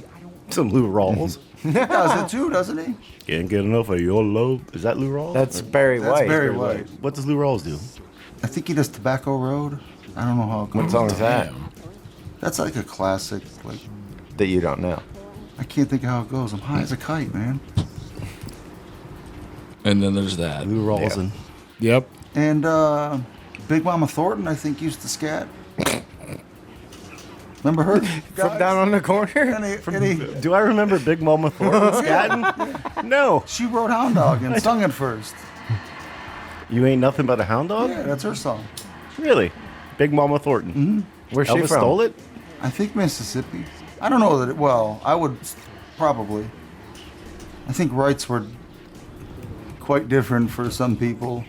Some Lou Rawls. He does it too, doesn't he? Can't get enough of your love. Is that Lou Rawls? That's Barry That's White. Barry White. What does Lou Rawls do? I think he does Tobacco Road. I don't know how it goes. What song is that? That's like a classic. Like, That you don't know. I can't think of how it goes. I'm high as a kite, man. And then there's that. Lou Rawls and Yep. And Big Mama Thornton, I think, used to scat. Remember her? From down on the corner? Do I remember Big Mama Thornton scatting? No. She wrote Hound Dog and sung it first. You ain't nothing but a hound dog? Yeah, that's her song. Really? Big Mama Thornton. Where's she Elvis from? stole it? I think Mississippi. I don't know that it, well, I would probably. I think rights were quite different for some people,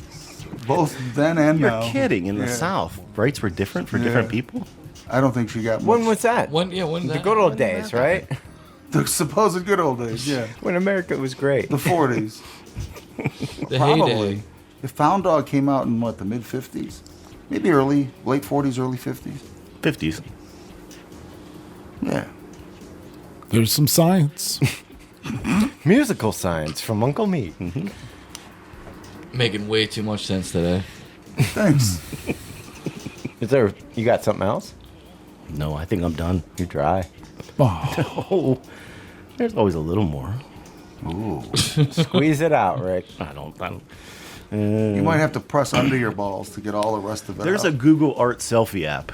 both then and You're now. kidding. In the Yeah. South, rights were different for Yeah. different people? I don't think she got much. When was that? When The good old days, right? The supposed good old days, yeah. When America was great. The 40s. The Probably. heyday. If Hound Dog came out in what, the mid 50s? Maybe late 40s, early 50s? 50s. Yeah. There's some science. Musical science from Uncle Meat. Making way too much sense today. Thanks. Is there? You got something else? No, I think I'm done. You're dry. Oh, Oh, there's always a little more. Squeeze it out, Rick. I don't. You might have to press under your balls to get all the rest of it There's a out. Google Art selfie app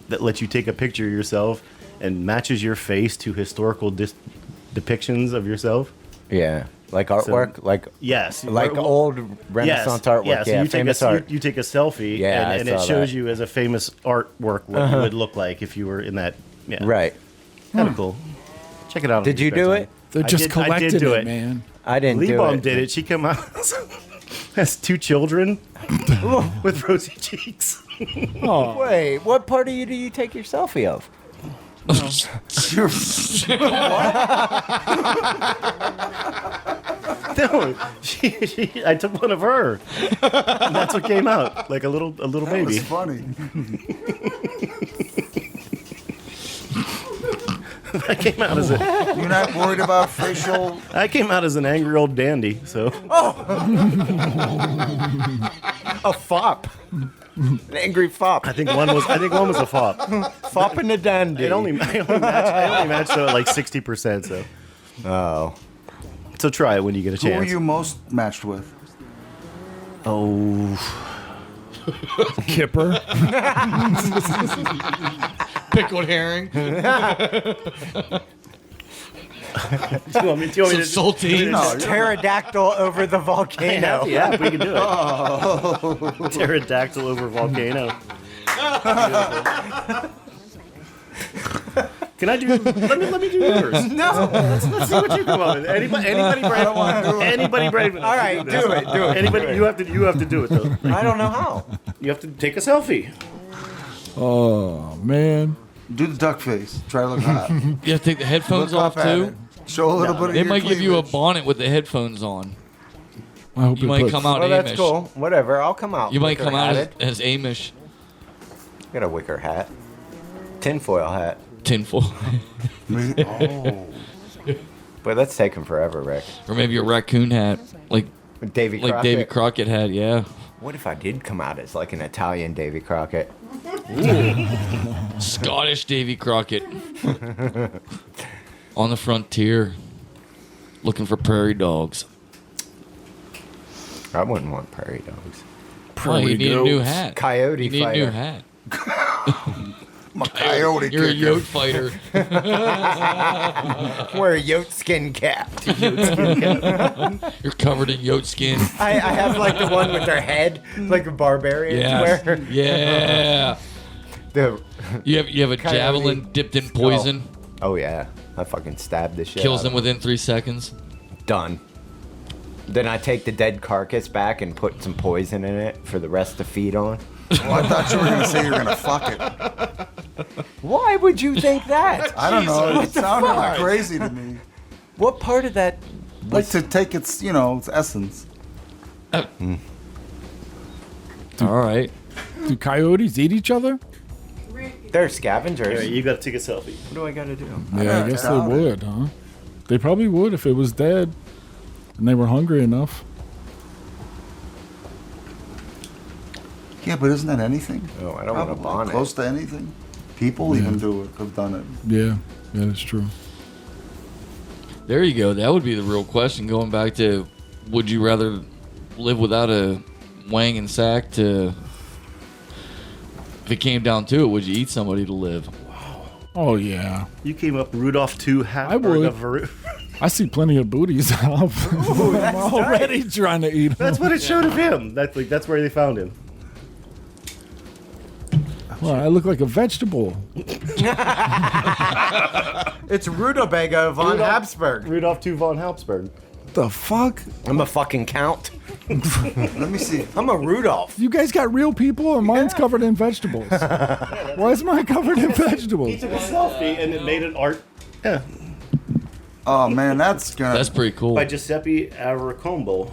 that lets you take a picture of yourself and matches your face to historical depictions of yourself. Yeah, like artwork, like Yes. like Well, old Renaissance artwork. Yeah, so Yeah, you famous take art. you take a selfie, Yeah, I and it saw shows that. you as a famous artwork what you would look like if you were in that. Yeah. Right. Kind of cool. Check it out. Did you do it? they're I just did collecting do it, it. man. I didn't do Lee-Bom it. did it. She came out has 2 children with rosy cheeks. Oh, Wait, what part of you do you take your selfie of? No, I took one of her. And that's what came out, like a little That baby. was funny. I came out as a You're not worried about facial. I came out as an angry old dandy. So A fop. An angry fop. I think one was a fop. Fop in the dandy. I only matched at like 60%. So Oh. try it when you get a Who chance. were you most matched with? Oh, Kipper. Pickled herring. do you want me to? Some saltine. No, Pterodactyl over the volcano. Yeah, we can do it. Pterodactyl over volcano. Can I do? Let me do yours. No. Let's see what you come up with. Anybody brave? Anybody brave? All right, do it. Anybody? You have to do it though. I don't know how. You have to take a selfie. Oh man. Do the duck face. Try to look hot. You have to take the headphones Look off up at too. it. Show a little bit of They your might give you a cleavage. bonnet with the headphones on. I hope You it might puts- come out Well, that's Amish. cool. Whatever. I'll come out. You might come out wicker-hatted. as Amish. Got a wicker hat. Tinfoil hat. Tinfoil. Oh. But that's taking forever, Rick. Or maybe a raccoon hat. Like Davy Crockett. Davy Crockett had, yeah. What if I did come out as like an Italian Davy Crockett? Scottish Davy Crockett. On the frontier. Looking for prairie dogs. I wouldn't want prairie dogs. Well, you need a new goats. hat. Coyote You need a new fighter. hat. I'm a coyote You're a kicker. yote fighter. Wear a yote skin cap. You're covered in yote skin. I have like the one with their head, like a barbarian Yeah. wear. Yeah. The, You have a Coyote. javelin dipped in poison. oh yeah, I fucking stabbed the shit. Kills out them of within 3 seconds. Done. Then I take the dead carcass back and put some poison in it for the rest to feed on. Well, I thought you were going to say you were going to fuck it. Why would you think that? I don't know. What It the sounded fuck? crazy to me. What part of that? Like to take its, its essence. All right. Do coyotes eat each other? They're scavengers. Anyway, you got to take a selfie. What do I gotta do? Yeah, I guess they doubt it. would, huh? They probably would if it was dead and they were hungry enough. Yeah, but isn't that anything? Oh, I don't want to Probably. bond Close to anything. People even do it. Have done it. Yeah, that's true. There you go. That would be the real question. Going back to, would you rather live without a wang and sack to, if it came down to it, would you eat somebody to live? Oh, yeah. You came up Rudolph 2 I would. Hamburger. I see plenty of booties. I'm already trying to eat them. That's what it showed of him. That's where they found him. Well, I look like a vegetable. It's Rutabaga von Habsburg. Rudolph 2 von Habsburg. The fuck? I'm a fucking count. Let me see. I'm a Rudolph. You guys got real people and mine's covered in vegetables. Why is mine covered in He vegetables? took a selfie and it made an art. Yeah. Oh, man, that's going That's to... pretty cool. By Giuseppe Avercombo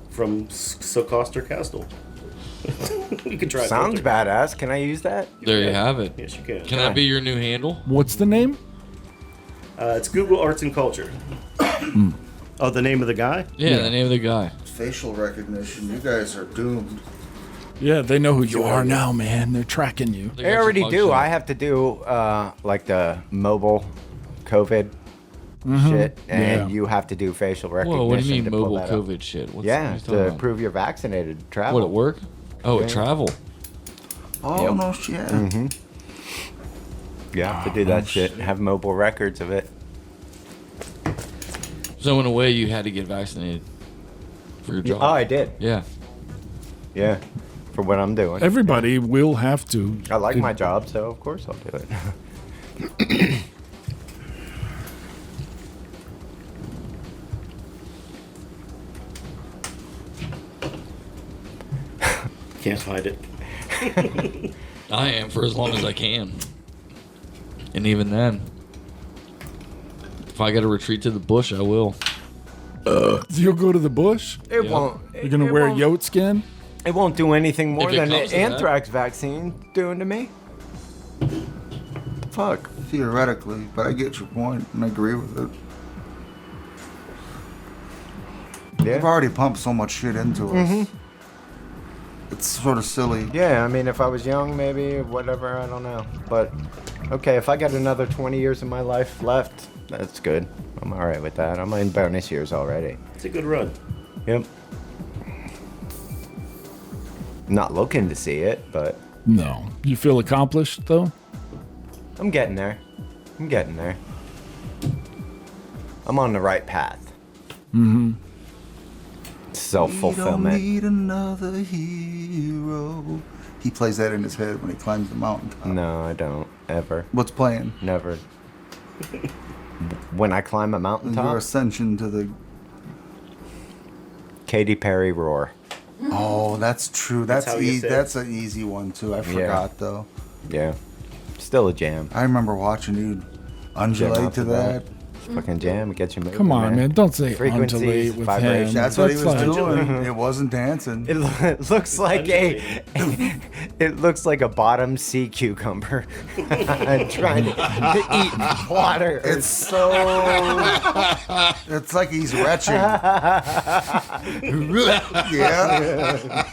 from Socoster Castle. You can try it. Sounds filter. badass. Can I use that? There you have it. Yes, you can. Can that be your new handle? What's the name? It's Google Arts and Culture. Oh, the name of the guy? Yeah, the name of the guy. Facial recognition. You guys are doomed. Yeah, they know who you are now, man. They're tracking you. They I got your already do. mugshot. I have to do like the mobile COVID shit, and Yeah. you have to do facial recognition. Whoa, what do you mean to pull mobile that up. COVID shit? What's Yeah, what are you talking to about? prove you're vaccinated. Travel. What, at work? Oh, at Yeah. travel. Oh, Yep. no shit. You have to do that shit. Have mobile records of it. So in a way, you had to get vaccinated for your job. Oh, I did. Yeah. Yeah, for what I'm doing. Everybody will have to. I like my job, so of course I'll do it. Can't find it. I am for as long as I can. And even then, if I got to retreat to the bush, I will. You'll go to the bush? It Yeah. won't. You're going to wear yote skin? It won't do anything more If it than the comes to that. anthrax vaccine doing to me. Fuck. Theoretically, but I get your point and I agree with it. Yeah. They've already pumped so much shit into us. It's sort of silly. Yeah, I mean, if I was young, maybe, whatever, I don't know. But, okay, if I got another 20 years of my life left, that's good. I'm alright with that. I'm in bonus years already. It's a good run. Yep. Not looking to see it, but No. You feel accomplished, though? I'm getting there. I'm getting there. I'm on the right path. Mm-hmm. We don't Self-fulfillment. need another hero. He plays that in his head when he climbs the mountaintop. No, I don't. Ever. What's playing? Never. When I climb a Your mountaintop, ascension to the... Katy Perry roar. Oh, that's true. That's how you say it. That's an easy one, too. I forgot, though. Yeah. Still a jam. I remember watching you Jam undulate out to that. Fucking jam. It gets you moving. Come on, man. Don't say Frequencies, undulate with vibrations. him. That's what he was like- doing. It wasn't dancing. It looks like it looks like a bottom sea cucumber trying to eat water. It's so... It's like he's retching. Yeah.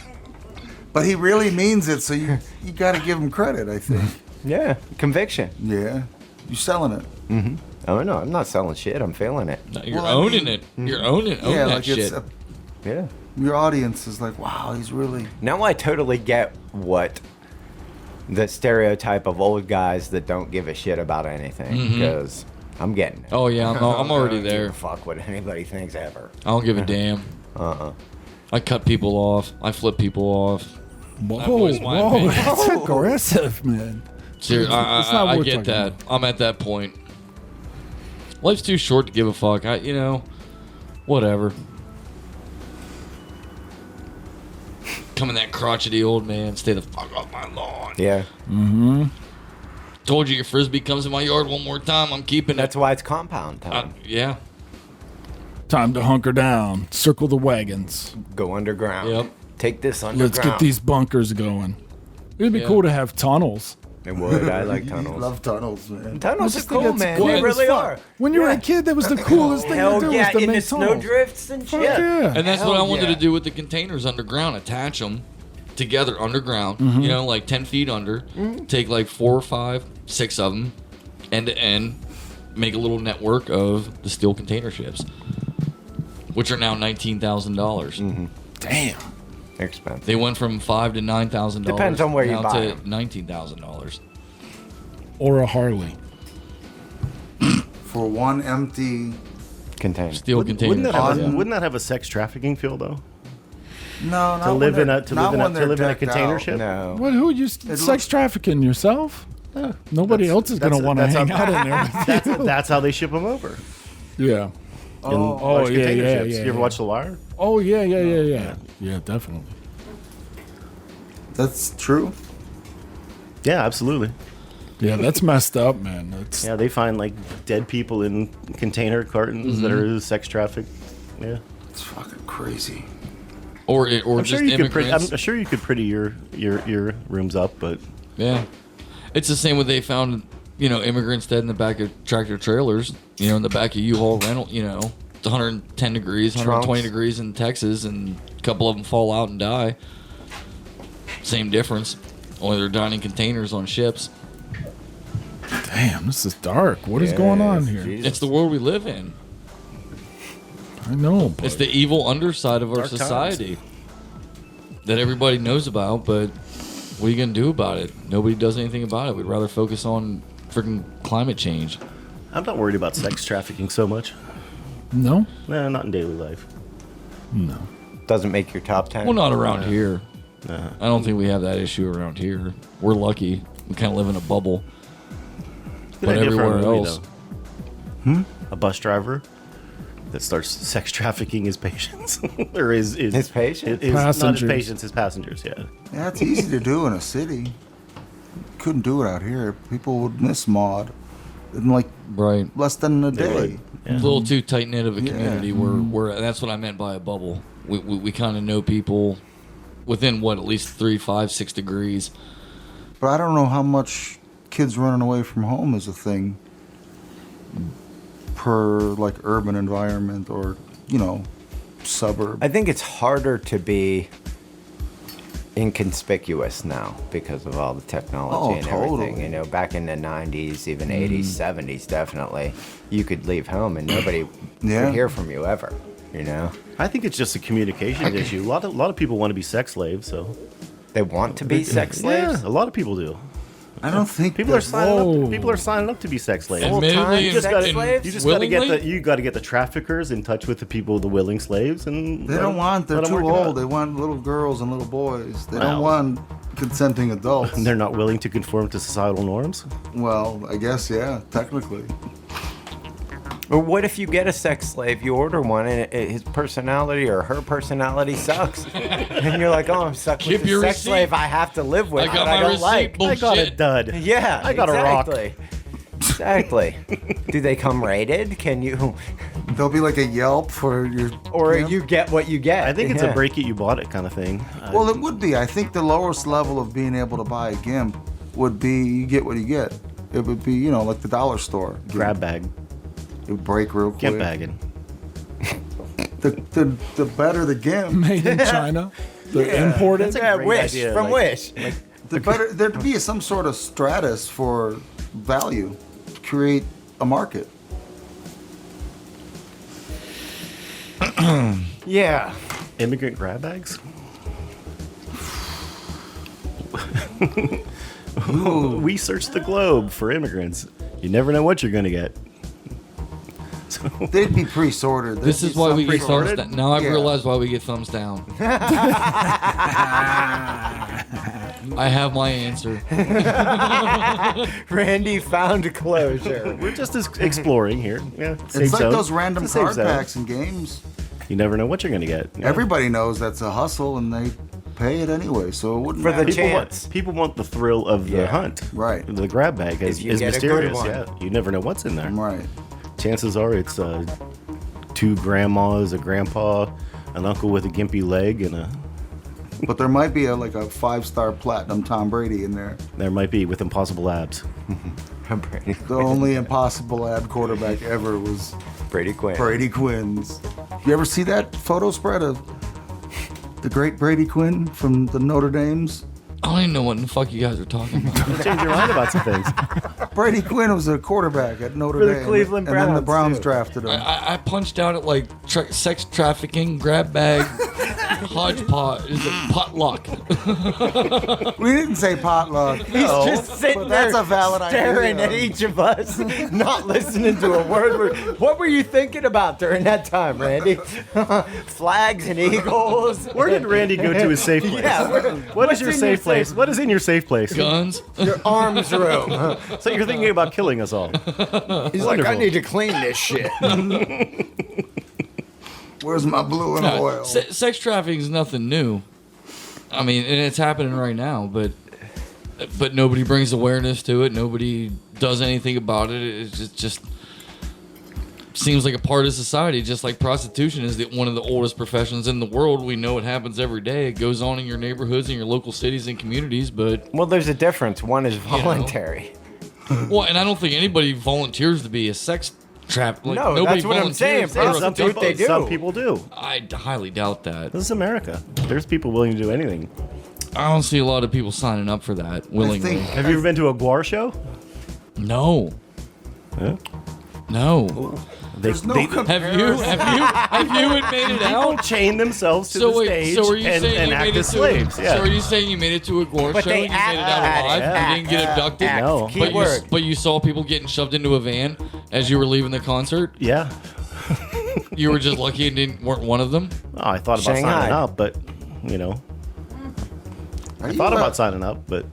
But he really means it, so you got to give him credit, I think. Yeah, conviction. Yeah. You're selling it. Oh no, I'm not selling shit. I'm feeling it. No, you're Well, I owning mean- it. You're owning yeah, that like shit. it's... Yeah. your audience is like, wow, he's really. Now I totally get what the stereotype of old guys that don't give a shit about anything, because I'm getting it. Oh yeah, I'm already I don't give there. a fuck what anybody thinks ever. I don't give a damn. I cut people off. I flip people off. That Whoa, was my whoa, opinion. that's aggressive, man. Seriously, It's not I worth get talking that. about. I'm at that point. Life's too short to give a fuck. Whatever. Coming that crotchety old man, stay the fuck off my lawn. Yeah. Told you your frisbee comes in my yard one more time, I'm keeping That's it. why it's compound time. Yeah. Time to hunker down. Circle the wagons. Go underground. Yep. Take this underground. Let's get these bunkers going. It'd be Yeah. cool to have tunnels. It would. I like You tunnels. love tunnels, man. Tunnels I are just think cool, that's man. cool They as really fuck. are. When you were a Yeah. kid, that was the coolest thing Hell to do yeah, was to in the make snow tunnels. drifts and Fuck shit. yeah. And that's what I Hell wanted yeah. to do with the containers underground. Attach them together underground, like 10 feet under. Take like 4 or 5, 6 of them, end to end. Make a little network of the steel container ships, which are now $19,000. Damn. They're expensive. They went from $5,000 to $9,000. Depends on where you now buy to 'em. $19,000. Or a Harley. For one empty. Container. Steel container. Wouldn't that have a sex trafficking feel though? No, not To live when in a they're- to not live in a when to they're live in a decked container out. ship? No. What? Who you sex looks- trafficking yourself? Nobody else is gonna want to hang out in there. With you. That's how they ship them over. Yeah. In Oh, large yeah, container yeah, ships. yeah, You ever yeah. watch The Wire? Oh yeah, yeah. Yeah, definitely. That's true. Yeah, absolutely. Yeah, that's messed up, man. That's Yeah, they find like dead people in container cartons that are sex trafficked. Yeah, It's fucking crazy. Or I'm just sure you could. immigrants. I'm sure you could pretty your rooms up, but Yeah. It's the same when they found, immigrants dead in the back of tractor trailers, in the back of U-Haul rental, it's 110 degrees, 120 Trunks. degrees in Texas, and a couple of them fall out and die. Same difference. Only they're dining containers on ships. damn. This is dark. What is going on here? Jesus. It's the world we live in. I know, but It's the evil underside of our Dark times. society that everybody knows about, but what are you going to do about it? Nobody does anything about it. We'd rather focus on freaking climate change. I'm not worried about sex trafficking so much. no, Nah, not in daily life. no. Doesn't make your top 10. Well, not around here. I don't think we have that issue around here. We're lucky. We kind of live in a bubble. Good But idea for a everywhere movie, else. though. A bus driver that starts sex trafficking his patients or his patients? not Passengers. his patients, his passengers. Yeah. Yeah, it's easy to do in a city. Couldn't do it out here. People would miss Maud in like Right. less than a They day. would. A little too tight knit of a Yeah. community. We're that's what I meant by a bubble. We kind of know people within at least 3, 5, 6 degrees. But I don't know how much kids running away from home is a thing per like urban environment or suburb. I think it's harder to be inconspicuous now because of all the technology and everything. Totally. Back in the 90s, even 80s, 70s, definitely, you could leave home and nobody Yeah. would hear from you ever. I think it's just a communication issue. A lot of people want to be sex slaves, so They want to be sex slaves. Yeah, a lot of people do. I don't think People are that's- signing Whoa. up. People are signing up to be sex slaves. Admittedly, Full-time and- sex and slaves? You just got to get willingly? the traffickers in touch with the people, the willing slaves, and They don't want. They're let 'em too work it out. old. They want little girls and little boys. They Wow. don't want consenting adults. And they're not willing to conform to societal norms. Well, I guess yeah, technically. Or what if you get a sex slave, you order one, and his personality or her personality sucks, and you're like, "Oh, I'm stuck Keep with your the sex receipt. slave I have to live with I got that my I don't receipt. like." Bullshit. I got a dud. Yeah, I got a rock. exactly. Exactly. Do they come rated? Can you, There'll be like a Yelp for your. or Yeah. you get what you get? I think it's Yeah. a break it, you bought it kind of thing. Well, it would be. I think the lowest level of being able to buy a GIMP would be you get what you get. It would be like the dollar store. grab bag, It would break real quick. gimp bagging. The better the GIMP, Made in China. The imported. That's a Yeah, great Wish idea, from like- Wish. the better there'd be some sort of stratus for value to create a market. Yeah. Immigrant grab bags? We searched the globe for immigrants. You never know what you're going to get. So, They'd be pre-sorted. This is why we get thumbs pre-sorted? down. Now I've Yeah. realized why we get thumbs down. I have my answer. Randy found closure. we're just exploring here. Yeah, safe It's like zone. those random It's a safe card zone. packs and games. You never know what you're going to get. Yeah. Everybody knows that's a hustle, and they pay it anyway, so it wouldn't For the matter. chance. People want the thrill of the Yeah. hunt. Right. The grab bag is you get a good mysterious. one. Yeah. You never know what's in there. Right. Chances are it's 2 grandmas, a grandpa, an uncle with a gimpy leg, and But there might be like a 5-star platinum Tom Brady in there. there might be with impossible abs. The only impossible ad quarterback ever was Brady Quinn. Brady Quinn's. You ever see that photo spread of the great Brady Quinn from the Notre Dames? I don't even know what the fuck you guys are talking about. Change your mind about some things. Brady Quinn was a quarterback at Notre For the Dame. Cleveland and then the Browns, Browns too. drafted him. I punched out at like sex trafficking, grab bag, hodgepodge. Is it potluck? We didn't say potluck. He's just sitting but there that's a valid staring idea. at each of us, not listening to a word. What were you thinking about during that time, Randy? Flags and eagles. Where did Randy go to his safe place? Yeah, What is what's your in safe place? What is in your safe place? Guns. Your arms room. So you're thinking about killing us all. He's like, I Wonderful. need to clean this shit. Where's my blue and No, oil? sex trafficking is nothing new. I mean, and it's happening right now, but nobody brings awareness to it. Nobody does anything about it. It just seems like a part of society, just like prostitution is one of the oldest professions in the world. We know it happens every day. It goes on in your neighborhoods, in your local cities and communities, but Well, there's a difference. One is voluntary. well, and I don't think anybody volunteers to be a sex trap. Like, No, nobody that's what I'm saying, volunteers bro. for a- Some people- they do. Some people do. I highly doubt that. This is America. There's people willing to do anything. I don't see a lot of people signing up for that willingly. think- Have you ever been to a Guar show? No. Yeah. No. There's no Have you made it People out? chain themselves to the stage so are you and saying you act made it as to? slaves. Yeah. So are you saying you made it to a gore But show they and you made it act out at alive? it. You didn't get abducted. No. Key word. But you saw people getting shoved into a van as you were leaving the concert. Yeah. You were just lucky and weren't one of them. Oh, I thought about Shanghai. signing up, but Are I you thought a- about signing up, but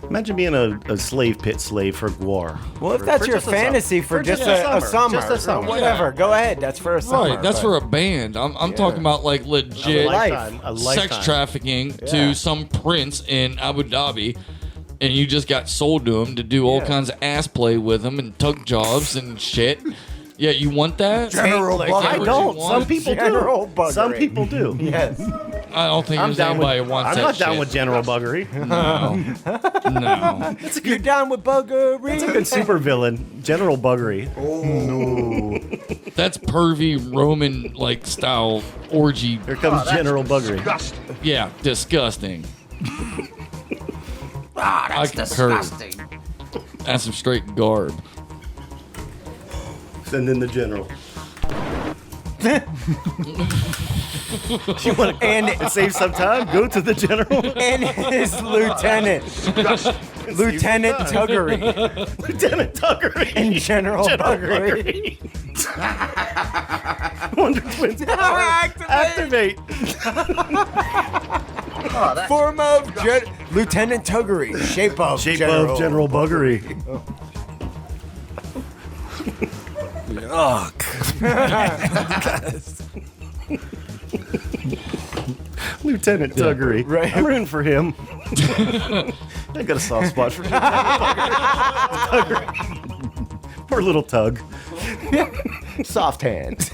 imagine being a slave pit slave for Guar. Well, if that's your just a summer. fantasy for just a summer, Just a summer. whatever, go ahead. That's for a summer. Right, that's but- for a band. I'm talking about like legit A sex lifetime. trafficking Yeah. to some prince in Abu Dhabi, and you just got sold to him to do all Yeah. kinds of ass play with him and tug jobs and shit. Yeah, you want that? General Like, Bugger. I I what don't. you Some want? people General do. buggering. Some people do. Yes. I don't think I'm there's down anybody with. who wants I'm that not down shit. with general buggery. No. You're down with buggery. It's a good super villain, General Buggery. That's pervy Roman like style orgy. Here comes General Buggery. Yeah, disgusting. I concur. That's some straight garb. And then the General. You want to save some time? Go to the General. And his lieutenant. Lieutenant Tuggery. Lieutenant Tuckery. And General Buggery. Wonder Twins. Activate. Form of Lieutenant Tuggery. Shape of Shape of General Buggery. Lieutenant Tuggery. right. I'm rooting for him. I got a soft spot for Tuggery. Poor little Tug. Soft hands.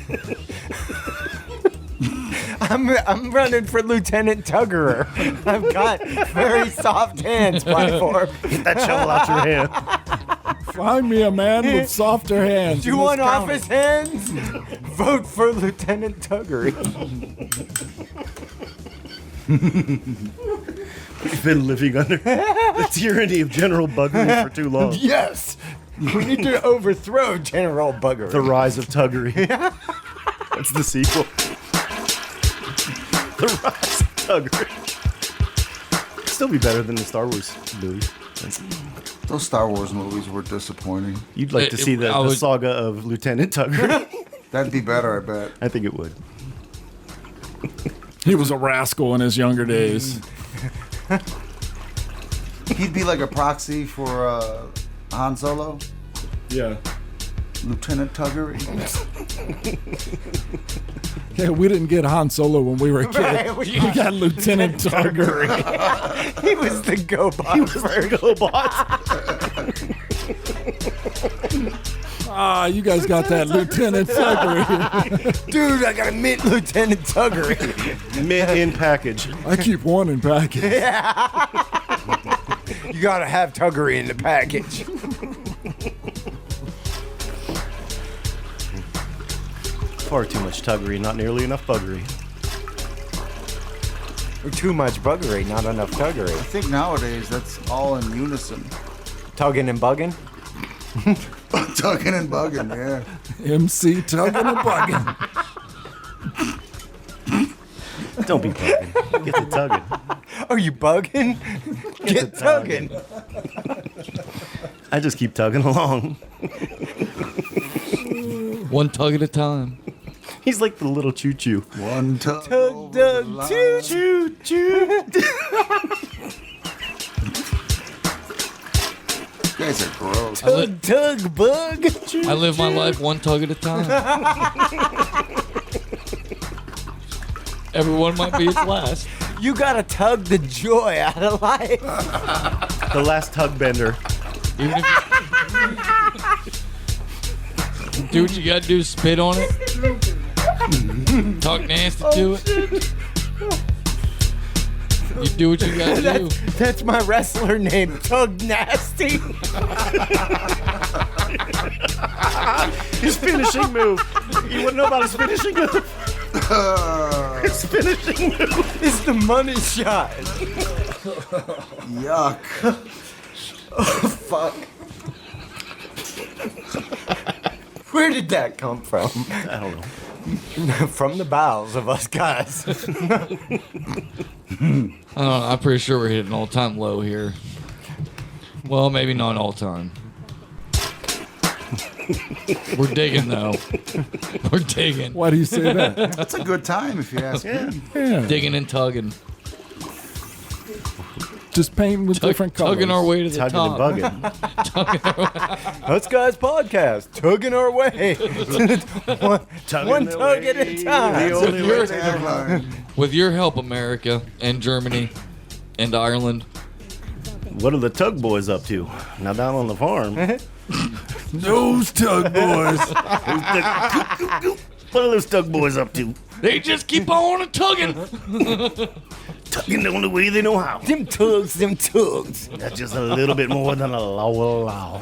I'm running for Lieutenant Tuggerer. I've got very soft hands, platform. Get that shovel out your hand. Find me a man with softer hands. Do you in this want county. office hands? Vote for Lieutenant Tuggery. We've been living under the tyranny of General Buggery for too long. Yes. We need to overthrow General Buggery. The Rise of Tuggery. That's the sequel. The Rock's Tugger. Still be better than the Star Wars movie. Those Star Wars movies were disappointing. You'd like to see the saga of Lieutenant Tugger. That'd be better, I bet. I think it would. He was a rascal in his younger days. He'd be like a proxy for Han Solo, Yeah. Lieutenant Tuggery. Yeah, we didn't get Han Solo when we were a kid. Right, we got Lieutenant Tuggery. He was the GoBot. He was the GoBot. Ah, you guys got that Lieutenant Tuggery. Dude, I got a mint Lieutenant Tuggery. Mint in package. I keep one in package. You gotta have Tuggery in the package. Far too much Tuggery, not nearly enough buggery. Or too much buggery, not enough Tuggery. I think nowadays that's all in unison. Tugging and bugging. Tugging and bugging, yeah. MC tugging and bugging. Don't be bugging. Get the tugging. Are you bugging? Get tugging. I just keep tugging along. One tug at a time. He's like the little choo-choo. One tug. Tug, tug, choo, choo, choo. You guys are gross. Tug, tug, bug. I live my life one tug at a time. Everyone might be its last. You gotta tug the joy out of life. The last tug bender. Even if you do what you gotta do, spit on it. Talk nasty to it. You do what you gotta do. That's my wrestler name, Tug Nasty. His finishing move. You wouldn't know about his finishing move. His finishing move. It's the money shot. Yuck. Oh, fuck. Where did that come from? I don't know. From the bowels of us guys. I don't know, I'm pretty sure we're hitting an all-time low here. Well, maybe not all time. We're digging though. We're digging. Why do you say that? That's a good time if you ask me. Yeah. Digging and tugging. Just painting with different colors. Tugging our way to the Tugging top. and bugging. Us Guys Podcast, tugging our way. one the tug way. at a time. The only way. Tagline. With your help, America and Germany and Ireland. What are the tug boys up to? Now down on the farm. Those tug boys. What are those tug boys up to? They just keep on a tugging. Tugging the only way they know how. Them tugs. That's just a little bit more than a low.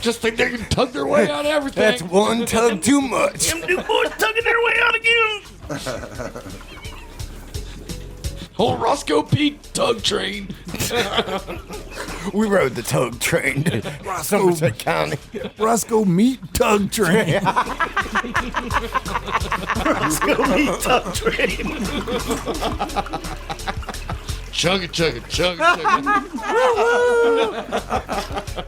Just think they can tug their way out of everything. That's one tug too much. Them new boys tugging their way out again. Whole Roscoe Pete tug train. We rode the tug train to Somerset County. Roscoe Meat Tug Train. Let's go meet tug train. Chug it, chug it, chug it, chug it.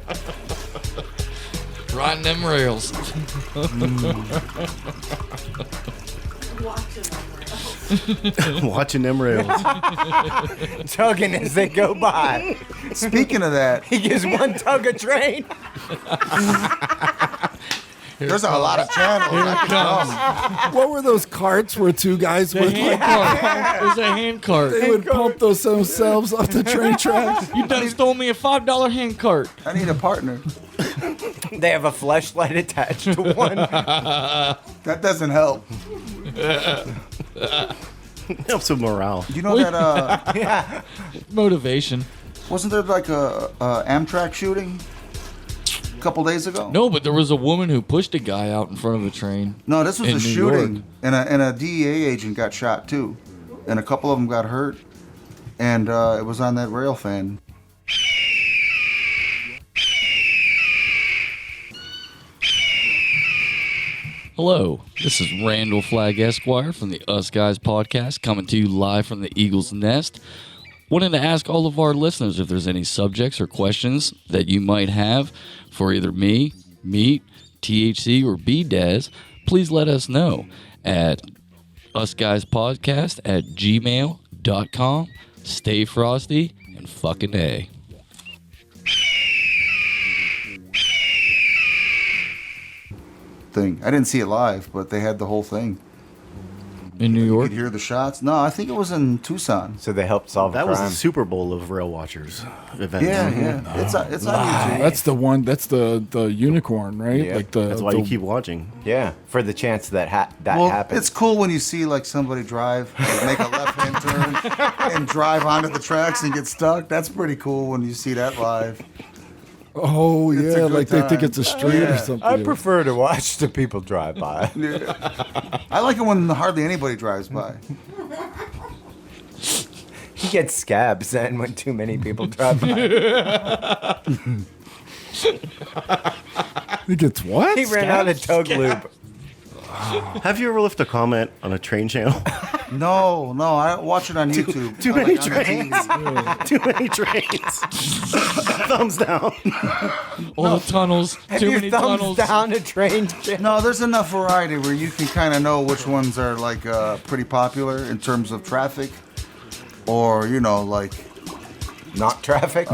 Riding them rails. Watching them rails. Tugging as they go by. Speaking of that, He gives one tug a train. there's a lot of channels. What were those carts where two guys would Hand cart. There's a hand cart. they would pump themselves off the train tracks? You done stole me a $5 hand cart. I need a partner. They have a fleshlight attached to one. That doesn't help. Helps with morale. You know that, Yeah. Motivation. wasn't there like a Amtrak shooting a couple days ago? No, but there was a woman who pushed a guy out in front of a train. No, this was In a New shooting, York. and a DEA agent got shot too, and a couple of them got hurt, and it was on that rail fan. Hello, this is Randall Flagg Esquire from the Us Guys podcast, coming to you live from the Eagle's Nest. Wanted to ask all of our listeners if there's any subjects or questions that you might have for either me, Meat, THC, or B-Dez. Please let us know at usguyspodcast@gmail.com. Stay frosty and fucking A. Thing. I didn't see it live, but they had the whole thing. In New You York? could hear the shots. No, I think it was in Tucson. So they helped solve That a was crime. the Super Bowl of rail watchers events. Yeah. It's on YouTube. That's the one. That's the unicorn, right? Yeah. Like the. That's why the- you keep watching. Yeah, for the chance that Well, happens. it's cool when you see like somebody drive, like, make a left-hand turn, and drive onto the tracks and get stuck. That's pretty cool when you see that live. Oh It's a yeah, good like they think time. it's a street or Yeah. something. I prefer to watch the people drive by. I like it when hardly anybody drives by. He gets scabs then when too many people drive by. He gets what? He ran out of Tug Lube. Have you ever left a comment on a train channel? No, I watch it on YouTube. Too I many like on the trains. TV. Too many trains. Thumbs down. All the tunnels. Have Too you many thumbs tunnels. down a train? No, there's enough variety where you can kind of know which ones are like pretty popular in terms of traffic, or like Not traffic.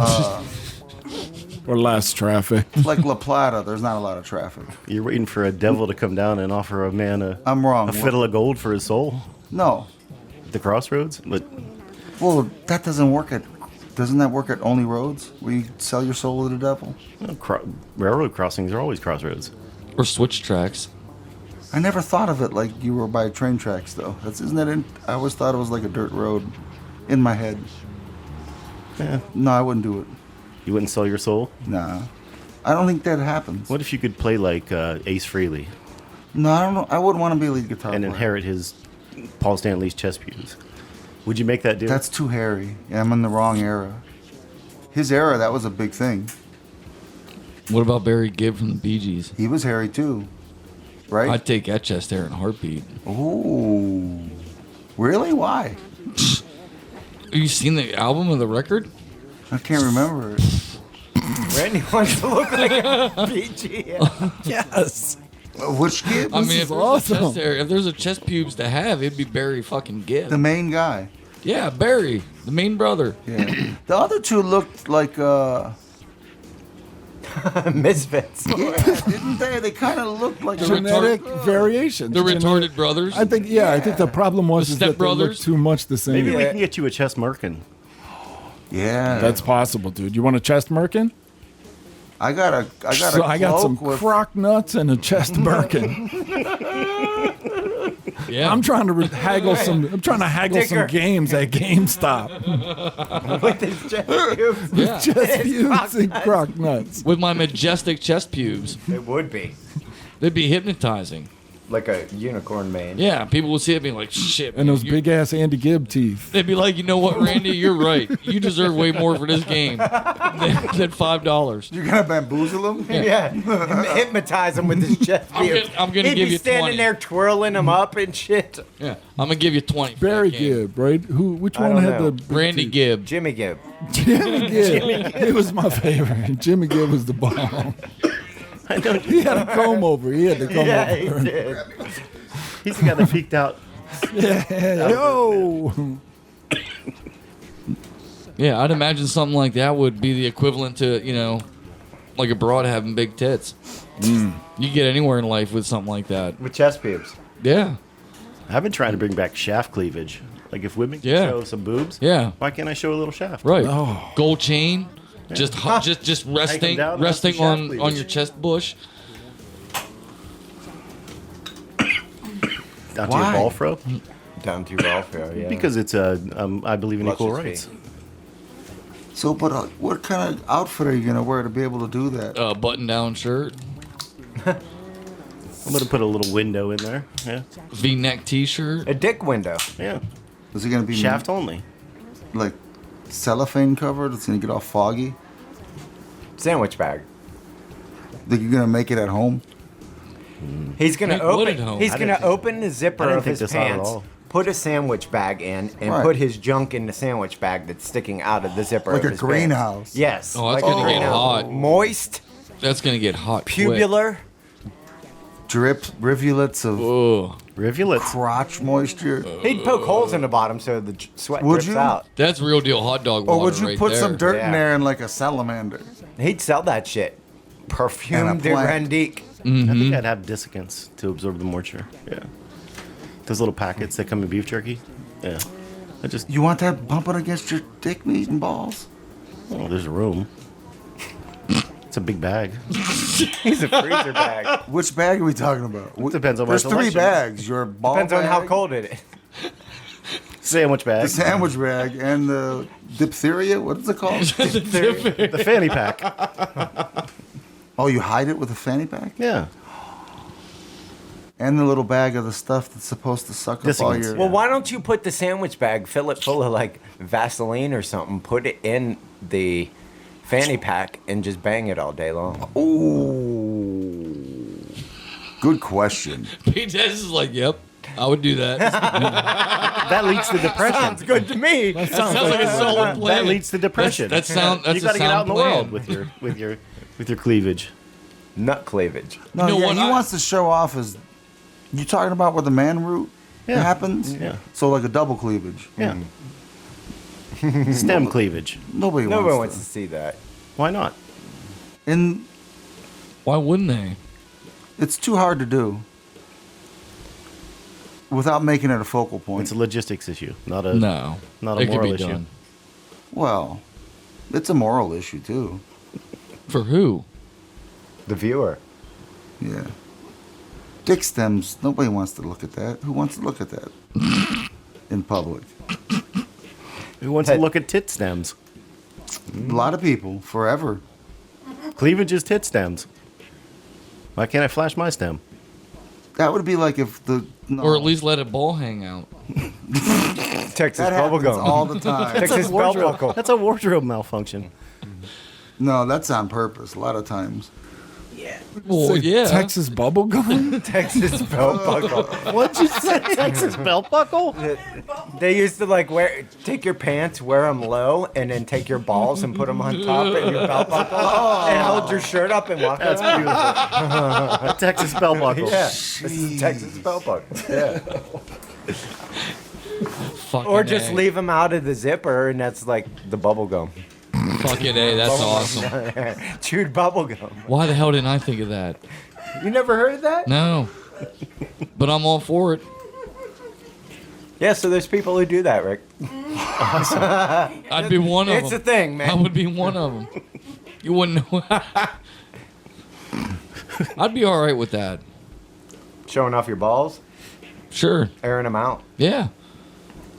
Or last traffic. like La Plata. There's not a lot of traffic. You're waiting for a devil to come down and offer a man I'm wrong. a fiddle of gold for his soul No, at the crossroads. But well, that doesn't work at. Doesn't that work at only roads where you sell your soul to the devil? railroad crossings are always crossroads. Or switch tracks. I never thought of it like you were by train tracks though. Isn't that? I always thought it was like a dirt road, in my head. Yeah. No, I wouldn't do it. You wouldn't sell your soul? Nah, I don't think that happens. What if you could play like Ace Frehley No, I don't know. I wouldn't want to be a lead guitar and player. inherit his Paul Stanley's chest pubes? Would you make that deal? That's too hairy. Yeah, I'm in the wrong era. His era, that was a big thing. What about Barry Gibb from the Bee Gees? He was hairy too, right? I'd take that chest hair in a heartbeat. Ooh, really? Why? Have you seen the album or the record? I can't remember it. Randy wants to look like a BG. Yes. Which Gibb? I mean, is if there's awesome. a chest hair, if there's a chest pubes to have, it'd be Barry fucking Gibb. The main guy. Yeah, Barry, the main brother. Yeah. The other two looked like, Misfits. didn't they? They kind of looked like Genetic variations. The Genetic- retarded brothers. I think I think the problem was The is that they look stepbrothers? too much the same. Maybe we can get you a chest merkin. Yeah. That's possible, dude. You want a chest merkin? I got a So I got some cloak with. crock nuts and a chest merkin. Yeah, I'm trying to haggle some. I'm trying to haggle Sticker. some games at GameStop. With his chest pubes. yeah. Chest pubes and crock nuts. With my majestic chest pubes, It would be. they'd be hypnotizing. Like a unicorn mane. Yeah, people would see it and be like, shit. And those you- big ass Andy Gibb teeth. They'd be like, you know what, Randy, you're right. You deserve way more for this game than $5. You're gonna bamboozle them? Yeah. Hypnotize him with his chest I'm pubes. gonna He'd give be you standing 20. there twirling them up and shit. Yeah, I'm gonna give you 20. For Barry that game. Gibb, right? Which I one don't had know. the big Randy teeth? Gibb. Jimmy Gibb. Jimmy Gibb. He was my favorite. Jimmy Gibb was the bomb. I know. He had a comb over. He had the comb Yeah, he over. did. He's the guy that peeked out. Yo. Yeah, I'd imagine something like that would be the equivalent to, like a broad having big tits. You get anywhere in life with something like that. With chest pubes. Yeah, I've been trying to bring back shaft cleavage. Like if women can Yeah. show some boobs, yeah, why can't I show a little shaft? right. Oh. Gold chain, just resting down, that's the resting shaft on cleavage. your chest bush. Down to your Why? ball fro? Down to your welfare, yeah. Because it's I believe in equal Luscious rights. So, but what kind of outfit are you gonna wear to be able to do that? Button-down shirt, I'm gonna put a little window in there. Yeah, V-neck T-shirt. A dick window. yeah. Is it gonna be Shaft only. like cellophane covered? It's gonna get all foggy. Sandwich bag. Think you're gonna make it at home? He's gonna Make wood open. at home. He's I gonna open the zipper didn't of think his this out at pants, all. put a sandwich bag in, and Right. put his junk in the sandwich bag that's sticking out of the zipper. Like of a his greenhouse. Pants. Yes. Oh, that's like a gonna get greenhouse. hot. Moist, That's gonna get hot. quick. pubular. Drip, rivulets of Oh, Rivulets. crotch moisture. He'd poke holes in the bottom so the sweat Would drips you? out. that's real deal hot dog water. Or would you right put there. some dirt Yeah. in there and like a salamander? He'd sell that shit. Perfume And a de plant. Rendique. I think I'd have desiccants to absorb the moisture. Yeah. Those little packets that come in beef jerky. Yeah. I just, You want that bumping against your dick meat and balls? oh, there's room. It's a big bag. He's a freezer bag. Which bag are we talking about? It depends on my There's three selection. bags. Your ball Depends on how bag, cold it is. Sandwich bag. the sandwich bag, and the diphtheria. What is it called? The fanny pack. Oh, you hide it with a fanny pack? Yeah. And the little bag of the stuff that's supposed to suck up all Desiccants. your... Well, why don't you put the sandwich bag, fill it full of like Vaseline or something, put it in the fanny pack, and just bang it all day long? Ooh. Good question. Pete Tess is like, yep, I would do that. That leads to depression. Good to me. That sounds like a solid plan. That leads to depression. That's you a got to get sound out in the plan. world with your cleavage. Nut cleavage. No, You know yeah, what, he I- wants to show off as... You talking about where the man root Yeah. happens? Yeah. So like a double cleavage. Yeah. Stem cleavage. Nobody Nobody wants wants to see that. Why not? And Why wouldn't they? it's too hard to do without making it a focal point. It's a logistics issue, not a No, not a it could moral be issue. done. Well, it's a moral issue too. For who? The viewer. Yeah. Dick stems, nobody wants to look at that. Who wants to look at that in public? Who wants to look at tit stems? A lot of people, forever. Cleavage is tit stems. Why can't I flash my stem? That would be like if the... No, Or at least let a ball hang out. Texas that happens bubblegum. all the time. Texas belt buckle. That's a wardrobe malfunction. No, that's on purpose a lot of times. Well, yeah. Texas bubble gum? Texas belt buckle. What'd you say? Texas belt buckle? They used to like take your pants, wear them low, and then take your balls and put them on top of your belt buckle, and hold your shirt up and walk That's around. beautiful. A Texas belt buckle. Yeah, this is Texas belt buckle. Yeah. Fucking Or just A. leave them out of the zipper, and that's like the bubble gum. Fucking A, that's awesome. Chewed bubble gum. Why the hell didn't I think of that? You never heard of that? No. But I'm all for it. Yeah, so there's people who do that, Rick. I'd be one of them. It's a thing, I man. would be one of them. You wouldn't know. I'd be all right with that. Showing off your balls, Sure. airing them out. Yeah.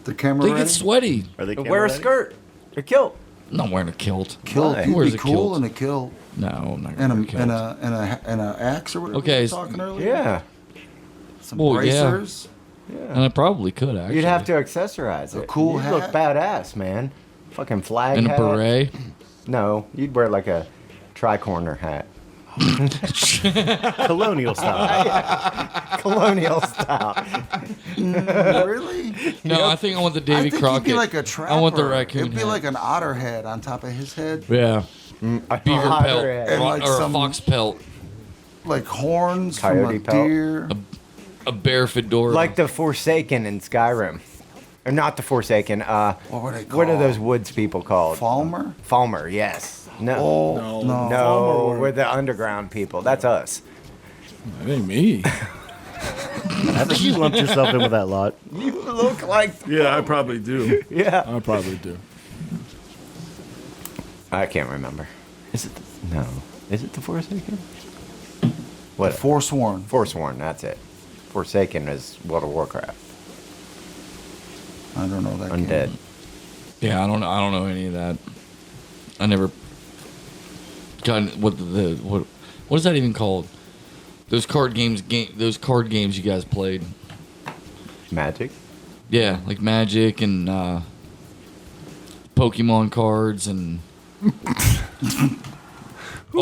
The camera They ready? get sweaty. Are they Wear a camera ready? skirt, a kilt. I'm not wearing a kilt. Kilt. Why? You'd Wears be a cool kilt. in a kilt. No, I'm not And wearing a, a kilt. and a axe or whatever Okay, we were s- talking earlier. Yeah, Some Well, yeah. bracers. And I probably could, actually. you'd have to accessorize it. cool You'd look hat. badass, man. Fucking flag And a hat. beret. No, you'd wear like a tri-corner hat. Colonial style. Colonial style. Really? No, I think I want the Davy I think Crockett. He'd be like a trapper. I want the raccoon It'd be hat. like an otter head on top of his head, Yeah. Beaver otter pelt. head. And Or, like or a some- fox pelt. like horns Coyote from a pelt. deer. A bear fedora. Like the Forsaken in Skyrim. Or not the Forsaken. What were they called? What are those woods people called? Falmer? Falmer, yes. No. Oh, no. No, we're the underground people. That's us. That ain't me. I think you lumped yourself in with that lot. You look like. Yeah, I probably do. Yeah. I probably do. I can't remember. Is it? No. Is it the Forsaken? What? Forsworn. Forsworn, that's it. Forsaken is World of Warcraft. I don't know that Undead. game. Yeah, I don't know any of that. I never got what is that even called? Those card games you guys played. Magic? Yeah, like Magic and Pokemon cards and Who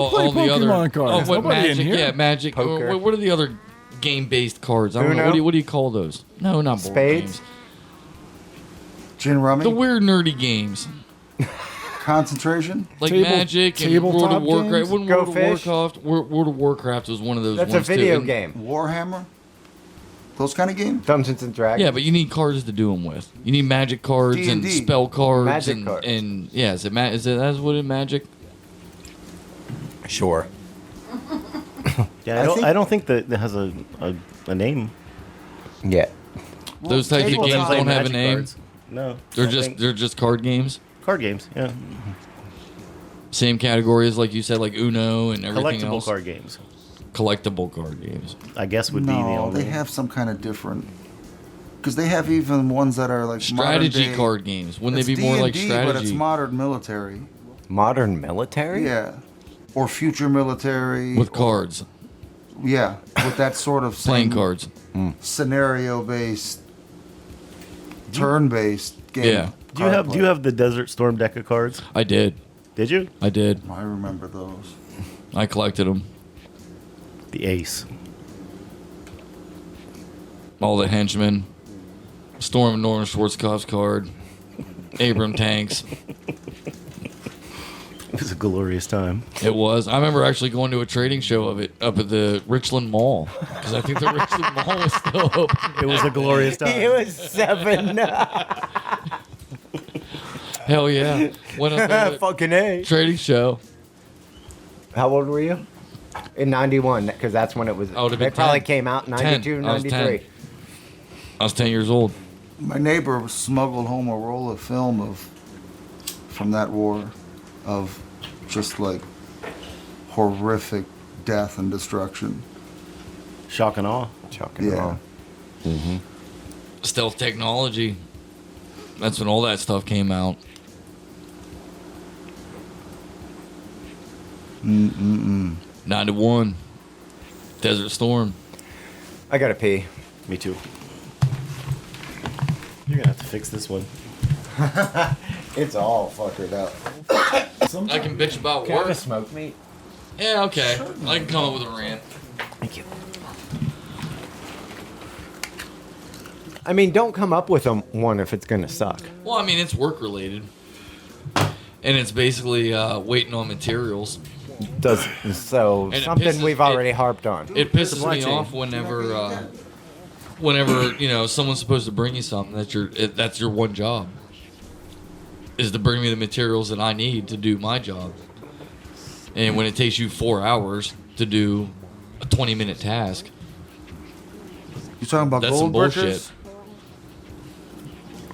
played Pokemon cards? Oh, what Nobody in Magic? here. Yeah, Magic. Poker. What are the other game-based cards. I don't know. Uno? What do you call those? No, not board Spades? games. Gin rummy. The weird nerdy games. Concentration. Like Table- Magic and tabletop World of Warcraft. games? When Go World of Fish? World of Warcraft was one of those That's a ones video too. And- game. Warhammer. Those kind of games. Dungeons and Dragons. Yeah, but you need cards to do them with. You need magic cards and D&D. spell cards Magic and cards. and yeah, is it that's what it magic? Sure. Yeah, I don't think that it has a name. Yeah. Those types of tabletop. games Play don't have a Magic name. cards. No, They're I just think- they're just card games. card games. Yeah, Same categories like you said, like Uno and everything collectible else. card games. Collectible card games. I guess would be the No, only. they have some kind of different. Because they have even ones that are like Strategy modern day. card games. Wouldn't It's they be more like D&D, strategy? but it's modern military. Modern military? Yeah, or future military. with or- cards, Yeah, with that sort of playing same cards. scenario-based, turn-based game. Yeah. Do you have the Desert Storm deck of cards? I did. Did you? I did. I remember those. I collected them. The Ace. All the henchmen. Storm Norman Schwarzkopf's card. Abram tanks. It was a glorious time. It was. I remember actually going to a trading show of it up at the Richland Mall because I think the Richland Mall was still open. It was a glorious He time. was 7. Hell yeah! Went up to the Fucking A. trading show. How old were you? In 91, because that's when it was. I would've been It probably 10. came out in 92, 10. I was 93. 10. I was 10 years old. My neighbor smuggled home a roll of film from that war, of just like horrific death and destruction. Shock and awe. Chucking Yeah. on. Stealth technology. That's when all that stuff came out. 91. Desert Storm. I gotta pee. Me too. You're gonna have to fix this one. It's all fuckered up. I can bitch about Can I have a work. smoke meat? Yeah, okay. I can come up with a rant. Thank you. I mean, don't come up with one if it's gonna suck. Well, I mean, it's work related. And it's basically waiting on materials. Does so And it something pisses- we've already harped on. It pisses Supply me chain. off whenever you know someone's supposed to bring you something that's your one job is to bring me the materials that I need to do my job. And when it takes you 4 hours to do a 20-minute task, You talking about that's gold some bullshit. brickers?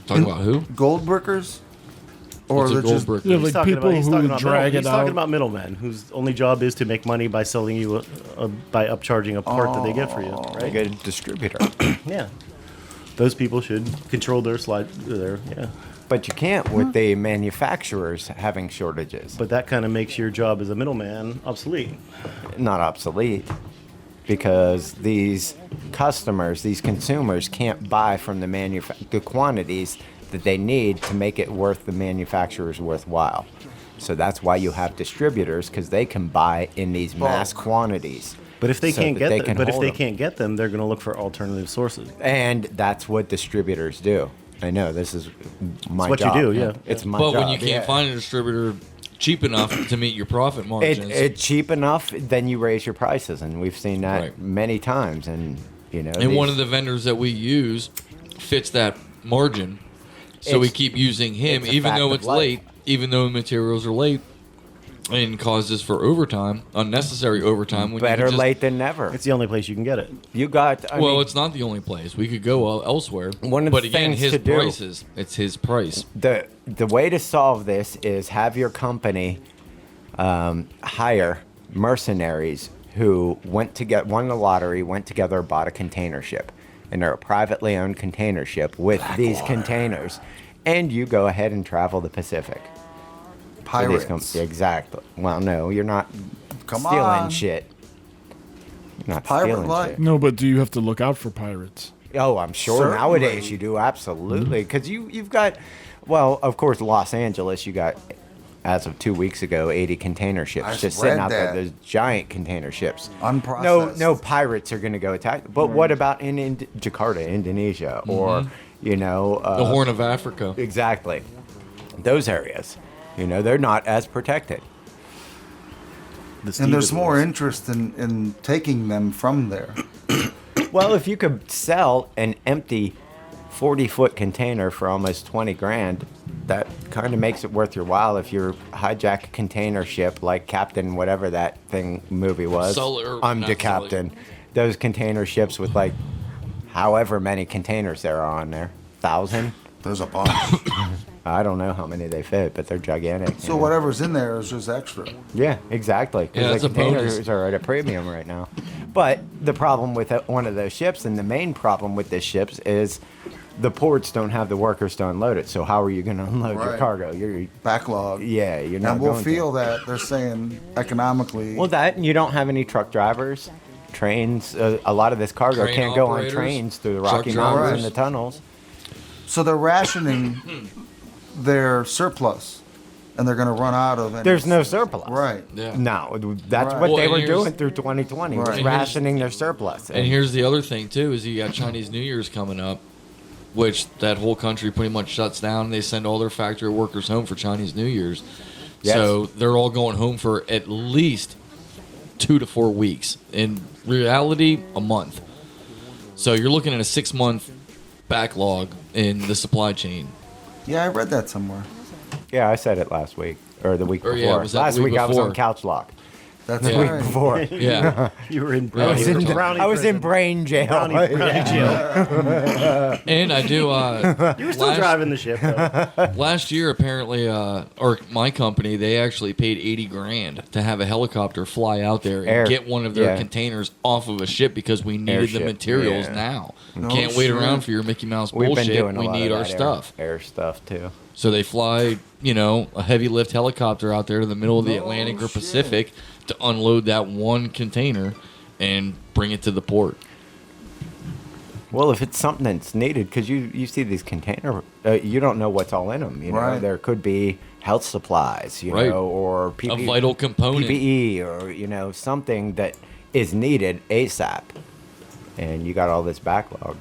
Talking about who? Gold brickers? Or What's a they're gold just brick? Yeah, He's like talking people about, he's who talking about drag he's it talking out. about middlemen whose only job is to make money by selling you by upcharging a part that they get for you, Like right? a distributor. Yeah. Those people should control their yeah. But you can't with the manufacturers having shortages. But that kind of makes your job as a middleman obsolete. Not obsolete. Because these customers, these consumers can't buy from the quantities that they need to make it worth the manufacturers worthwhile. So that's why you have distributors, because they can buy in these mass quantities. But if they so can't that get them, hold them. can't get them, they're going to look for alternative sources. And that's what distributors do. I know this is my what you job. do, yeah. It's my But job. when you can't yeah. find a distributor cheap enough to meet your profit margins, It's cheap enough, then you raise your prices, and we've seen that Right. many times. And you know, and one of the vendors that we use fits that margin, so we It's- keep using him, it's a even fact though of it's life. late, even though materials are late, and causes for overtime, unnecessary overtime. When you better could just, late than never. It's the only place you can get it. You got. I well, mean, it's not the only place. We could go elsewhere. One of but the again, things his to do- prices. It's his price. the way to solve this is have your company hire mercenaries who won the lottery, went together, bought a container ship, and they're a privately owned container ship with these containers, and you go ahead and travel the Pacific. For these pirates. exactly. Well, no, you're not Come stealing on. shit. You're not Pirate stealing life. shit. No, but do you have to look out for pirates? Oh, I'm sure Certainly. nowadays you do, absolutely. Because you've got, well, of course, Los Angeles, you got as of 2 weeks ago, 80 container ships I just sitting read out there. that. Those giant container ships. Unprocessed. No pirates are going to go attack. But what about in Jakarta, Indonesia, or the Horn of Africa? Exactly, those areas. They're not as protected. And there's more interest in taking them from there. Well, if you could sell an empty 40-foot container for almost 20 grand, that kind of makes it worth your while if you hijack a container ship like Captain whatever that movie was. I'm the captain. Those container ships with like however many containers there are on there. 1,000? There's a bunch. I don't know how many they fit, but they're gigantic. So whatever's in there is just extra. Yeah, exactly. Yeah, Because that's the a bonus. containers are at a premium right now. But the problem with one of those ships, and the main problem with this ships, is the ports don't have the workers to unload it. So how are you going to unload your Right. cargo? You're Backlog. not And we'll going feel to. that they're saying economically. Well, that, and you don't have any truck drivers, trains. A lot of this cargo Train can't go on operators, trains through the truck Rocky Mountains drivers. and the tunnels. So they're rationing their surplus, and they're going to run out of. There's no surplus. Right. Yeah. No, that's Right. what Well, they and were here's- doing through 2020, was Right. And here's- rationing their surplus. And here's the other thing too: is you got Chinese New Year's coming up, which that whole country pretty much shuts down. They send all their factory workers home for Chinese New Year's, Yes. so they're all going home for at least 2 to 4 weeks. In reality, a month. So you're looking at a 6-month backlog in the supply chain. Yeah, I read that somewhere. Yeah, I said it last week or the week Or, before. yeah, was that the last week week I was on before? couch lock. That's The week right. before. Yeah, You were in I was in- brownie I was in prison. brain jail. brownie jail. and I do. You were still driving the ship, though. Last year, apparently, or my company, they actually paid $80,000 to have a helicopter fly out there and Air- get one of their yeah. containers off of a ship because we needed the Airship, materials yeah. now. No Can't wait shit. around for your Mickey Mouse We've bullshit. been doing a We lot need of our that stuff. Air stuff too. So they fly, a heavy lift helicopter out there to the middle of the Atlantic or shit. Pacific to unload that one container and bring it to the port. Well, if it's something that's needed, because you see these container, you don't know what's all in them. Right. There could be health supplies, Right. or A vital component. PPE, or something that is needed ASAP, and you got all this backlog.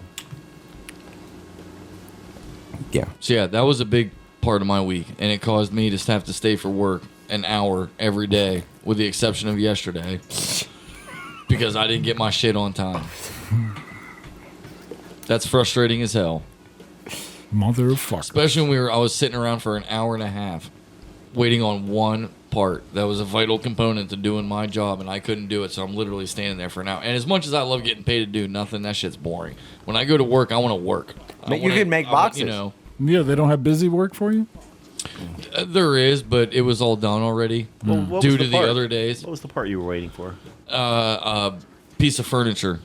Yeah. So yeah, that was a big part of my week, and it caused me to have to stay for work an hour every day, with the exception of yesterday, because I didn't get my shit on time. That's frustrating as hell, Motherfucker. especially when I was sitting around for an hour and a half, waiting on one part that was a vital component to doing my job, and I couldn't do it, so I'm literally standing there for an hour. And as much as I love getting paid to do nothing, that shit's boring. When I go to work, I want to work. But you can make boxes. Yeah, they don't have busy work for you? There is, but it was all done already Well, what due was to the part? other days. What was the part you were waiting for? A piece of furniture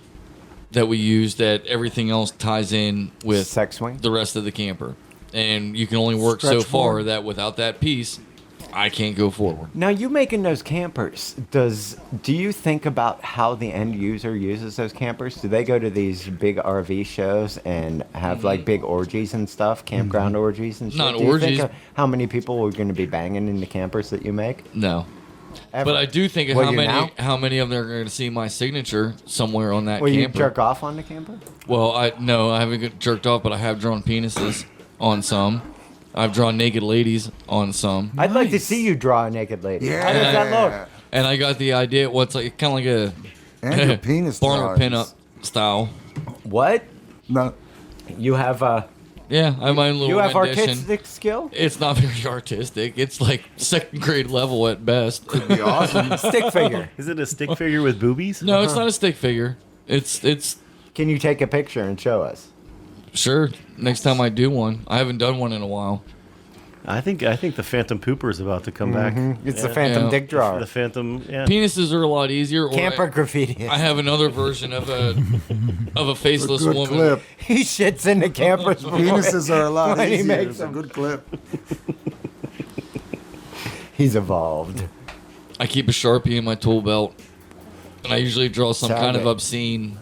that we use that everything else ties in with Sex swing? the rest of the camper. And you can only work so Stretch far board. that without that piece, I can't go forward. Now, you making those campers, do you think about how the end user uses those campers? Do they go to these big RV shows and have like big orgies and stuff, campground orgies and shit? Not Do you think orgies. of how many people are going to be banging in the campers that you make? No. Ever? But I do think of Will how you many now? how many of them are going to see my signature somewhere on that Will you camper. jerk off on the camper? Well, I haven't jerked off, but I have drawn penises on some. I've drawn naked ladies on some. I'd like to see you draw a naked lady. Yeah. How does that look? And I got the idea. What's like kind of like a And your penis Barnum drawings. pinup style. What? No. You have Yeah, I have my own little you have rendition. artistic skill? It's not very artistic. It's like second grade level at best. Be awesome. Stick figure. Is it a stick figure with boobies? No, it's not a stick figure. It's Can you take a picture and show us? sure. Next time I do one, I haven't done one in a while. I think the Phantom Pooper is about to come back. It's Yeah. the Phantom Yeah. Dick Drawer. The Phantom, yeah. Penises are a lot easier. Or Camper graffiti. I have another version of a faceless Good woman. clip. He shits in the campers. Penises are a lot When he easier. makes It's a them. good clip. He's evolved. I keep a Sharpie in my tool belt, and I usually draw some kind of Saturday. obscene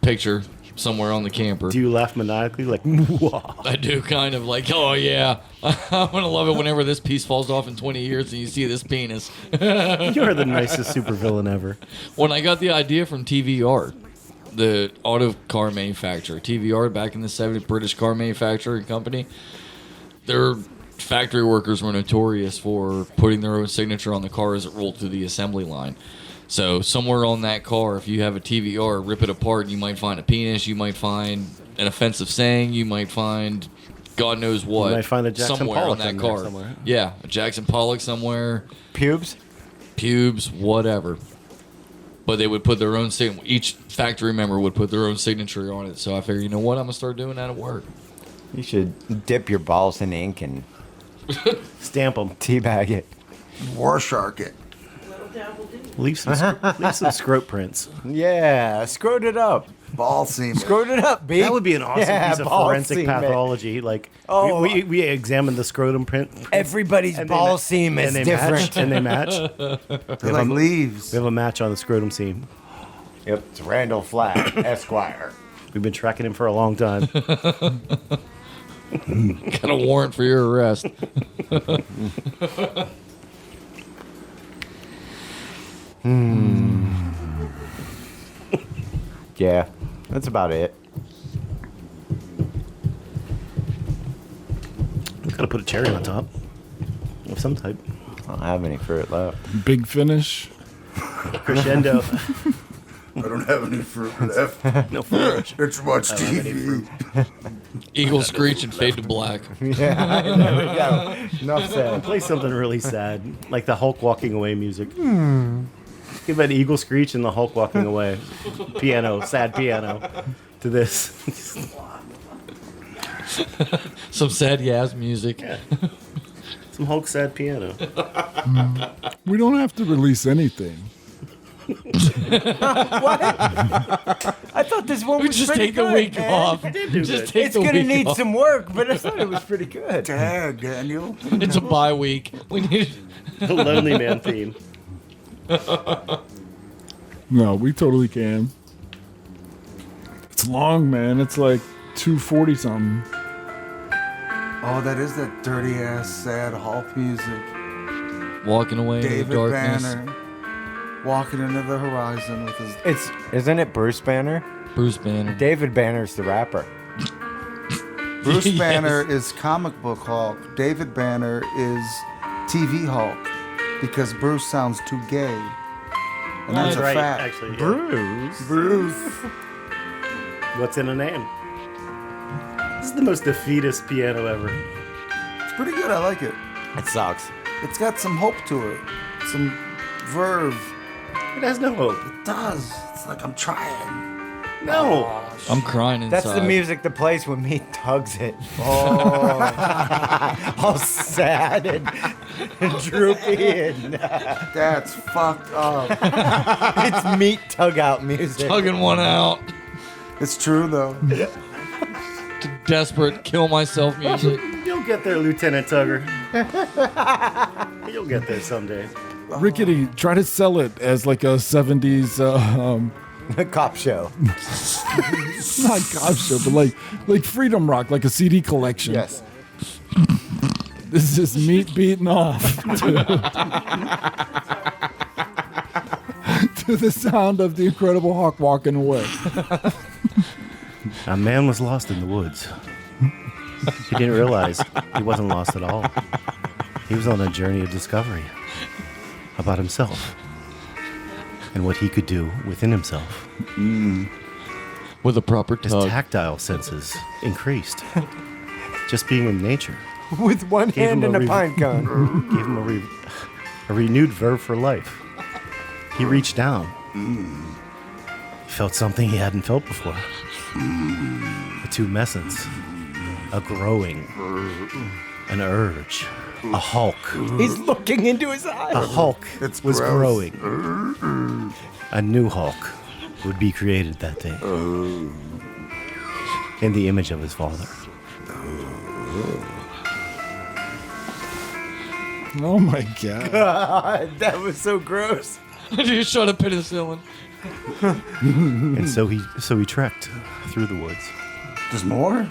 picture somewhere on the camper. Do you laugh maniacally like, "Whoa"? I do kind of like, oh yeah, I'm gonna love it whenever this piece falls off in 20 years and you see this penis. You're the nicest supervillain ever. When I got the idea from TVR, the auto car manufacturer, TVR back in the 70s, British car manufacturing company, their factory workers were notorious for putting their own signature on the car as it rolled through the assembly line. So somewhere on that car, if you have a TVR, rip it apart, you might find a penis, you might find an offensive saying, you might find God knows what. You might find a Jackson somewhere Pollock on that in there car. somewhere. Yeah, a Jackson Pollock somewhere, Pubes? whatever. But they would put their own signature. Each factory member would put their own signature on it. So I figured, you know what, I'm gonna start doing that at work. You should dip your balls in ink and Stamp them. teabag it. War shark it. Leave some scrote prints. Yeah, screwed it up. Ball seam. Screwed it up, B. That would be an awesome Yeah, piece of ball forensic seam, man. pathology. Like, Oh. we examined the scrotum print. Everybody's and they ball ma- seam is and they different. Match, and they match. They're like leaves. We have a match on the scrotum seam. Yep, it's Randall Flagg, Esquire. We've been tracking him for a long time. Got a warrant for your arrest. Yeah, that's about it. Gotta put a cherry on top of some type. I don't have any fruit left. Big finish. Crescendo. I don't have any fruit left. No fruit. It's much TV. Eagle screech and fade to black. Yeah, there we go. Enough said. Play something really sad, like the Hulk walking away music. Give an eagle screech and the Hulk walking away. Piano, sad piano. To this. Some sad Yaz music. Some Hulk sad piano. We don't have to release anything. I thought this one We was just pretty take the good, week man. off. do Just good. take It's the gonna week need off. some work, but I thought it was pretty good. Tag, Daniel. It's a bye week. We need. The Lonely Man theme. No, we totally can. It's long, man. It's like 240 something. Oh, that is that dirty ass sad Hulk music. Walking away in the David darkness. Banner walking into the horizon with his. Isn't it Bruce Banner? Bruce Banner. David Banner's the rapper. Bruce Yes. Banner is comic book Hulk. David Banner is TV Hulk because Bruce sounds too gay. And that's a right, fact. actually. Yeah. Bruce? Bruce. What's in a name? This is the most defeatist piano ever. It's pretty good. I like it. It sucks. It's got some hope to it. Some verve. It has no hope. It does. It's like I'm trying. No. I'm crying inside. That's the music that plays when Meat tugs it. Oh, All sad and droopy and that's fucked up. it's Meat tug out music. Tugging one out. It's true though. Desperate, kill myself music. You'll get there, Lieutenant Tugger. You'll get there someday. Rickety, try to sell it as like a 70s, Cop show. not cop show, but like Freedom Rock, like a CD collection. Yes. This is Meat beating off to the sound of the Incredible Hulk walking away. A man was lost in the woods. He didn't realize he wasn't lost at all. He was on a journey of discovery about himself and what he could do within himself. With a proper His tug. tactile senses increased. Just being in nature With one Gave hand him and a a pine cone. gave him a renewed verve for life. He reached down. He felt something he hadn't felt before. A tumescence, a growing, an urge, a Hulk. He's looking into his eyes. A Hulk It's was gross. growing. A new Hulk would be created that day. In the image of his father. Oh my god. God, that was so gross. You shot a penicillin. And so he trekked through the woods. There's more?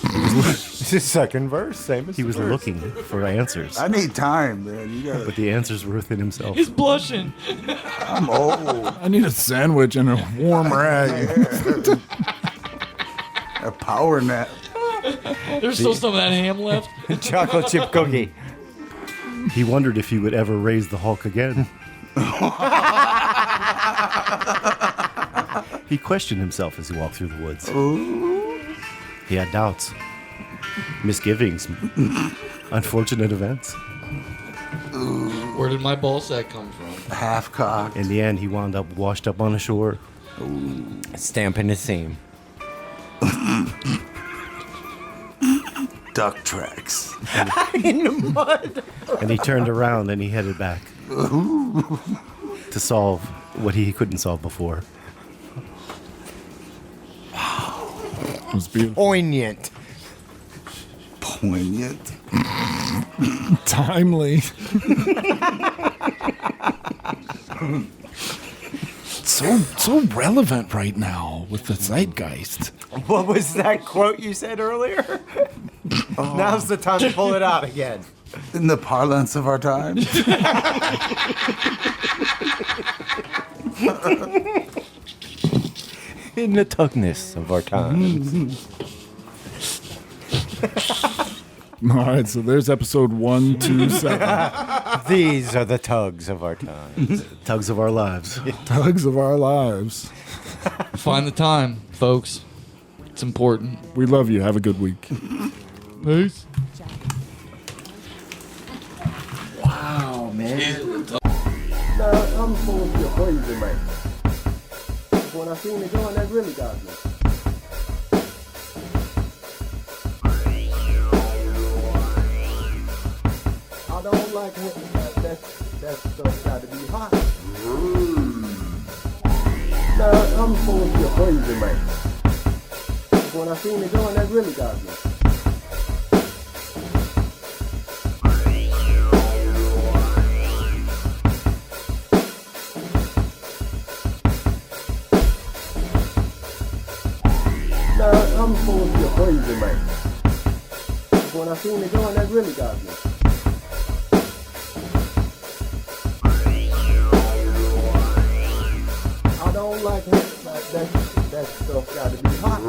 It's the second verse, same as He the was first. looking for answers, I need time, man. You got but the answers were within himself. He's blushing. I'm old. I need a sandwich and a warm rag. A power nap. There's still some of that ham left. Chocolate chip cookie. He wondered if he would ever raise the Hulk again. He questioned himself as he walked through the woods. He had doubts, misgivings, unfortunate events. Where did my ball sack come from? Half cocked. In the end, he wound up washed up on the shore. Stamping the seam. Duck tracks. In the mud. And he turned around and he headed back to solve what he couldn't solve before. It was beautiful. Poignant. Poignant. Timely. so relevant right now with the zeitgeist. What was that quote you said earlier? Now's the time to pull it out again. In the parlance of our time. In the tugness of our time. All right, so there's episode 127. These are the tugs of our time. Tugs of our lives. Tugs of our lives. Find the time, folks. It's important. We love you. Have a good week. Peace. Wow, man. Nah, I'm full of your crazy, man. When I seen it going, that really got me. I don't like it. That stuff got to be hot. Nah, I'm full of your crazy, man. When I seen it going, that really got me. Nah, I'm full of your crazy, man. When I seen it going, that really got me. I don't like it. That stuff got to be hot.